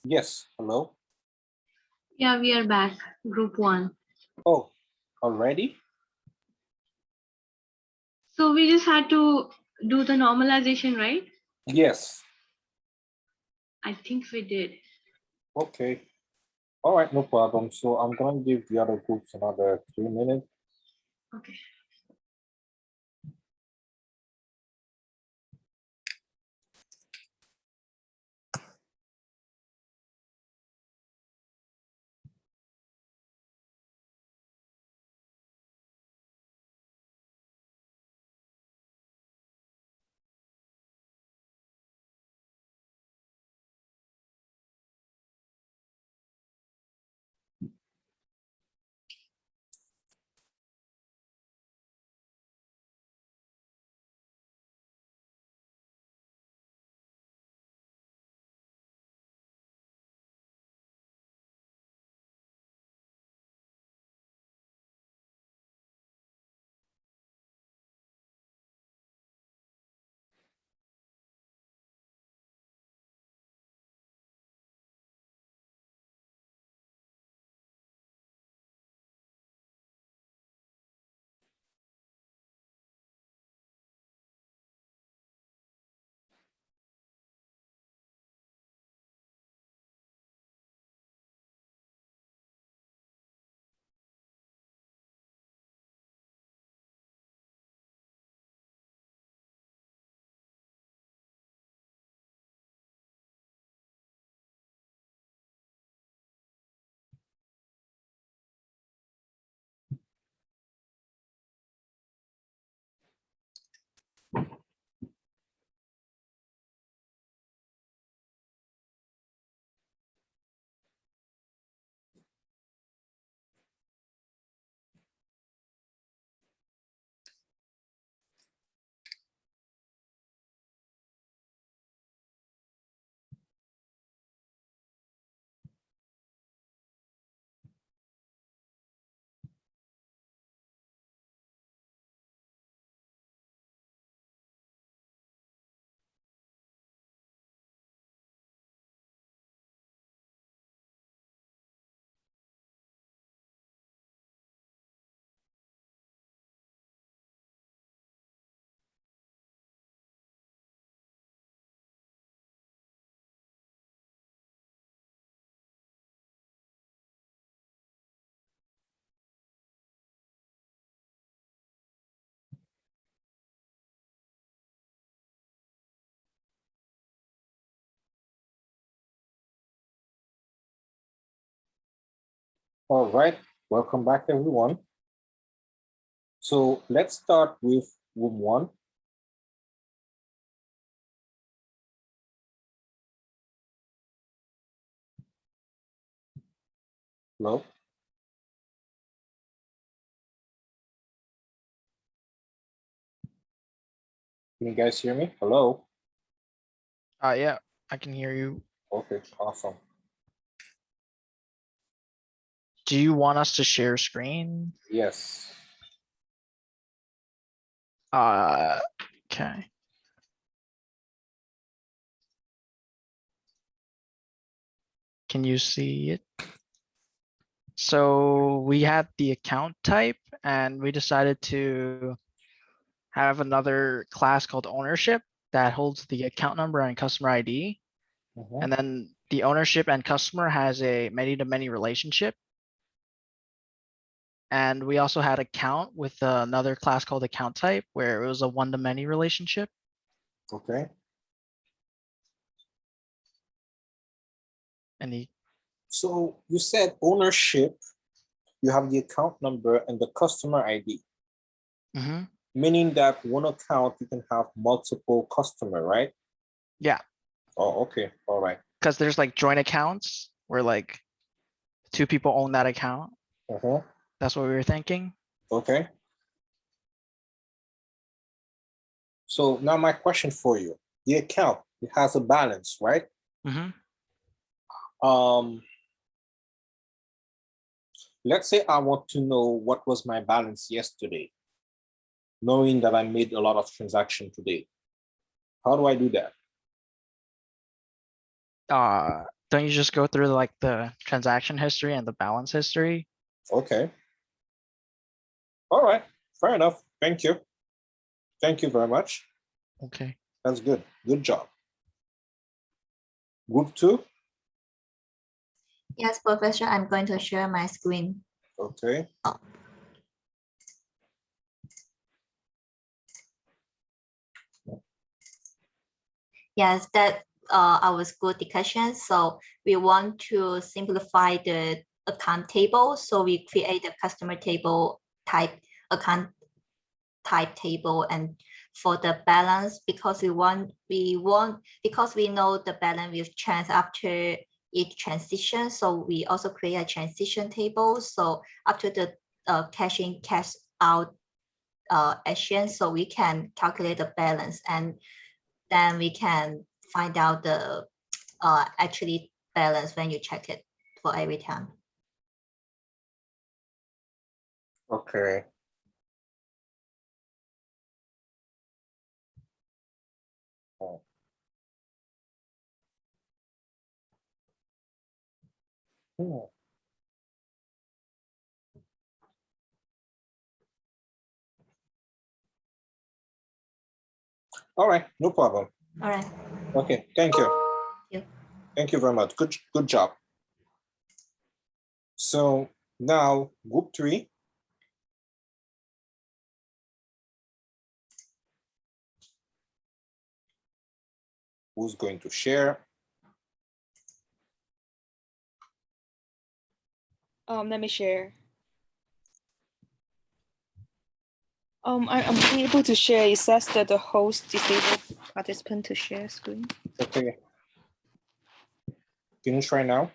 Yes, hello. Yeah, we are back. Group 1. Oh, already? So we just had to do the normalization, right? Yes. I think we did. Okay. All right, no problem. So I'm gonna give the other groups another 3 minutes. Okay. All right, welcome back everyone. So let's start with room 1. Hello? Can you guys hear me? Hello? Yeah, I can hear you. Okay, awesome. Do you want us to share screen? Yes. Okay. Can you see it? So we had the account type and we decided to have another class called ownership that holds the account number and customer ID. And then the ownership and customer has a many-to-many relationship. And we also had account with another class called account type where it was a one-to-many relationship. Okay. And So you said ownership, you have the account number and the customer ID. Meaning that one account you can have multiple customer, right? Yeah. Oh, okay. All right. Because there's like joint accounts where like 2 people own that account. That's what we were thinking. Okay. So now my question for you, the account, it has a balance, right? Let's say I want to know what was my balance yesterday. knowing that I made a lot of transaction today? How do I do that? Don't you just go through like the transaction history and the balance history? Okay. All right, fair enough. Thank you. Thank you very much. Okay. That's good. Good job. Group 2? Yes, Professor, I'm going to share my screen. Okay. Yes, that our school discussion. So we want to simplify the account table. So we create a customer table type, account type table, and for the balance, because we know the balance will change after each transition. So we also create a transition table. So after the cash in, cash out action, so we can calculate the balance, and then we can find out the actually balance when you check it for every time. Okay. Oh. Hmm. All right, no problem. All right. Okay, thank you. Thank you. Thank you very much. Good job. So now group 3. Who's going to share? Let me share. I'm unable to share. It says that the host disabled participant to share screen. Okay. Can you try now?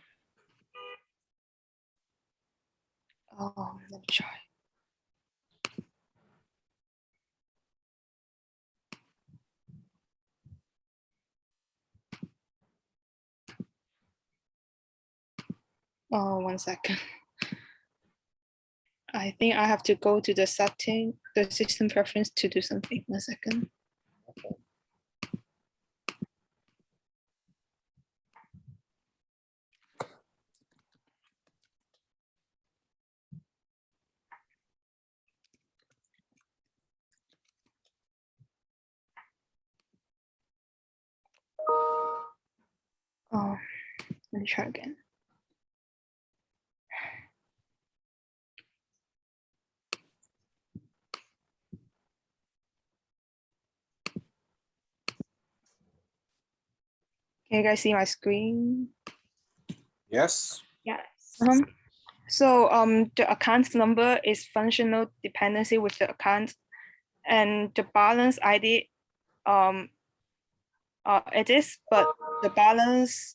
Oh, let me try. Oh, 1 second. I think I have to go to the setting, the system preference to do something. 1 second. Oh, let me try again. Can you guys see my screen? Yes. Yes. So the account number is functional dependency with the account, and the balance ID it is, but the balance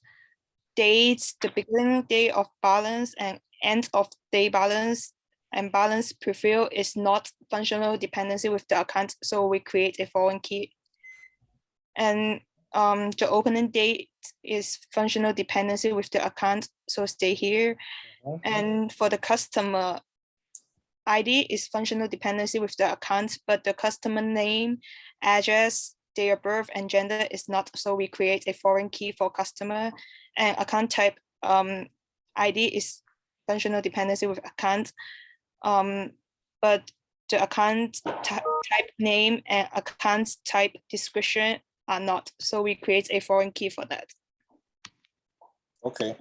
dates, the beginning date of balance and end of day balance and balance prefill is not functional dependency with the account. So we create a foreign key. And the opening date is functional dependency with the account. So stay here. And for the customer, ID is functional dependency with the account, but the customer name, address, date of birth, and gender is not. So we create a foreign key for customer. And account type ID is functional dependency with account, but the account type name and account type description are not. So we create a foreign key for that. Okay.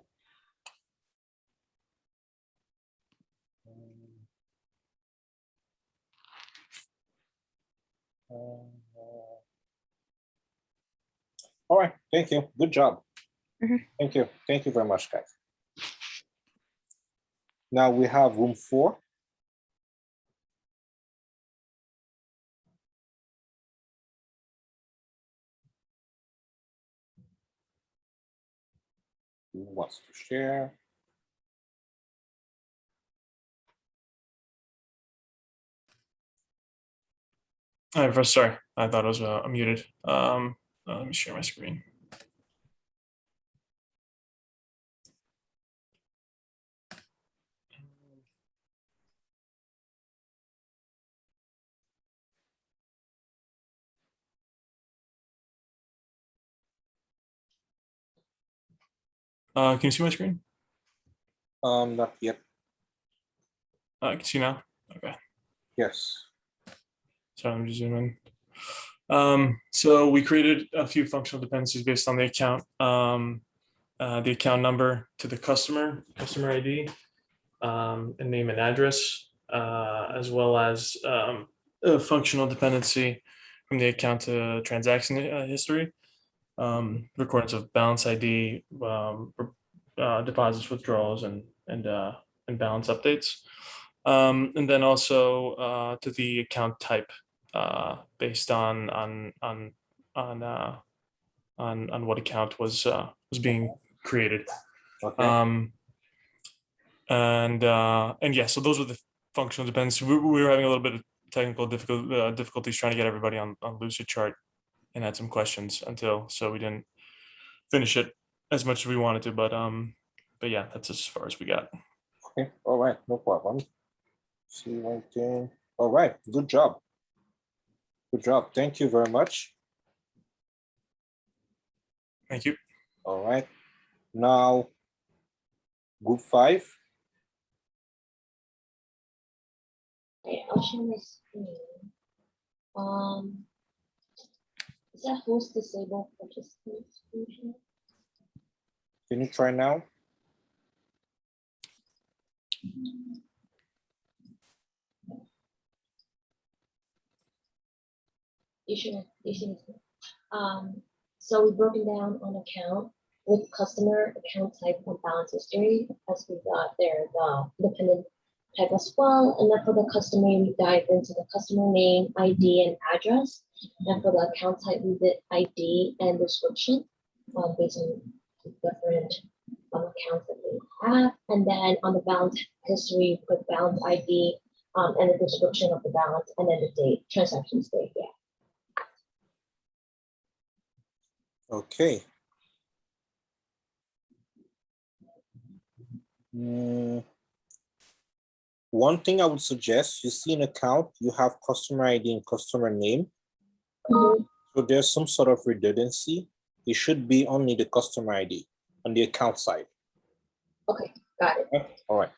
All right, thank you. Good job. Thank you. Thank you very much, guys. Now we have room 4. Who wants to share? First, sorry, I thought I was muted. Let me share my screen. Can you see my screen? Not yet. I can see now. Okay. Yes. So I'm just zooming. So we created a few functional dependencies based on the account number to the customer ID, and name and address, as well as a functional dependency from the account to transaction history, recordings of balance ID, deposits, withdrawals, and balance updates, and then also to the account type, based on what account was being created. Okay. And yeah, so those were the functional dependencies. We were having a little bit of technical difficulties trying to get everybody on Lucidchart, and had some questions so we didn't finish it as much as we wanted to, but yeah, that's as far as we got. Okay, all right, no problem. See one thing. All right, good job. Good job. Thank you very much. Thank you. All right. Now, group 5. Okay, I'll share my screen. Is that host disable participants? Can you try now? You should. So we've broken down on account with customer account type and balance history, as we got there the dependent type as well. And then for the customer, we dive into the customer name, ID, and address. And for the account type, we did ID and description based on the different accounts that we have. And then on the balance history, we put balance ID and the description of the balance, and then the date, transactions date. Yeah. Okay. One thing I would suggest, you see an account, you have customer ID and customer name. So there's some sort of redundancy. It should be only the customer ID on the account side. Okay, got it. Okay. All right,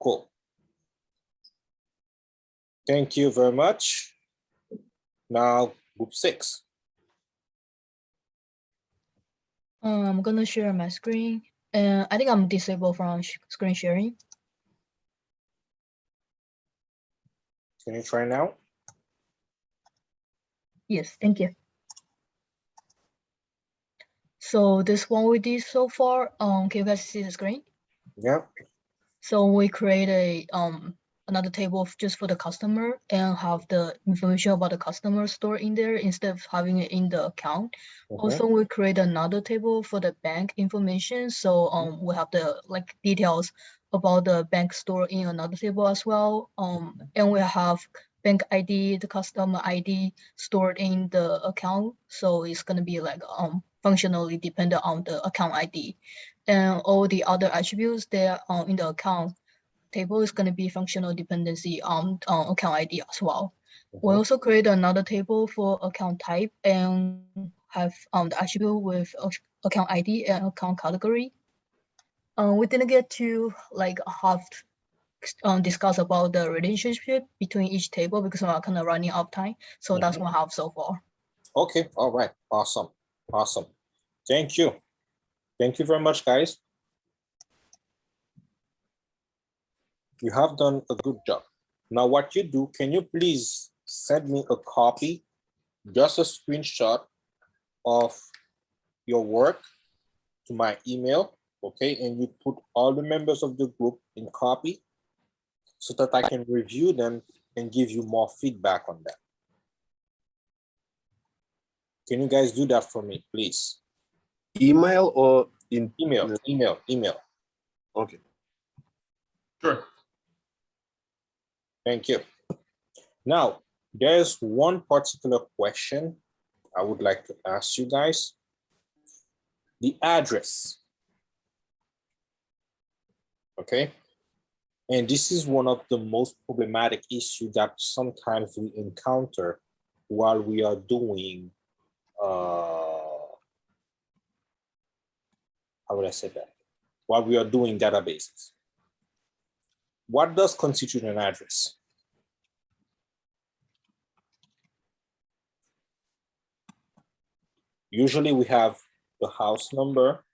cool. Thank you very much. Now, group 6. I'm gonna share my screen. I think I'm disabled from screen sharing. Can you try now? Yes, thank you. So this one we did so far, can you guys see the screen? Yeah. So we create a another table just for the customer and have the information about the customer stored in there instead of having it in the account. Also, we create another table for the bank information. So we have the details about the bank stored in another table as well. And we have bank ID, the customer ID stored in the account. So it's gonna be functionally dependent on the account ID. And all the other attributes there in the account table is going to be functional dependency on account ID as well. We also create another table for account type and have the attribute with account ID and account category. We didn't get to discuss about the relationship between each table because we're kind of running out of time. So that's what I have so far. Okay, all right, awesome, awesome. Thank you. Thank you very much, guys. You have done a good job. Now what you do, can you please send me a copy, just a screenshot of your work to my email, okay? And you put all the members of the group in copy so that I can review them and give you more feedback on that. Can you guys do that for me, please? Email or in email? Email. Okay. Sure. Thank you. Now, there's one particular question I would like to ask you guys. The address. Okay. And this is one of the most problematic issues that sometimes we encounter while we are doing, how would I say that? while we are doing databases. What does constitute an address? Usually we have the house number.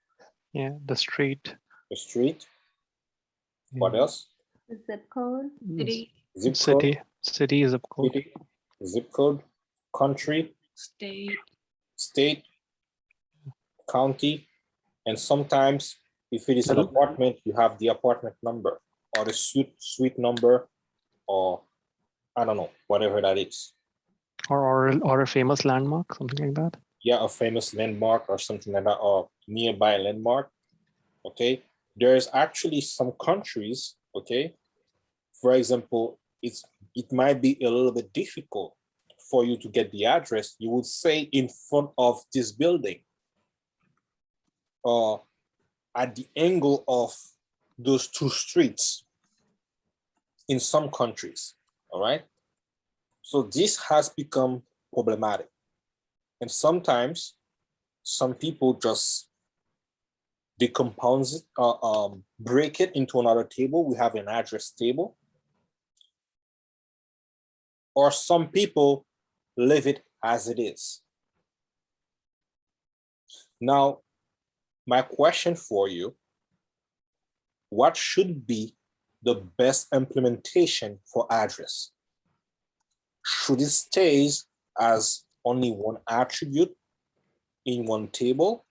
Yeah, the street. The street. What else? The zip code. City. Zip City. code. City, zip code. City, zip code, country, State. state, county, and sometimes if it is an apartment, you have the apartment number or the suite number, or I don't know, whatever that is. Or a famous landmark, something like that. Yeah, a famous landmark or something like that, or nearby landmark. Okay, there's actually some countries. Okay, for example, it might be a little bit difficult for you to get the address. You would say in front of this building, or at the angle of those two streets in some countries. All right. So this has become problematic. And sometimes some people just decompose it, break it into another table. We have an address table. Or some people leave it as it is. Now, my question for you, what should be the best implementation for address? Should it stay as only one attribute in one table?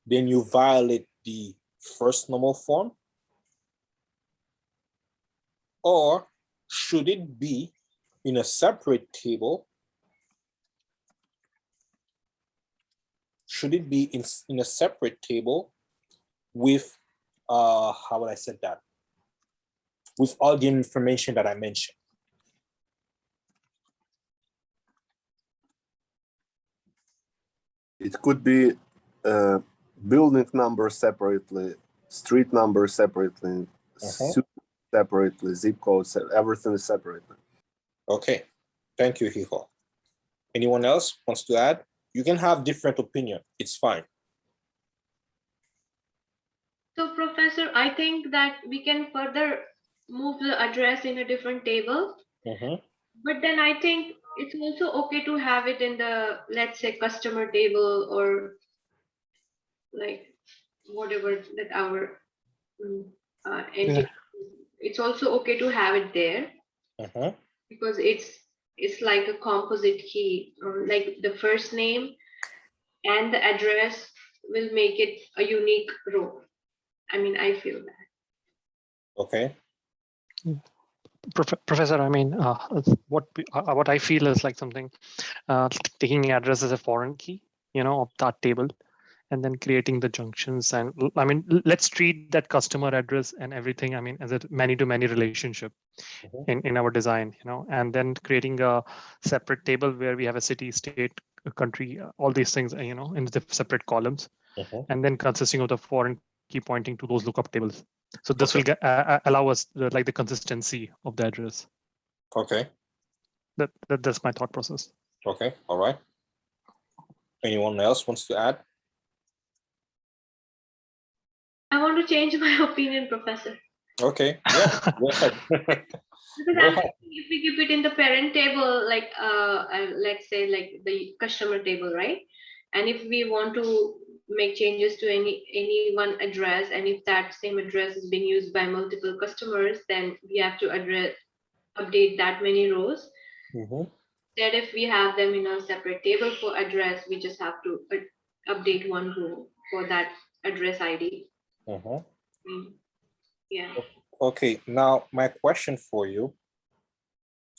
Then you violate the first normal form? Or should it be in a separate table? Should it be in a separate table with, how would I say that? With all the information that I mentioned? It could be building number separately, street number separately, separately, zip codes, everything is separately. Okay, thank you, Hijo. Anyone else wants to add? You can have different opinion, it's fine. So Professor, I think that we can further move the address in a different table. But then I think it's also okay to have it in the, let's say, customer table, or like whatever that our entity. It's also okay to have it there, because it's like a composite key, or like the first name and the address will make it a unique row. I mean, I feel that. Okay. Professor, I mean, what I feel is like something, taking address as a foreign key, of that table, and then creating the junctions. And I mean, let's treat that customer address and everything, I mean, as a many-to-many relationship in our design, and then creating a separate table where we have a city, state, country, all these things, in the separate columns, and then consisting of the foreign key pointing to those lookup tables. So this will allow us like the consistency of the address. Okay. That's my thought process. Okay, all right. Anyone else wants to add? I want to change my opinion, Professor. Okay, yeah, go ahead. Because I'm thinking if we keep it in the parent table, like let's say like the customer table, right? And if we want to make changes to any one address, and if that same address is being used by multiple customers, then we have to update that many rows. Instead, if we have them in a separate table for address, we just have to update one row for that address ID. Yeah. Okay, now my question for you,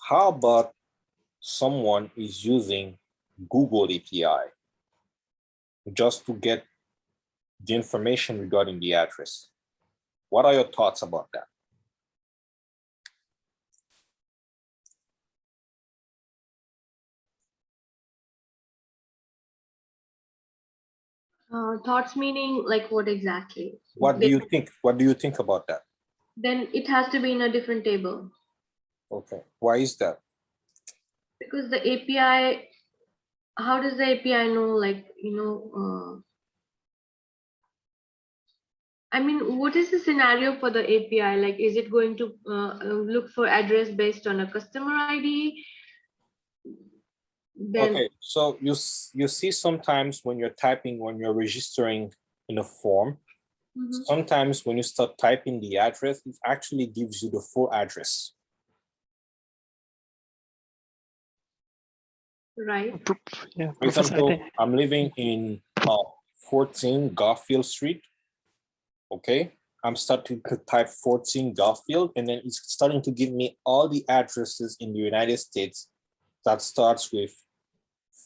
how about someone is using Google API just to get the information regarding the address? What are your thoughts about that? Thoughts meaning like what exactly? What do you think? What do you think about that? Then it has to be in a different table. Okay, why is that? Because the API, how does the API know, like, I mean, what is the scenario for the API? Like, is it going to look for address based on a customer ID? Then, Okay, so you see sometimes when you're typing, when you're registering in a form, sometimes when you start typing the address, it actually gives you the full address. right. Yeah, For example, I'm living in 14 Garfield Street. Okay, I'm starting to type 14 Garfield, and then it's starting to give me all the addresses in the United States that starts with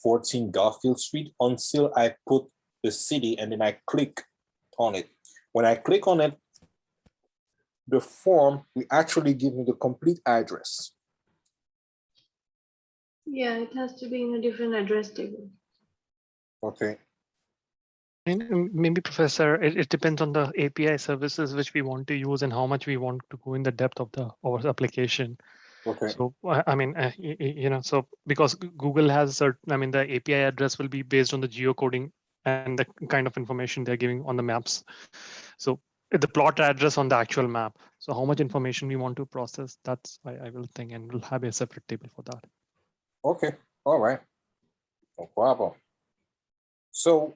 14 Garfield Street until I put the city and then I click on it. When I click on it, the form will actually give me the complete address. Yeah, it has to be in a different address table. Okay. And maybe, Professor, it depends on the API services which we want to use and how much we want to go in the depth of our application. Okay. So I mean, so because Google has certain, I mean, the API address will be based on the geocoding and the kind of information they're giving on the maps. So the plot address on the actual map. So how much information we want to process, that's why I will think, and we'll have a separate table for that. Okay. All right. No problem. So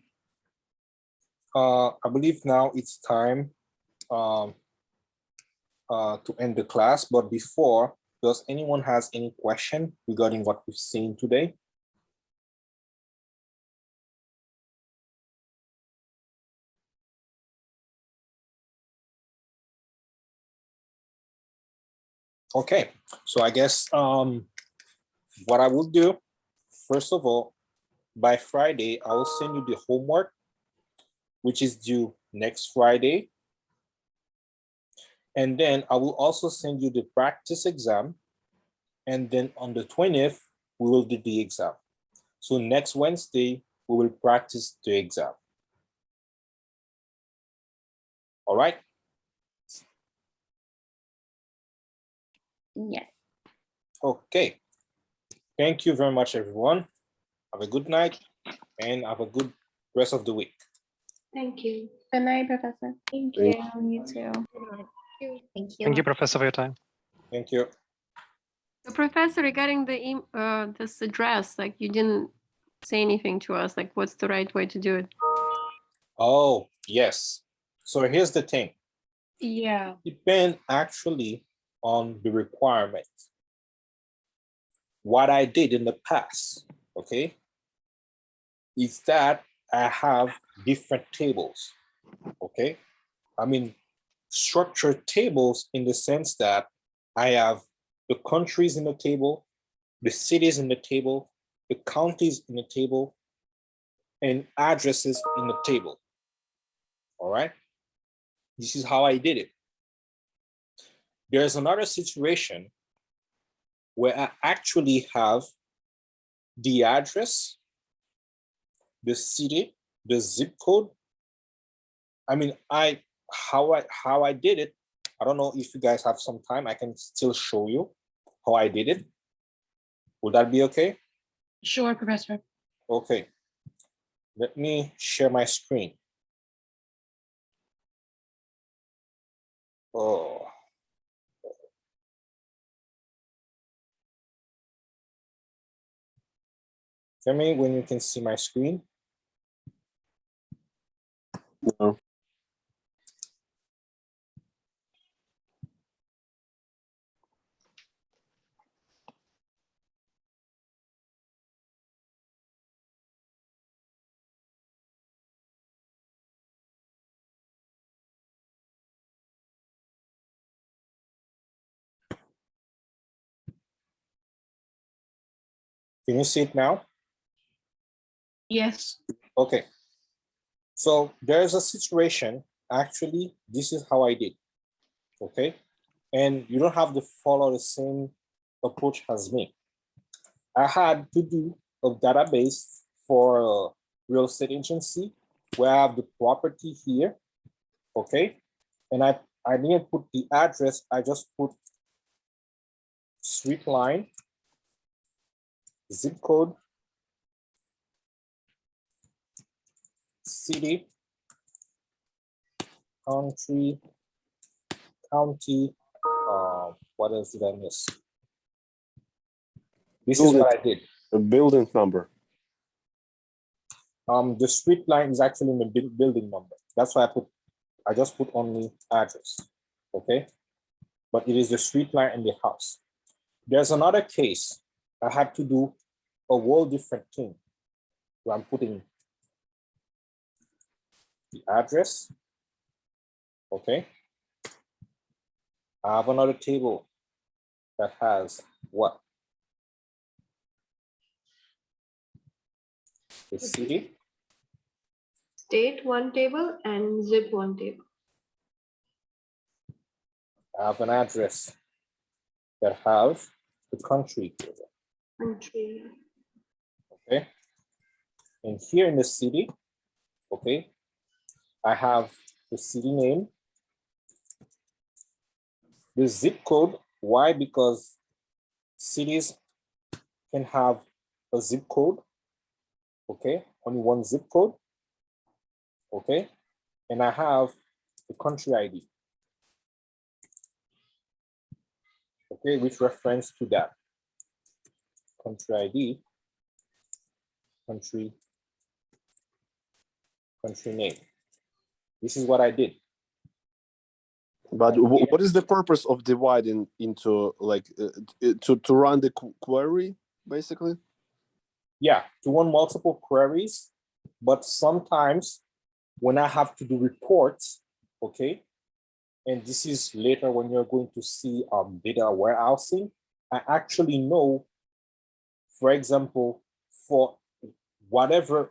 I believe now it's time to end the class. But before, does anyone has any question regarding what we've seen today? Okay, so I guess what I will do, first of all, by Friday, I will send you the homework, which is due next Friday. And then I will also send you the practice exam. And then on the 20th, we will do the exam. So next Wednesday, we will practice the exam. All right? Yes. Okay. Thank you very much, everyone. Have a good night and have a good rest of the week. Thank you. Good night, Professor. Thank you. You too. Thank you. Thank you, Professor, for your time. Thank you. So Professor, regarding the this address, like you didn't say anything to us, like what's the right way to do it? Oh, yes. So here's the thing. Yeah. Depend actually on the requirement. What I did in the past, okay, is that I have different tables, okay? I mean, structured tables in the sense that I have the countries in the table, the cities in the table, the counties in the table, and addresses in the table, all right? This is how I did it. There's another situation where I actually have the address, the city, the zip code. I mean, how I did it. I don't know if you guys have some time. I can still show you how I did it. Would that be okay? Sure, Professor. Okay. Let me share my screen. Oh. Tell me when you can see my screen. No. Can you see it now? Yes. Okay. So there's a situation, actually, this is how I did, okay? And you don't have to follow the same approach as me. I had to do a database for a real estate agency where I have the property here, okay? And I didn't put the address, I just put street line, zip code, city, country, county, what else did I miss? This is what I did. A building number. The street line is actually in the building number. That's why I just put only address, okay? But it is the street line and the house. There's another case. I had to do a whole different thing where I'm putting the address, okay? I have another table that has what? The city. State one table and zip one table. I have an address that have the country table. Country. Okay. And here in the city, okay, I have the city name, the zip code. Why? Because cities can have a zip code, okay, only one zip code, okay, and I have the country ID, okay, which reference to that country ID, country name. This is what I did. But what is the purpose of dividing into like to run the query basically? Yeah, to run multiple queries, but sometimes when I have to do reports, okay, and this is later when you're going to see data warehousing, I actually know, for example, for whatever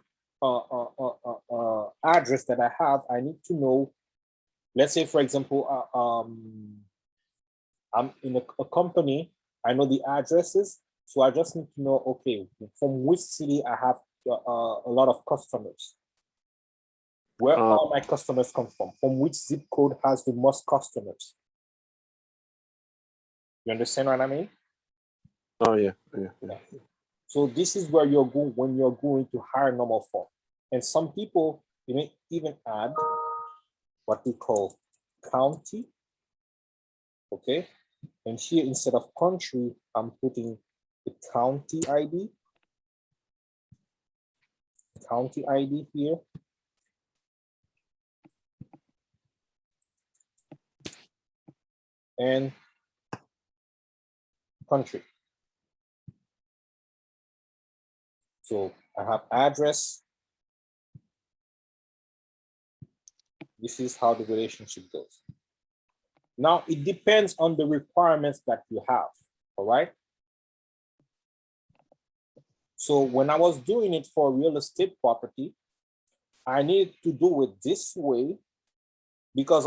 address that I have, I need to know, let's say, for example, I'm in a company, I know the addresses, so I just need to know, okay, from which city I have a lot of customers. Where all my customers come from which zip code has the most customers. You understand what I mean? Oh, yeah. So this is where you're going when you're going to hire normal form. And some people, you may even add what we call county, okay? And here, instead of country, I'm putting the county ID here. And country. So I have address. This is how the relationship goes. Now it depends on the requirements that you have, all right? So when I was doing it for real estate property, I needed to do it this way because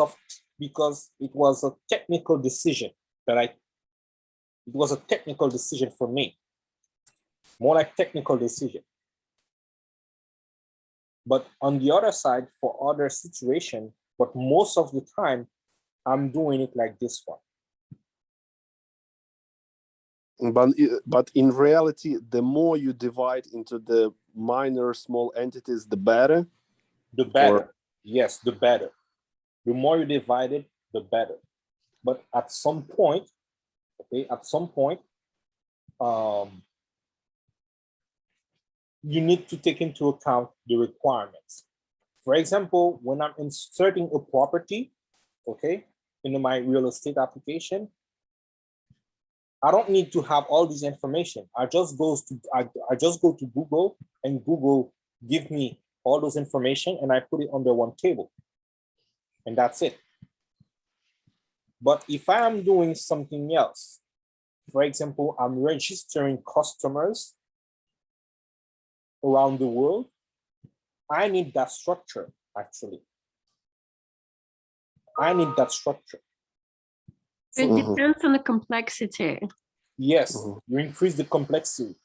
it was a technical decision it was a technical decision for me, more like technical decision. But on the other side, for other situation, but most of the time, I'm doing it like this one. But in reality, the more you divide into the minor small entities, the better? The better, yes, the better. The more you divide it, the better. But at some point, okay, you need to take into account the requirements. For example, when I'm inserting a property, okay, into my real estate application, I don't need to have all this information. I just go to Google, and Google give me all those information, and I put it under one table, and that's it. But if I am doing something else, for example, I'm registering customers around the world, I need that structure, actually. I need that structure. It depends on the complexity. Yes, you increase the complexity.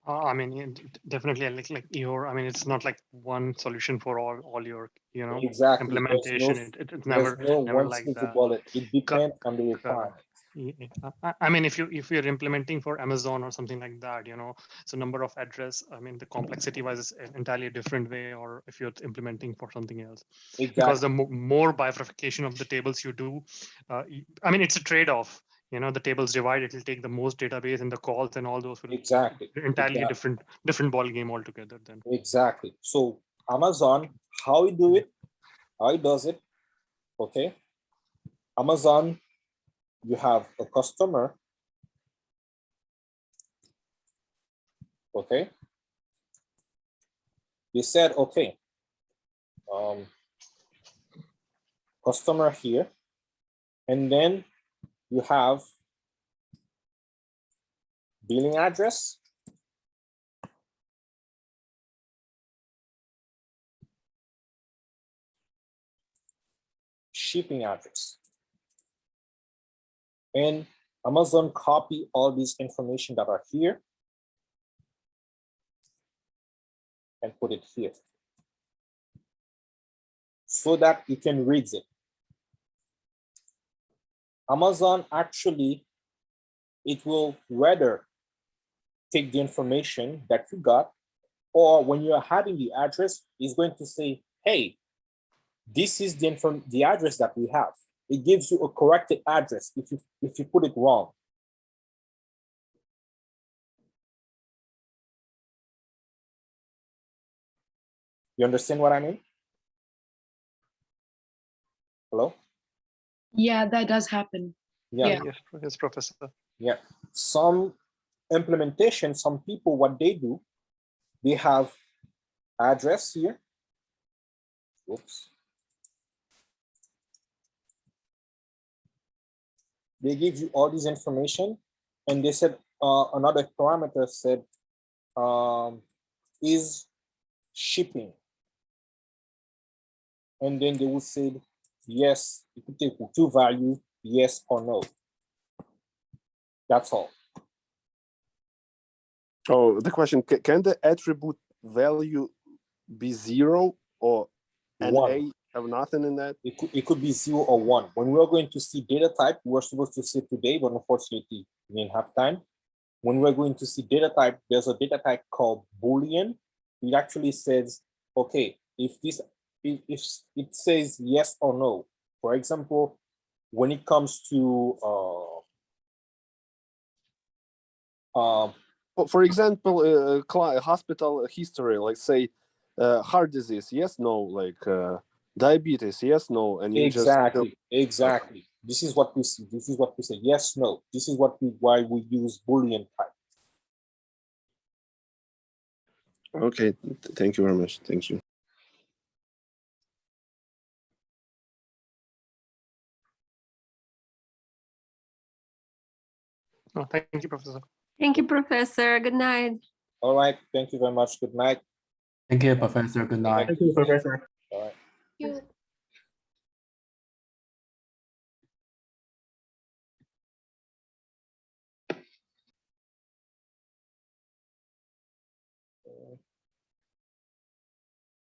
I mean, definitely like your, I mean, it's not like one solution for all your, you know, exactly. implementation. It's never one like silver that. bullet. It depends on the requirements. I mean, if you're implementing for Amazon or something like that, so number of address, I mean, the complexity wise is entirely a different way, or if you're implementing for something else. Exactly. Because the more bifurcation of the tables you do, I mean, it's a trade-off. The tables divide, it will take the most database, and the calls and all those will entirely different ball game altogether then. Exactly. So Amazon, how it does it, okay? Amazon, you have a customer, okay? They said, okay, customer here, and then you have billing address, shipping address. And Amazon copy all these information that are here and put it here so that you can read it. Amazon actually, it will rather take the information that you got, or when you're having the address, it's going to say, hey, this is the address that we have. It gives you a corrected address if you put it wrong. You understand what I mean? Hello? Yeah, that does happen. Yeah. Yes, Professor. Yeah. Some implementation, some people, what they do, they have address here. Whoops. They give you all this information, and they said another parameter said is shipping, and then they would say yes. You could take two values, yes or no. That's all. Oh, the question: can the attribute value be 0 or an 1. A have nothing in that? It could be 0 or 1. When we are going to see data type, we were supposed to see today, but unfortunately we didn't have time. When we're going to see data type, there's a data type called Boolean. It actually says, okay, if it says yes or no. For example, when it comes to for example, hospital history, like say heart disease, yes, no, like diabetes, yes, no, and you exactly. Okay. This is what we see. This is what we say. Yes, no. This is why we use Boolean type. Okay, thank you very much. Thank you. Oh, thank you, Professor. Thank you, Professor. Good night. All right. Thank you very much. Good night. Thank you, Professor. Good night. Thank you, Professor.